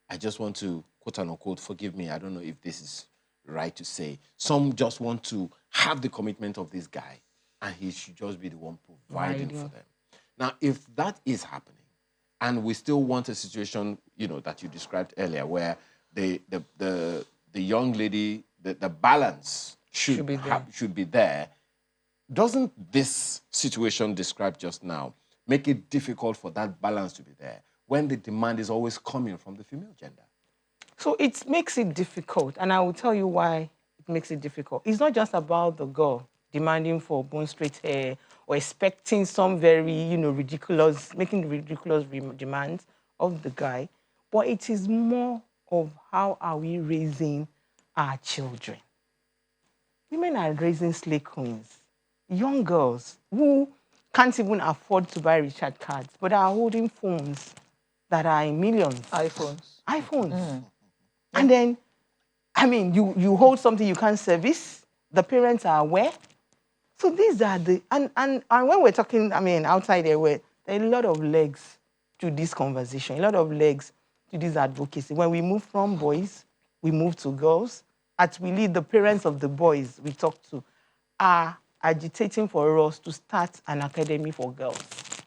I just want to, quote unquote, forgive me, I don't know if this is right to say. Some just want to have the commitment of this guy and he should just be the one providing for them. Now, if that is happening and we still want a situation, that you described earlier where the young lady, the balance should be there. Doesn't this situation described just now make it difficult for that balance to be there when the demand is always coming from the female gender? So it makes it difficult, and I will tell you why it makes it difficult. It's not just about the girl demanding for bone straight hair or expecting some very, ridiculous, making ridiculous demands of the guy, but it is more of how are we raising our children. Women are raising slay queens, young girls who can't even afford to buy Richard cards, but are holding phones that are in millions. iPhones. And then, you hold something you can't service, the parents are aware. So these are and when we're talking, outside there are a lot of legs to this conversation, a lot of legs to this advocacy. When we move from boys, we move to girls. As we lead, the parents of the boys we talk to are agitating for us to start an academy for girls.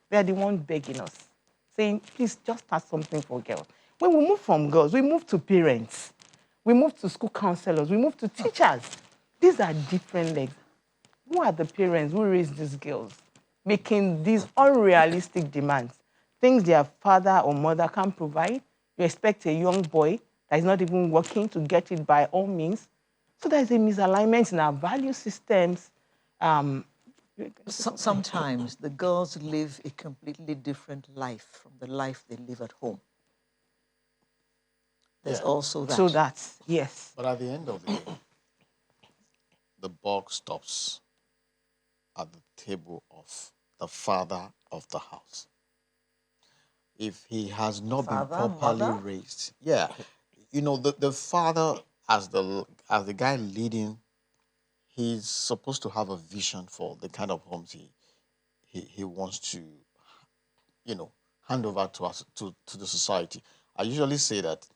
They're the ones begging us, saying, please just start something for girls. When we move from girls, we move to parents. We move to school counselors. We move to teachers. These are different legs. Who are the parents who raise these girls, making these unrealistic demands, things their father or mother can't provide? You expect a young boy that is not even working to get it by all means. So there's a misalignment in our value systems. Sometimes the girls live a completely different life from the life they live at home. There's also that. So that's, yes. But at the end of the day, the buck stops at the table of the father of the house. If he has not been properly raised, the father as the guy leading, he's supposed to have a vision for the kind of homes he wants to, hand over to us to the society. I usually say that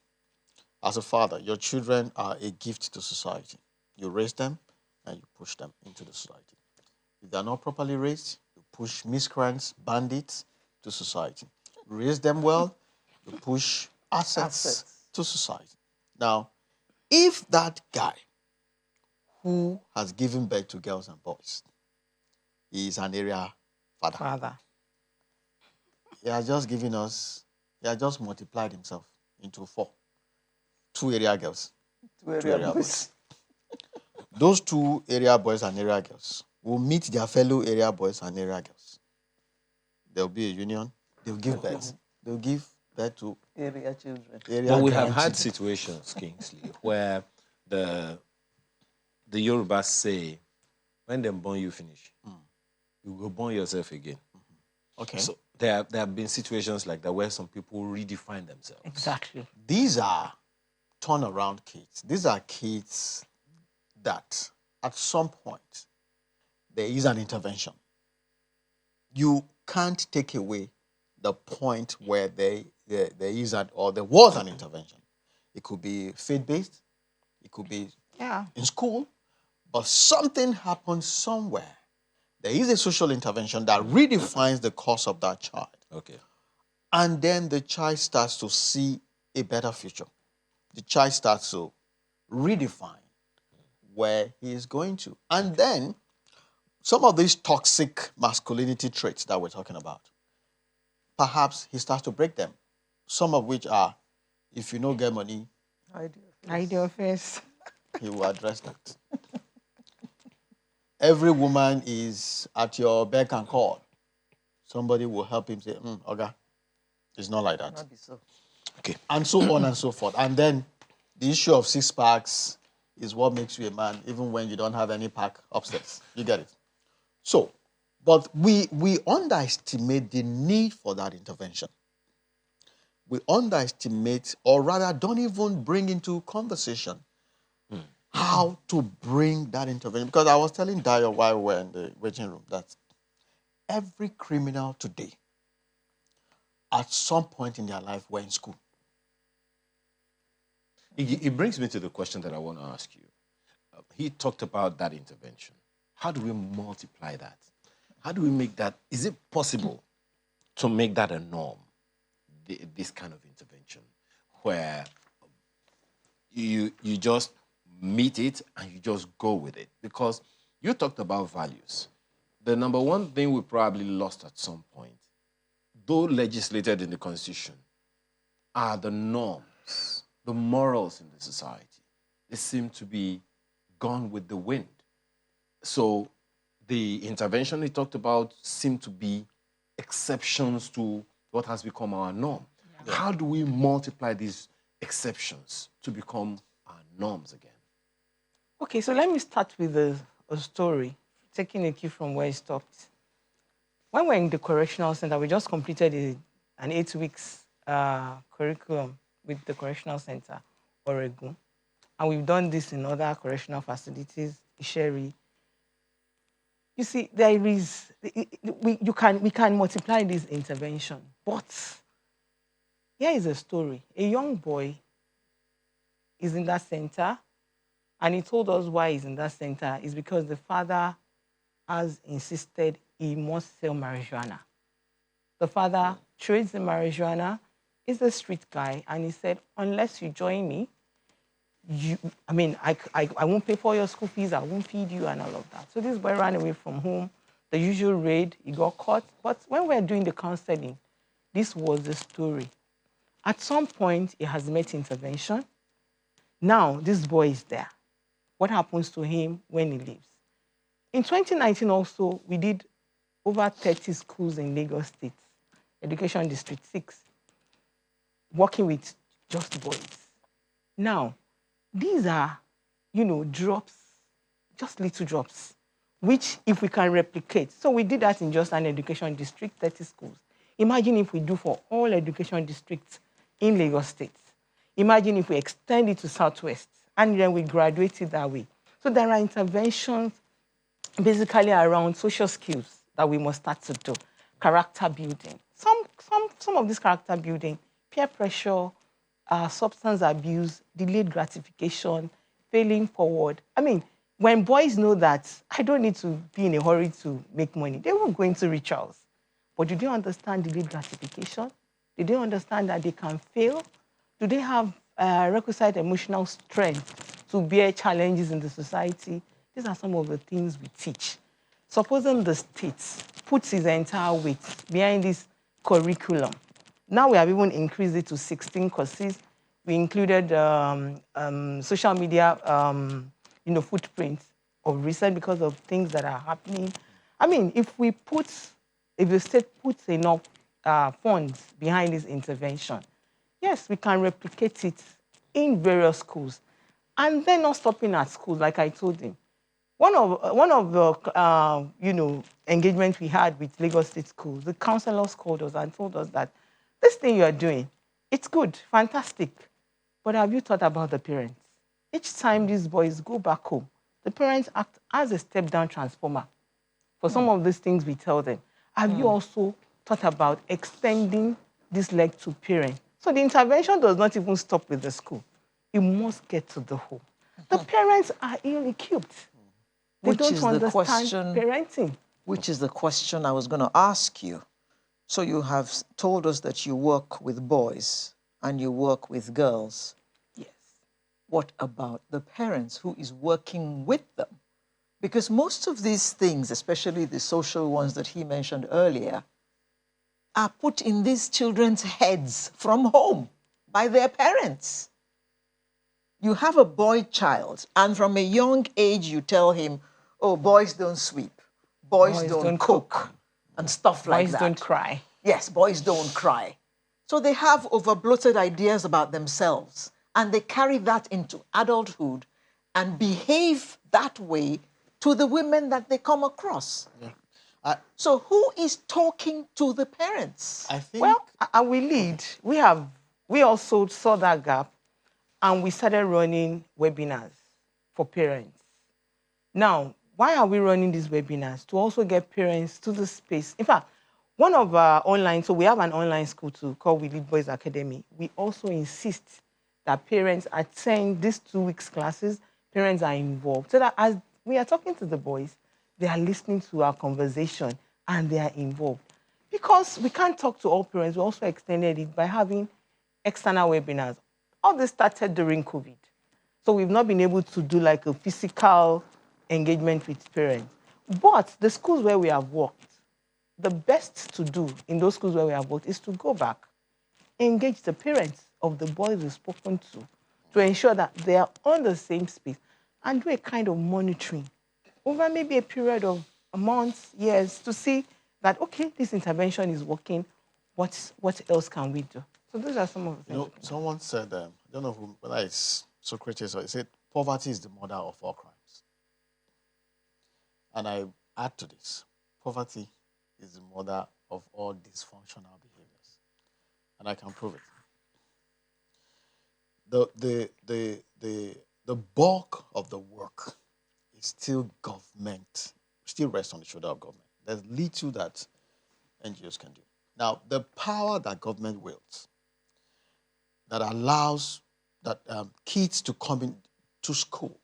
as a father, your children are a gift to society. You raise them and you push them into the society. If they're not properly raised, you push miscreants, bandits to society. Raise them well, you push assets to society. Now, if that guy who has given birth to girls and boys is an area father. He has just multiplied himself into 4. 2 area girls. 2 area boys. Those 2 area boys and area girls will meet their fellow area boys and area girls. There'll be a union. They'll give birth. They'll give birth to area children. But we have had situations, Kingsley, where the Yorubas say, when they born you finish, you go born yourself again. Okay. So there have been situations like that where some people redefine themselves. Exactly. These are turnaround kids. These are kids that at some point there is an intervention. You can't take away the point where there was an intervention. It could be faith-based. It could be in school. But something happens somewhere. There is a social intervention that redefines the course of that child. Okay. And then the child starts to see a better future. The child starts to redefine where he is going to. And then some of these toxic masculinity traits that we're talking about, perhaps he starts to break them. Some of which are, if you don't get money, hide your face. He will address that. Every woman is at your beck and call. Somebody will help him say, Oga, it's not like that. Not be so. Okay. And so on and so forth. And then the issue of 6 packs is what makes you a man, even when you don't have any pack upstairs. You get it? So, but we underestimate the need for that intervention. We underestimate, or rather don't even bring into conversation how to bring that intervention. Because I was telling Dayo while we were in the waiting room that every criminal today, at some point in their life, were in school. It brings me to the question that I want to ask you. He talked about that intervention. How do we multiply that? How do we make that? Is it possible to make that a norm, this kind of intervention, where you just meet it and you just go with it. Because you talked about values. The number one thing we probably lost at some point, though legislated in the Constitution, are the norms, the morals in the society. They seem to be gone with the wind. So the intervention he talked about seem to be exceptions to what has become our norm. Yeah. How do we multiply these exceptions to become our norms again? Okay, so let me start with a story, taking a cue from where it stopped. When we're in the correctional center, we just completed an 8 weeks curriculum with the correctional center, Oregon. And we've done this in other correctional facilities, Isheri. You see, there is, we can multiply this intervention, but here is a story. A young boy is in that center, and he told us why he's in that center is because the father has insisted he must sell marijuana. The father trades the marijuana, is a street guy, and he said, unless you join me, I won't pay for your school fees, I won't feed you, and all of that. So this boy ran away from home, the usual raid, he got caught. But when we're doing the counseling, this was the story. At some point, he has met intervention. Now, this boy is there. What happens to him when he leaves? In 2019 also, we did over 30 schools in Lagos State, Education District 6, working with just boys. Now, these are, drops, just little drops, which if we can replicate. So we did that in just an education district, 30 schools. Imagine if we do for all education districts in Lagos State. Imagine if we extend it to Southwest, and then we graduate it that way. So there are interventions basically around social skills that we must start to do. Character building. Some of this character building, peer pressure, substance abuse, delayed gratification, failing forward. I mean, when boys know that I don't need to be in a hurry to make money, they won't go into rituals. But do they understand delayed gratification? Do they understand that they can fail? Do they have requisite emotional strength to bear challenges in the society? These are some of the things we teach. Supposing the state puts its entire weight behind this curriculum, now we have even increased it to 16 courses. We included social media, footprints of research because of things that are happening. I mean, if the state puts enough funds behind this intervention, yes, we can replicate it in various schools. And then not stopping at schools, like I told him. One of the engagements we had with Lagos State schools, the counselors called us and told us that this thing you are doing, it's good, fantastic, but have you thought about the parents? Each time these boys go back home, the parents act as a step-down transformer for some of these things we tell them. Have you also thought about extending this leg to parents? So the intervention does not even stop with the school. It must get to the home. The parents are ill-equipped. They don't understand parenting. Which is the question I was going to ask you. So you have told us that you work with boys and you work with girls. Yes. What about the parents who is working with them? Because most of these things, especially the social ones that he mentioned earlier, are put in these children's heads from home by their parents. You have a boy child, and from a young age you tell him, oh, boys don't sweep, boys don't cook, and stuff like that. Boys don't cry. Yes, boys don't cry. So they have over-bloated ideas about themselves, and they carry that into adulthood and behave that way to the women that they come across. Yeah. So who is talking to the parents? I think... Well, we lead. We also saw that gap, and we started running webinars for parents. Now, why are we running these webinars? To also get parents to the space. In fact, one of our online, so we have an online school too called We Lead Boys Academy. We also insist that parents attend these 2 weeks classes, parents are involved. So that as we are talking to the boys, they are listening to our conversation and they are involved. Because we can't talk to all parents, we also extended it by having external webinars. All this started during COVID. So we've not been able to do like a physical engagement with parents. But the schools where we have worked, the best to do in those schools where we have worked is to go back, engage the parents of the boys we've spoken to ensure that they are on the same space and do a kind of monitoring over maybe a period of months, years, to see that, okay, this intervention is working, what else can we do? So those are some of the things. You know, someone said, I don't know whether it's Socrates or he said, poverty is the mother of all crimes. And I add to this, poverty is the mother of all dysfunctional behaviors. And I can prove it. The bulk of the work is still government, still rests on the shoulder of government. There's little that NGOs can do. Now, the power that government wields that allows that kids to come into school,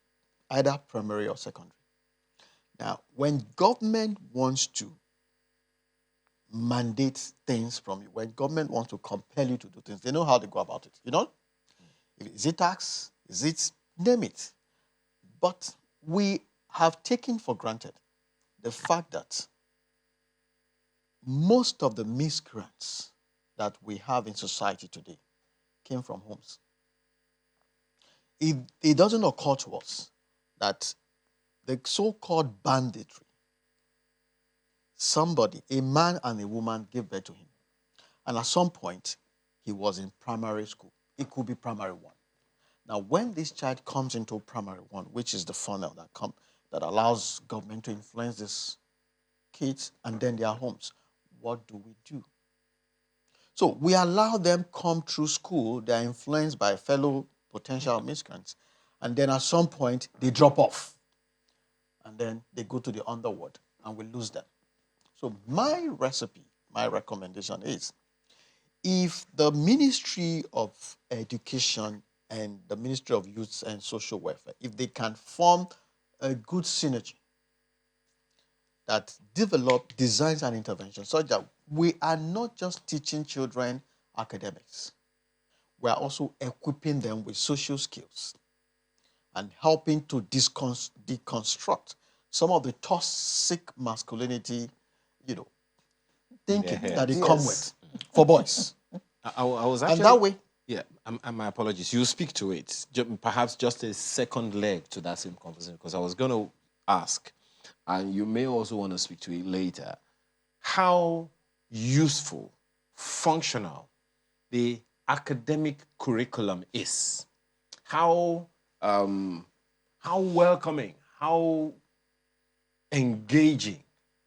either primary or secondary. Now, when government wants to mandate things from you, when government wants to compel you to do things, they know how to go about it. You know? Is it tax? Is it, name it. But we have taken for granted the fact that most of the miscreants that we have in society today came from homes. It doesn't occur to us that the so-called banditry, somebody, a man and a woman gave birth to him. And at some point, he was in primary school. It could be primary one. Now, when this child comes into primary one, which is the funnel that allows government to influence these kids and then their homes, what do we do? So we allow them come through school, they're influenced by fellow potential miscreants, and then at some point, they drop off. And then they go to the underworld, and we lose them. So my recipe, my recommendation is, if the Ministry of Education and the Ministry of Youth and Social Welfare, if they can form a good synergy that develop designs and interventions such that we are not just teaching children academics, we are also equipping them with social skills and helping to deconstruct some of the toxic masculinity, thinking that they come with for boys. I was actually... And that way... Yeah, and my apologies. You speak to it. Perhaps just a second leg to that same conversation, because I was going to ask, and you may also want to speak to it later, how useful, functional the academic curriculum is. How welcoming, how engaging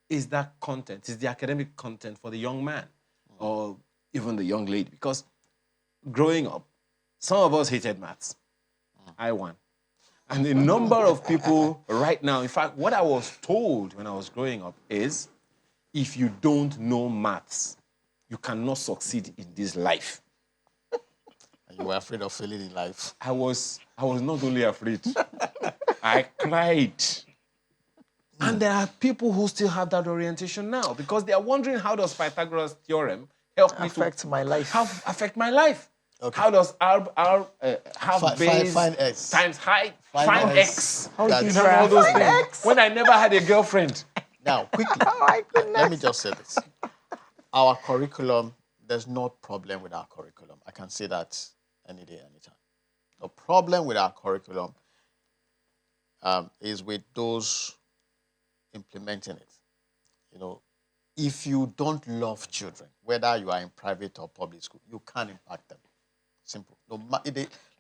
is that content, is the academic content for the young man or even the young lady? Because growing up, some of us hated maths. I won. And the number of people right now, in fact, what I was told when I was growing up is, if you don't know maths, you cannot succeed in this life. And you were afraid of failing in life. I was not only afraid, I cried. And there are people who still have that orientation now because they are wondering, how does Pythagoras' theorem help me affect my life? How affect my life? Okay. How does half base find X times height find X? How do you All those find things. X? When I never had a girlfriend. Now, quickly, let me just say this. Our curriculum, there's no problem with our curriculum. I can say that any day, anytime. The problem with our curriculum is with those implementing it. If you don't love children, whether you are in private or public school, you can't impact them. Simple.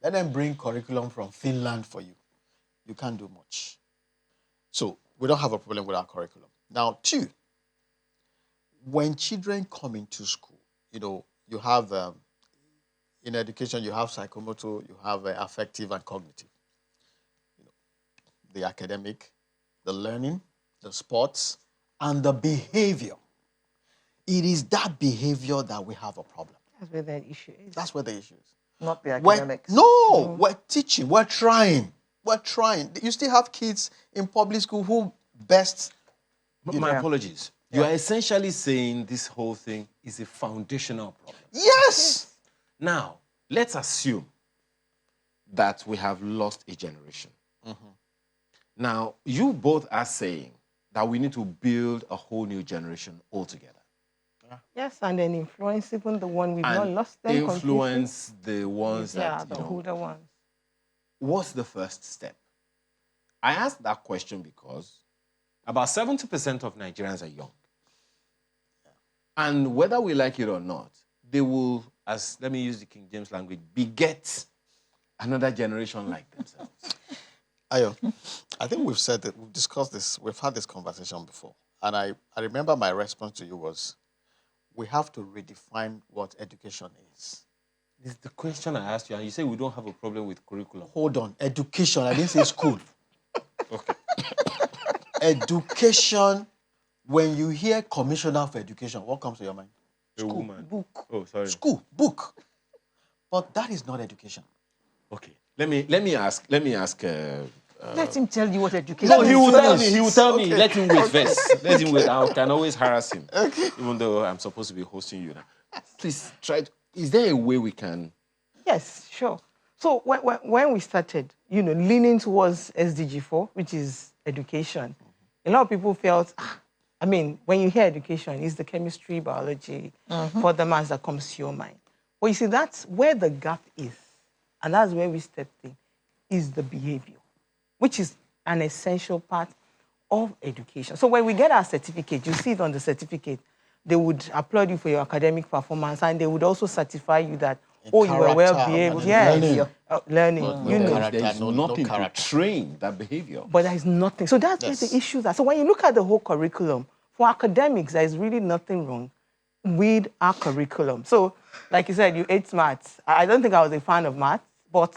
Let them bring curriculum from Finland for you. You can't do much. So we don't have a problem with our curriculum. Now, two, when children come into school, you have, in education, you have psychomotor, you have affective and cognitive. The academic, the learning, the sports, and the behavior. It is that behavior that we have a problem. That's where the issue is. That's where the issue is. Not the academics. We're teaching, we're trying. You still have kids in public school who best... My apologies. You are essentially saying this whole thing is a foundational problem. Yes! Now, let's assume that we have lost a generation. Now, you both are saying that we need to build a whole new generation altogether. Yes, and then influence even the one we've not And lost them influence the ones yeah, that, the older ones. What's the first step? I asked that question because about 70% of Nigerians are young. And whether we like it or not, they will, as let me use the King James language, beget another generation like themselves. Ayo, I think we've said that, we've discussed this, we've had this conversation before. And I remember my response to you was, we have to redefine what education is. This is the question I asked you, and you say we don't have a problem with curriculum. Hold on, education, I didn't say school. Okay. Education, when you hear Commissioner for Education, what comes to your mind? School. A woman. Book. Oh, sorry. School, book. But that is not education. Okay. Let me ask. Let him tell you what education No, is. he will tell me. He will tell Okay. me. Let him wait first. Let him wait. I can always harass him. Okay. Even though I'm supposed to be hosting you now. Please try. Is there a way we can? Yes, sure. So when we started, leaning towards SDG 4, which is education, a lot of people felt, when you hear education, it's the chemistry, biology, for the maths that comes to your mind. But you see, that's where the gap is. And that's where we stepped in, is the behavior, which is an essential part of education. So when we get our certificate, you see it on the certificate, they would applaud you for your academic performance, and they would also certify you that, you were well behaved. Yes, learning. There's nothing to train that behavior. But there is nothing. So that's where the issues are. So when you look at the whole curriculum, for academics, there is really nothing wrong with our curriculum. So, like you said, you ate maths. I don't think I was a fan of maths, but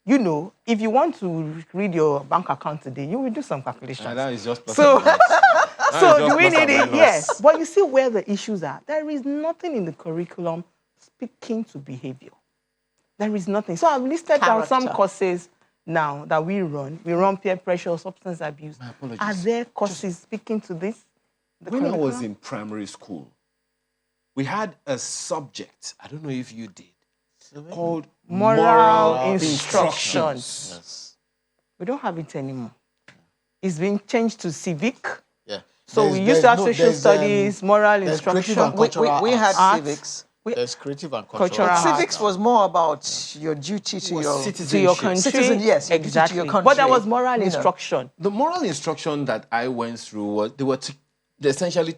if you want to read your bank account today, you will do some calculations. That is just so, so do we need it? Yes. But you see where the issues are. There is nothing in the curriculum speaking to behavior. There is nothing. So I've listed down some courses now that we run. We run peer pressure, substance abuse. My apologies. Are there courses speaking to this? When I was in primary school, we had a subject, I don't know if you did, called moral instructions. Yes. We don't have it anymore. It's been changed to civic. Yeah. So we used to have social studies, moral instruction. We had civics. There's creative and cultural. But civics was more about your duty to your country. Citizen, yes, exactly. To your country. But there was moral instruction. The moral instruction that I went through was they essentially,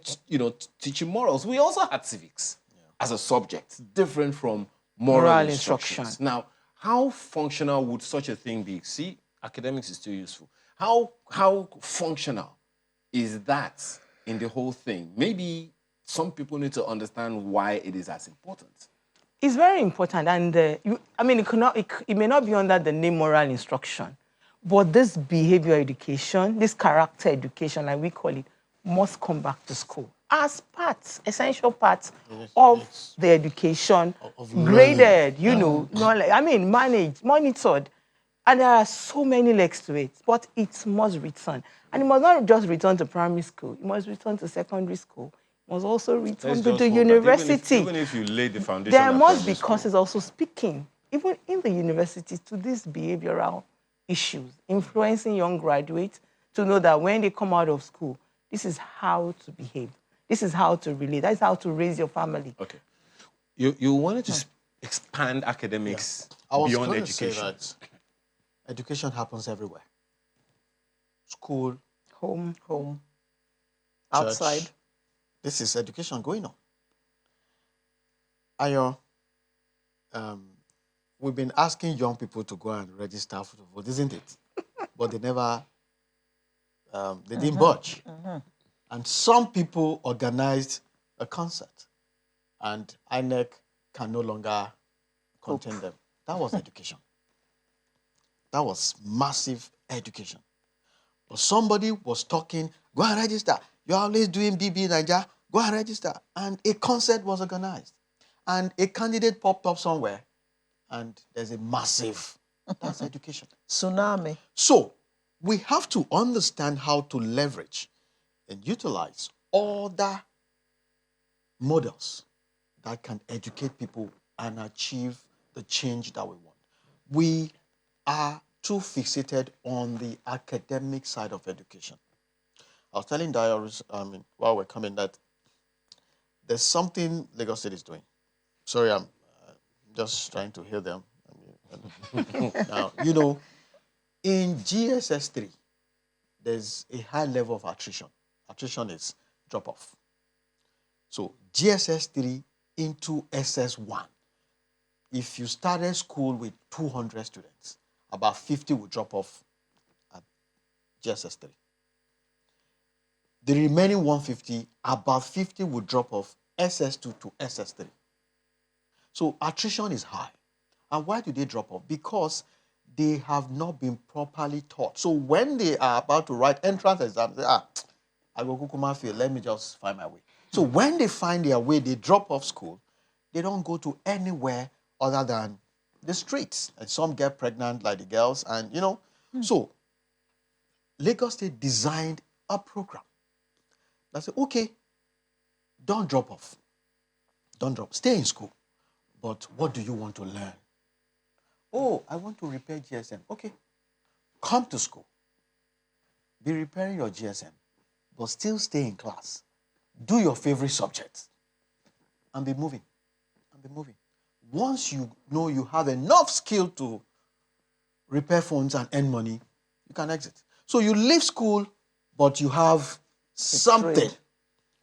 teaching morals. We also had civics as a subject, different from moral instructions. Now, how functional would such a thing be? See, academics is still useful. How functional is that in the whole thing? Maybe some people need to understand why it is as important. It's very important, and it may not be under the name moral instruction, but this behavior education, this character education, like we call it, must come back to school as essential parts of the education, graded, managed, monitored. And there are so many legs to it, but it must return. And it must not just return to primary school, it must return to secondary school. Must also return to the university. Even if you lay the foundation, there must be courses also speaking, even in the university, to these behavioral issues, influencing young graduates to know that when they come out of school, this is how to behave. This is how to relate. That's how to raise your family. Okay. You wanted to expand academics beyond education. Say that education happens everywhere. School, home, church, outside. This is education going on. Ayo, we've been asking young people to go and register for the vote, isn't it? But they never, they didn't budge. And some people organized a concert, and INEC can no longer contain them. That was education. That was massive education. But somebody was talking, go and register. You're always doing BB Nigeria. Go and register. And a concert was organized. And a candidate popped up somewhere. And there's a massive, that's education. Tsunami. So we have to understand how to leverage and utilize other models that can educate people and achieve the change that we want. We are too fixated on the academic side of education. I was telling Diaries, while we're coming, that there's something Lagos State is doing. Sorry, I'm just trying to hear them. Now, in GSS 3, there's a high level of attrition. Attrition is drop-off. So GSS 3 into SS1, if you started school with 200 students, about 50 will drop off at GSS 3. The remaining 150, about 50 will drop off SS2 to SS3. So attrition is high. And why do they drop off? Because they have not been properly taught. So when they are about to write entrance exams, they I go kukuma fail, let me just find my way. So when they find their way, they drop off school, they don't go to anywhere other than the streets. And some get pregnant like the girls, and So Lagos State designed a program that said, okay, don't drop off. Stay in school. But what do you want to learn? Oh, I want to repair GSM. Okay, come to school. Be repairing your GSM, but still stay in class. Do your favorite subjects and be moving. Once you know you have enough skill to repair phones and earn money, you can exit. So you leave school, but you have something.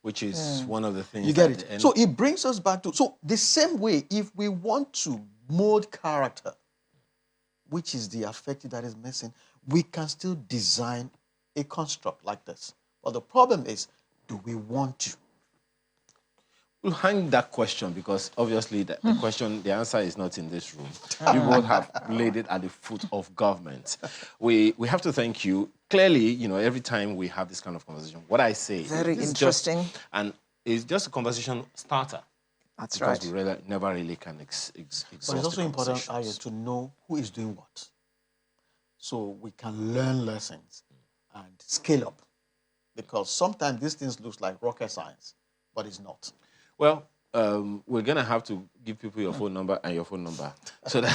Which is one of the things. You get it? So it brings us back to, so the same way, if we want to mold character, which is the affective that is missing, we can still design a construct like this. But the problem is, do we want to? We'll hang that question, because obviously the question, the answer is not in this room. People have laid it at the foot of government. We have to thank you. Clearly, every time we have this kind of conversation, what I say very interesting, and it's just a conversation starter. That's because right. we never really can exhaust. But it's also important, Arya, to know who is doing what, so we can learn lessons and scale up. Because sometimes these things look like rocket science, but it's not. Well, we're going to have to give people your phone number and your phone number so that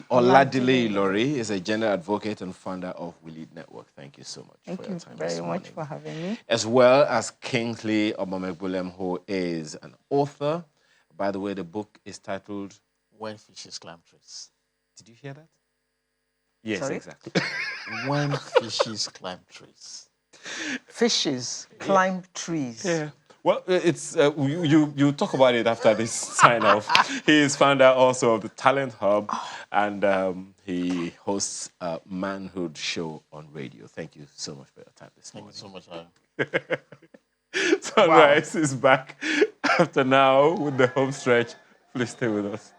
Oladile Ilori is a general advocate and founder of We Lead Network. Thank you so much for your time. Thank you very much for having me. As well as Kingsley Omomegbulem, who is an author. By the way, the book is titled When Fishes Climb Trees. Did you hear that? Yes, Sorry? Exactly. When Fishes Climb Trees. Fishes climb trees. Yeah. Well, it's you talk about it after this sign off. He is founder also of the Talent Hub, and he hosts a manhood show on radio. Thank you so much for your time this morning. Thank you so much. Sunrise is back after now with the home stretch. Please stay with us.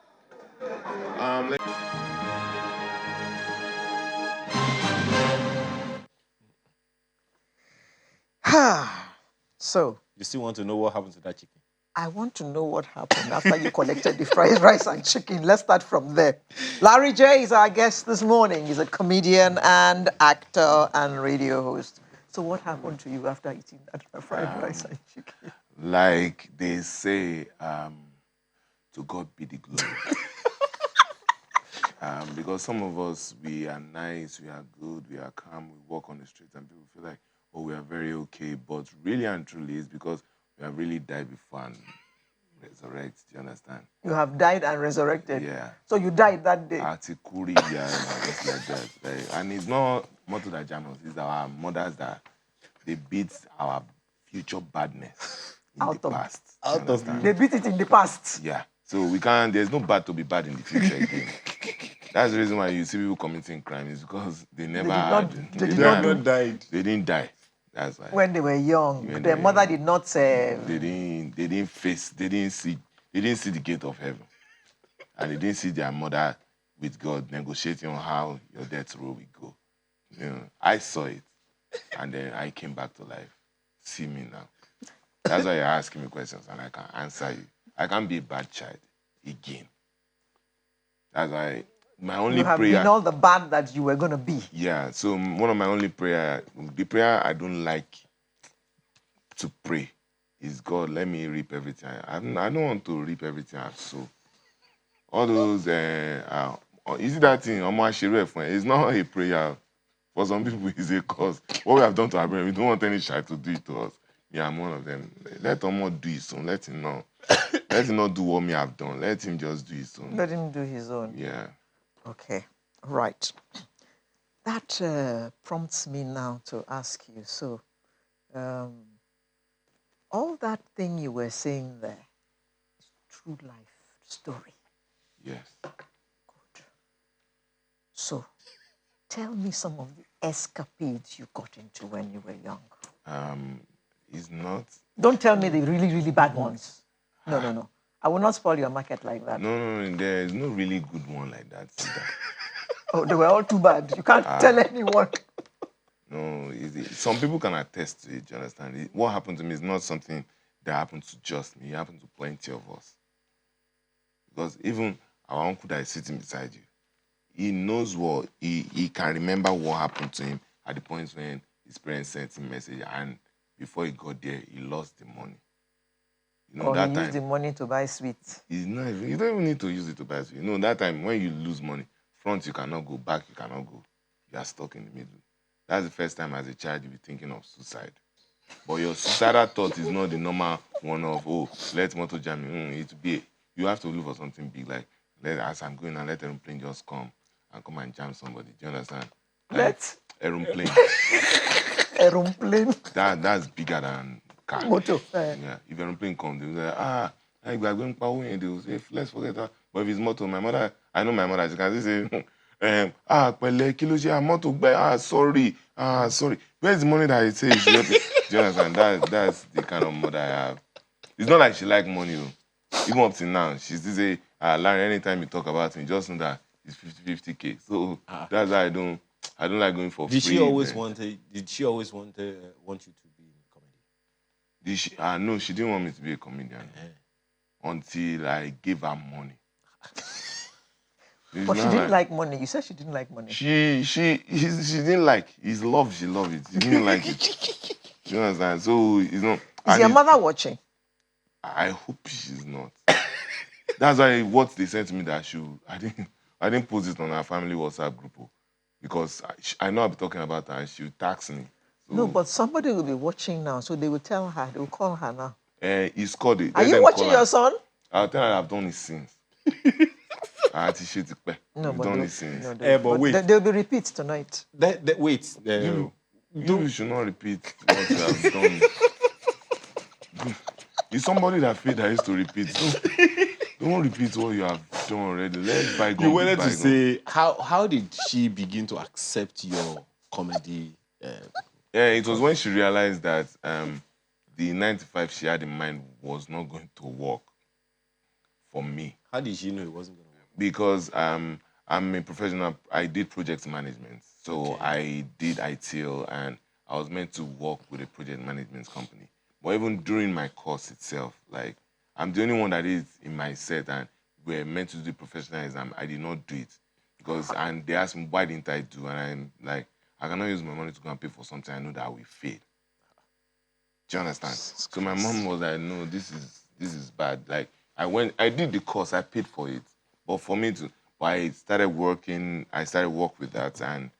So, you still want to know what happened to that chicken? I want to know what happened after you collected the fried rice and chicken. Let's start from there. Larry J is our guest this morning. He's a comedian and actor and radio host. So what happened to you after eating that fried rice and chicken? Like they say, to God be the glory. Because some of us, we are nice, we are good, we are calm, we walk on the streets and people feel like, oh, we are very okay. But really and truly, it's because we have really died before and resurrect. Do you understand? You have died and resurrected. Yeah. So you died that day. Atikuri, yeah, just like that. And it's not Moto that jam us, it's our mothers that they beat our future badness in the past. They beat it in the past. Yeah. So we can't, there's no bad to be bad in the future again. That's the reason why you see people committing crime, is because they never died. They didn't die. That's why. When they were young, their mother did not say. They didn't see the gate of heaven. And they didn't see their mother with God negotiating on how your death row will go. I saw it. And then I came back to life. See me now. That's why you're asking me questions and I can answer you. I can't be a bad child again. That's why my only prayer... You have been all the bad that you were going to be. Yeah, so one of my only prayer, the prayer I don't like to pray is, God, let me reap everything. I don't want to reap everything I sow. all those, you see that thing, it's not a prayer. For some people, it's a cause. What we have done to our brain, we don't want any shy to do it to us. Yeah, I'm one of them. Let Omo do his own. Let him know. Let him not do what me have done. Let him just do his own. Let him do his own. Yeah. Okay, right. That prompts me now to ask you. So, all that thing you were saying there is true life story. Yes. Good. So, tell me some of the escapades you got into when you were young. It's not. Don't tell me the really, really bad ones. No. I will not spoil your market like that. No, there is no really good one like that either. Oh, they were all too bad. You can't tell anyone. No, some people can attest to it, do you understand? What happened to me is not something that happened to just me. It happened to plenty of us. Because even our uncle that is sitting beside you, he knows he can remember what happened to him at the point when his parents sent him a message, and before he got there, he lost the money. You know, or that he time, used the money to buy sweets. you don't even need to use it to buy sweets. You know, that time when you lose money, front you cannot go, back you cannot go. You are stuck in the middle. That's the first time as a child you be thinking of suicide. But your suicidal thought is not the normal one of, oh, let motor jam me. You have to look for something big, like, as I'm going and let aeroplane just come and jam somebody. Do you understand? Let Aeroplane. aeroplane. That's bigger than car. Motor. Yeah. If aeroplane comes, they will say, we are going power and they will say, let's forget that. But if it's motor, I know my mother, she can say, pẹ̀lẹ́, kí ló ṣe, motor, sorry. Where's the money that I say? Do you understand? That's the kind of mother I have. It's not like she like money. Even up till now, she still say, Larry, anytime you talk about me, just know that it's 50K. So that's why I don't like going for Did free. She always want you to be in comedy? No, she didn't want me to be a comedian until I gave her money. But she didn't like money. You said she didn't like money. She didn't like his love. She loved it. She didn't like it. You understand? So it's not. Is your mother watching? I hope she's not. That's why what they said to me that I didn't post it on our family WhatsApp group because I know I'll be talking about her and she'll tax me. So, no, but somebody will be watching now, so they will tell her. They will call her now. He's called it. Are you watching your son? I'll tell her I've done it since. I appreciate it. No, but done it since. but wait. There'll be repeats tonight. Wait. You should not repeat what you have done. It's somebody that failed that used to repeat. Don't repeat what you have done already. Let bygone You wanted be to bygone. say, how did she begin to accept your comedy? Yeah, it was when she realized that the 95 she had in mind was not going to work for me. How did she know it wasn't going to work? Because I'm a professional. I did project management. So I did ITL and I was meant to work with a project management company. But even during my course itself, like, I'm the only one that is in my set and we're meant to do professional exam. I did not do it. And they asked me, why didn't I do? And I'm like, I cannot use my money to go and pay for something I know that I will fail. Do you understand? So my mom was like, no, this is bad. Like, I did the course, I paid for it. But I started work with that and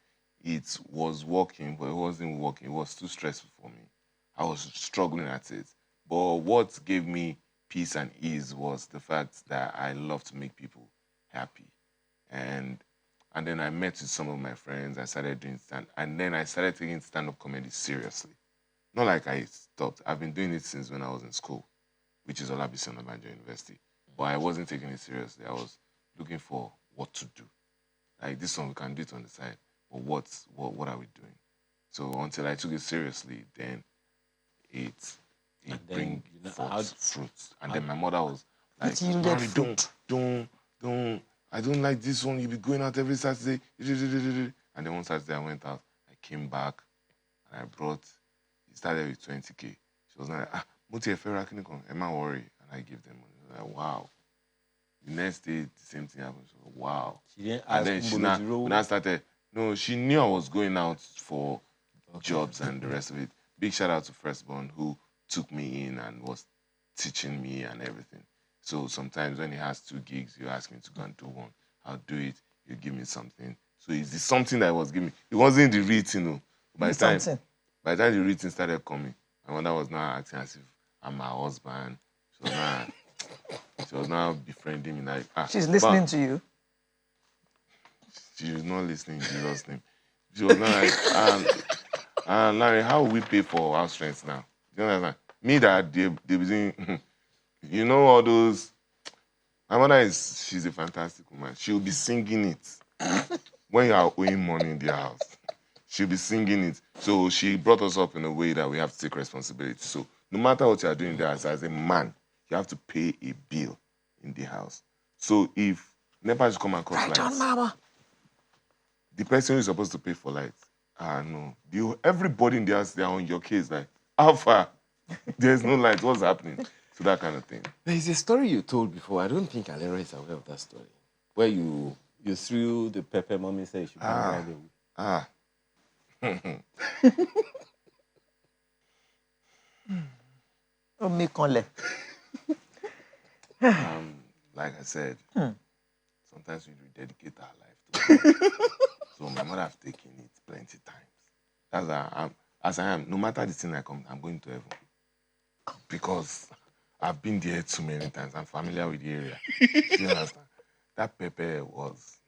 it was working, but it wasn't working. It was too stressful for me. I was struggling at it. But what gave me peace and ease was the fact that I love to make people happy. And then I met with some of my friends. I started doing and then I started taking stand-up comedy seriously. Not like I stopped. I've been doing it since when I was in school, which is Olabisi Onabanjo University. But I wasn't taking it seriously. I was looking for what to do. Like, this one, we can do it on the side. But what are we doing? So until I took it seriously, then it bring forth fruits. And then my mother was like, Mary, don't. I don't like this one. You be going out every Saturday. And then one Saturday I went out. I came back and I brought. It started with 20K. She was like, Muti am I worry? And I give them money. I was like, wow. The next day, the same thing happened. She was like, wow. She didn't And ask then when I started, no, she knew I was going out for jobs and the rest of it. Big shout out to Firstborn who took me in and was teaching me and everything. So sometimes when he has 2 gigs, you ask me to go and do one. I'll do it. You give me something. So it's the something that I was giving. It wasn't the real thing, no. By the time the real thing started coming, my mother was now acting as if I'm my husband. She was now befriending me like, she's listening to you. She was not listening in Jesus' name. She was not like, Larry, how will we pay for house rents now? You know, me that they be doing, you know, all those. My mother she's a fantastic woman. She'll be singing it when you are owing money in the house. She'll be singing it. So she brought us up in a way that we have to take responsibility. So no matter what you are doing there, as a man, you have to pay a bill in the house. So if neighbors come and cut lights, on, Mama. The person who is supposed to pay for lights, no. Everybody in the house, they're on your case. Like, how far? There's no light. What's happening? So that kind of thing. There is a story you told before. I don't think Alera is aware of that story. Where you threw the pepper, mommy said you should bring right away. Like I said, sometimes we dedicate our life to God. So my mother have taken it plenty times. That's as I am. No matter the thing I'm going to heaven. Because I've been there too many times. I'm familiar with the area. Do you understand? That pepper was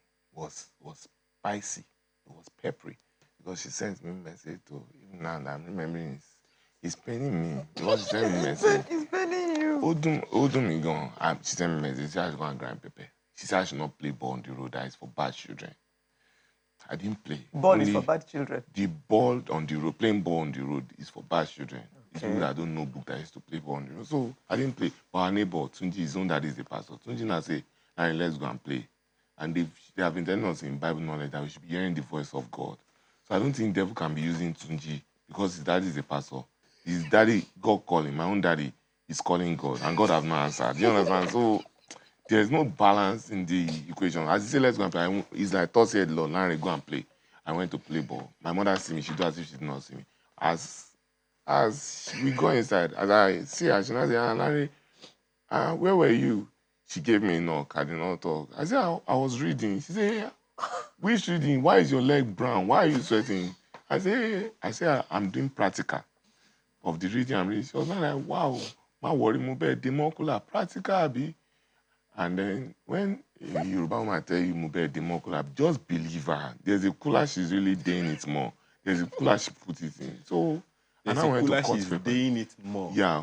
spicy. It was peppery. Because she sent me a message to, even now I'm remembering it's paining me. Because she sent me a message. It's paining you. Odum me gone. She sent me a message. She said I should go and grind pepper. She said I should not play ball on the road. That is for bad children. I didn't play. Ball is for bad children. The ball on the road, playing ball on the road is for bad children. Okay. It's people that don't know book that used to play ball on the road. So I didn't play. But our neighbor, Tunji, his own dad is the pastor. Tunji now say, let's go and play. And they have been telling us in Bible knowledge that we should be hearing the voice of God. So I don't think devil can be using Tunji because his daddy is a pastor. His daddy, God calling. My own daddy is calling God. And God have not answered. Do you understand? So there's no balance in the equation. As you say, let's go and play. It's like Toss said, Lord, Larry, go and play. I went to play ball. My mother see me. She do as if she did not see me. As we go inside, as I see her, she now say, Larry, where were you? She gave me a knock. I did not talk. I said, I was reading. She said, which reading? Why is your leg brown? Why are you sweating? I said, I'm doing practical of the reading I'm reading. She was like, wow, my worry, mo be democula, practical, abi. And then when Yoruba woman tell you move democula, just believe her. There's a cooler she's really doing it more. There's a cooler she put it in. So there's a cooler she's doing it more. Yeah,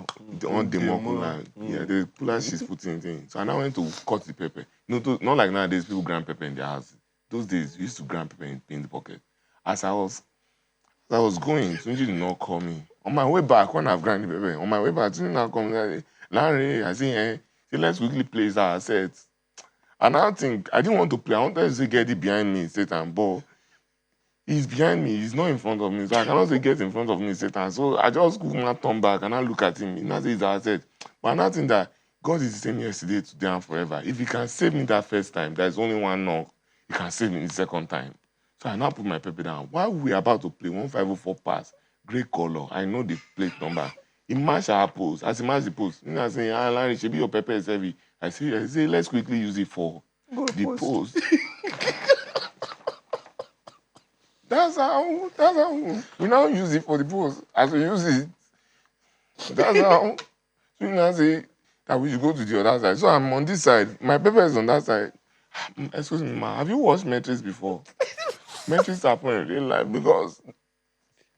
on democula. Yeah, there's a cooler she's putting it in. So I now went to cut the pepper. Not like nowadays people grind pepper in their house. Those days we used to grind pepper in the pocket. As I was going, Tunji did not call me. On my way back, when I've grind the pepper, on my way back, Tunji now called me. Larry, I say, let's quickly play that. I said, and I think I didn't want to play. I wanted to say get it behind me, Satan, but he's behind me. He's not in front of me, so I cannot say get in front of me, Satan. So I just couldn't turn back and I look at him. And I said, but I think that God is the same yesterday, today, and forever. If He can save me that first time, there's only one knock. He can save me the second time. So I now put my pepper down. While we were about to play 1504 pass, great color. I know the plate number. He matched our post. As he matched the post, I say, Larry, should be your pepper is heavy. I say, let's quickly use it for the post. That's how we now use it for the post. As we use it, that's how we now say that we should go to the other side. So I'm on this side. My pepper is on that side. Excuse me, ma, have you watched Matrix before? Matrix happen in real life because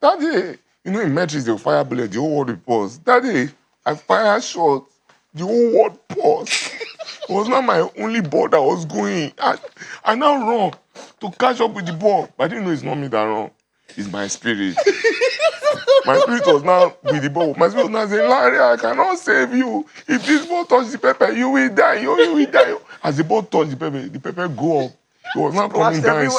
that day, in Matrix, they'll fire bullet, the whole world will pause. That day, I fire shot, the whole world paused. It was not my only ball that was going. I now run to catch up with the ball. But I didn't know it's not me that run. It's my spirit. My spirit was now with the ball. My spirit was now saying, Larry, I cannot save you. If this ball touch the pepper, you will die. You will die. As the ball touched the pepper go up. It was not coming down.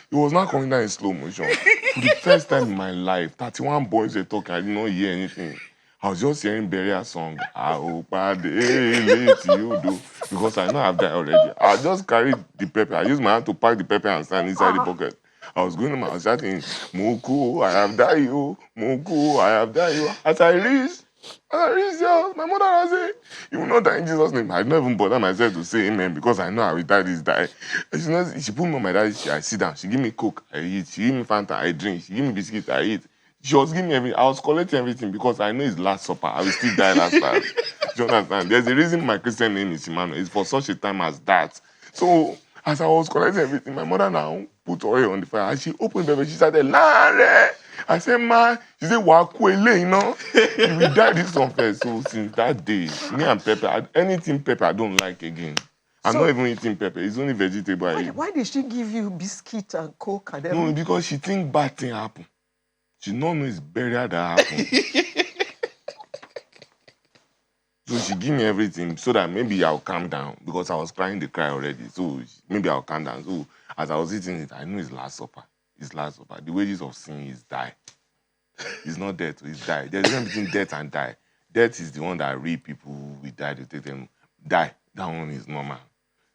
It was not coming down in slow motion. For the first time in my life, 31 boys were talking. I did not hear anything. I was just hearing burial song. I hope I late you do. Because I know I've died already. I just carried the pepper. I used my hand to pack the pepper and stand inside the pocket. I was going to my shouting, Moku, I have died you. Moku, I have died you. As I reached I reached the house. My mother was saying, "You will not die in Jesus' name." I don't even bother myself to say amen because I know I will die this die. And she put me on my daddy's chair. I sit down. She give me Coke. I eat. She give me Fanta. I drink. She give me biscuits. I eat. She was giving me everything. I was collecting everything because I know it's Last Supper. I will still die last. Do you understand? There's a reason my Christian name is Emmanuel. It's for such a time as that. So as I was collecting everything, my mother now put oil on the fire. And she opened the baby. She started, Lare! I said, Ma, she said, Wakwele, you know? You will die this one first. So since that day, me and pepper, anything pepper, I don't like again. I'm not even eating pepper. It's only vegetable I eat. Why did she give you biscuit and Coke and No, everything? because she think bad thing happen. She don't know it's burial that happened. So she give me everything so that maybe I'll calm down because I was crying the cry already. So maybe I'll calm down. So as I was eating it, I know it's Last Supper. It's Last Supper. The wages of sin is die. It's not death, it's die. There's a difference between death and die. Death is the one that read people we die to take them. Die. That one is normal.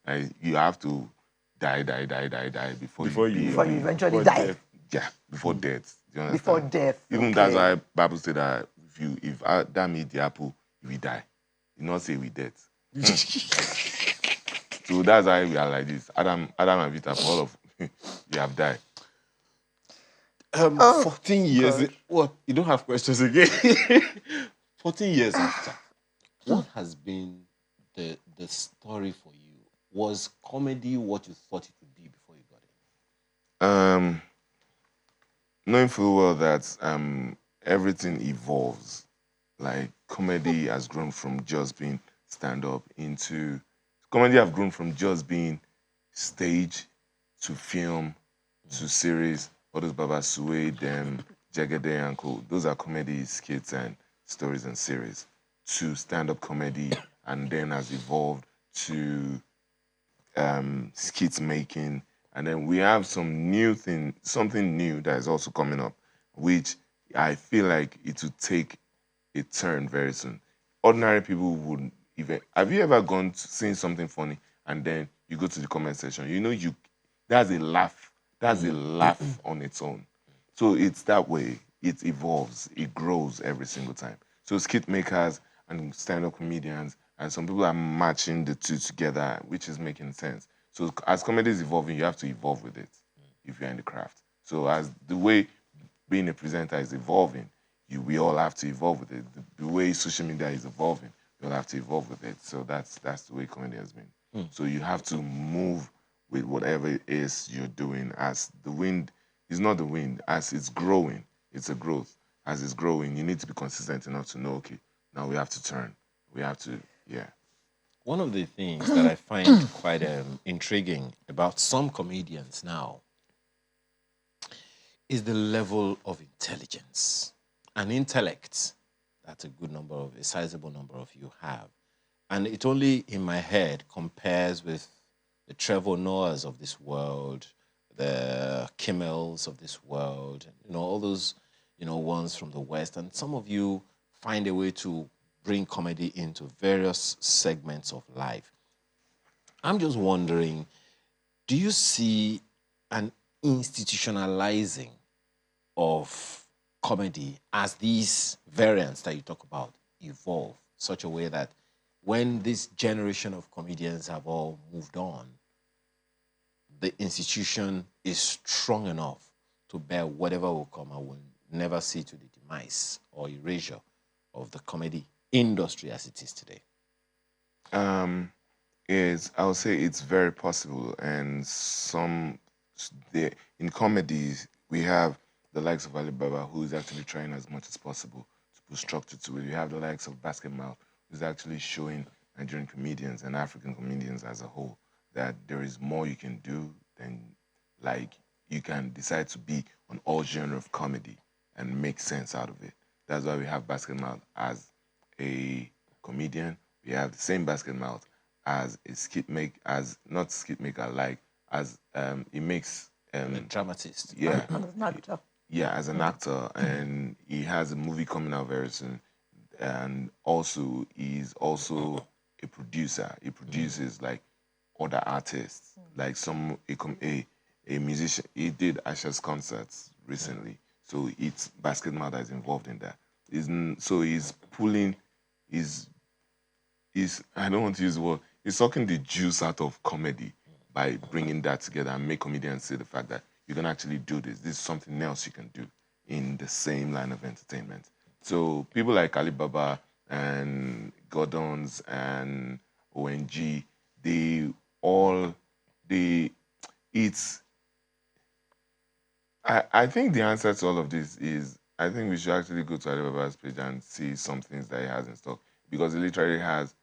Like, you have to die before you eventually die. Death. Yeah, before death. Do you understand? Before death. Even that's why Bible said that if Adam eat the apple, we die. You not say we dead. So that's why we are like this. Adam and Vita, for all of you have died. 14 years. What? You don't have questions again? 14 years after, what has been the story for you? Was comedy what you thought it would be before you got in? Knowing full well that everything evolves. Like comedy has grown from just being stand-up into comedy have grown from just being stage to film to series. All those Baba Sue, them, Jagade and Co. Those are comedy skits and stories and series to stand-up comedy, and then has evolved to skit making, and then we have something new that is also coming up, which I feel like it will take a turn very soon. Ordinary people would even. Have you ever gone to seen something funny and then you go to the comment section? You know, that's a laugh. That's a laugh on its own. So it's that way. It evolves. It grows every single time. So skit makers and stand-up comedians and some people are matching the two together, which is making sense. So as comedy is evolving, you have to evolve with it if you're in the craft. So as the way being a presenter is evolving, we all have to evolve with it. The way social media is evolving, we all have to evolve with it. So that's the way comedy has been. So you have to move with whatever it is you're doing. As the wind is not the wind, as it's growing, it's a growth. As it's growing, you need to be consistent enough to know, okay, now we have to turn. We have to, yeah. One of the things that I find quite intriguing about some comedians now is the level of intelligence and intellect that a sizable number of you have. And it only, in my head, compares with the Trevor Noahs of this world, the Kimmels of this world, all those, ones from the West. And some of you find a way to bring comedy into various segments of life. I'm just wondering, do you see an institutionalizing of comedy as these variants that you talk about evolve such a way that when this generation of comedians have all moved on, the institution is strong enough to bear whatever will come and will never see to the demise or erasure of the comedy industry as it is today? I would say it's very possible, and in comedies we have the likes of Alibaba, who is actually trying as much as possible to put structure to it. We have the likes of Basketball, who's actually showing Nigerian comedians and African comedians as a whole that there is more you can do than, like, you can decide to be on all genre of comedy and make sense out of it. That's why we have Basketball as a comedian. We have the same Basketball as a skit make, as not skit maker, like as he makes a dramatist. Yeah, As an actor. Yeah, as an actor, and he has a movie coming out very soon. And also, he's also a producer. He produces like other artists, like a musician. He did Asha's concerts recently, so it's Basketball that is involved in that. So he's pulling, is I don't want to use the word, he's sucking the juice out of comedy by bringing that together and make comedians see the fact that you can actually do this. This is something else you can do in the same line of entertainment. So people like Alibaba and Gordon's and ONG, I think the answer to all of this is, I think we should actually go to Alibaba's page and see some things that he has in stock, because he literally has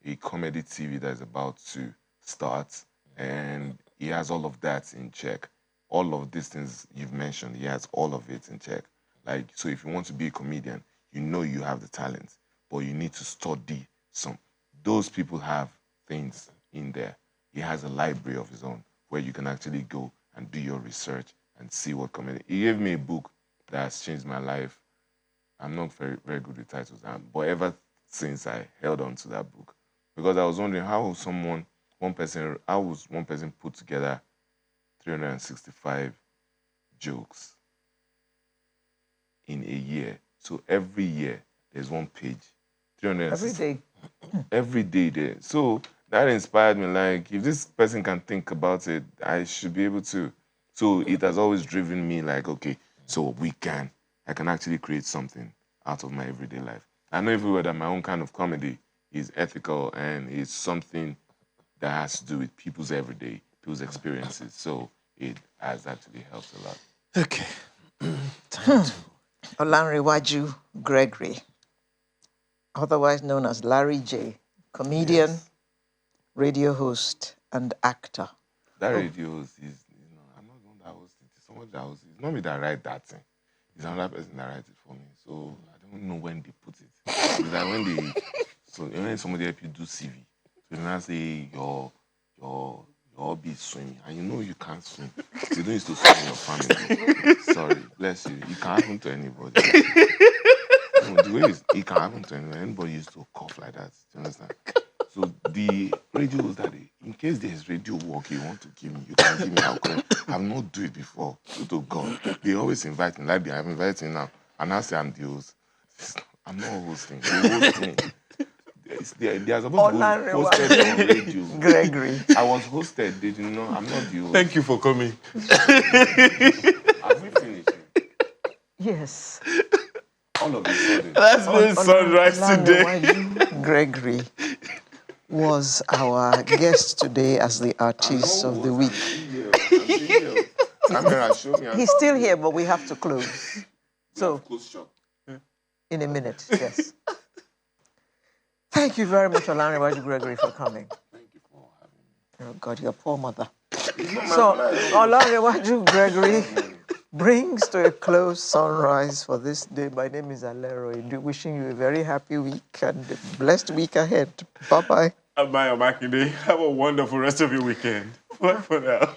a comedy TV that is about to start, and he has all of that in check. All of these things you've mentioned, he has all of it in check. Like, so if you want to be a comedian, you know you have the talent, but you need to study some. Those people have things in there. He has a library of his own where you can actually go and do your research and see what comedy. He gave me a book that has changed my life. I'm not very, very good with titles, but ever since I held on to that book, because I was wondering how was one person put together 365 jokes in a year. So every year there's one page. Every day. Every day there. So that inspired me. Like, if this person can think about it, I should be able to. So it has always driven me like, okay, so I can actually create something out of my everyday life. I know everywhere that my own kind of comedy is ethical and it's something that has to do with people's everyday, people's experiences. So it has actually helped a lot. Okay. Olanrewaju Gregory, otherwise known as Larry J, comedian, Yes. radio host, and actor. That radio host is, I'm not the one that hosts it. It's someone that hosts it. It's not me that write that thing. It's another person that writes it for me. So I don't know when they put it. It's like when somebody help you do CV, so they now say your hobby is swimming, and you know you can't swim. So you don't used to swim in your family. Sorry, bless you. It can happen to anybody. The way it can happen to anybody. Anybody used to cough like that. Do you understand? So the radio was that in case there's radio work you want to give me, you can give me. I've not do it before. So to God, they always invite me. Like they have invited me now, and I say I'm the host. I'm not hosting. They host me. They are supposed to be hosted on radio. Gregory. I was hosted. They didn't know. I'm not the host. Thank you for coming. Have we finished? Yes. All of a sudden. That's been Sunrise today. Olanrewaju Gregory was our guest today as the artist of the week. Camera, show me. He's still here, but we have to close. So, in a minute, yes. Thank you very much, Olanrewaju Gregory, for coming. Thank you for having me. Oh, God, your poor mother. So, Olanrewaju Gregory brings to a close Sunrise for this day. My name is Alero. Wishing you a very happy week and a blessed week ahead. Bye-bye. I'm Maya Makinde. Have a wonderful rest of your weekend. Bye for now.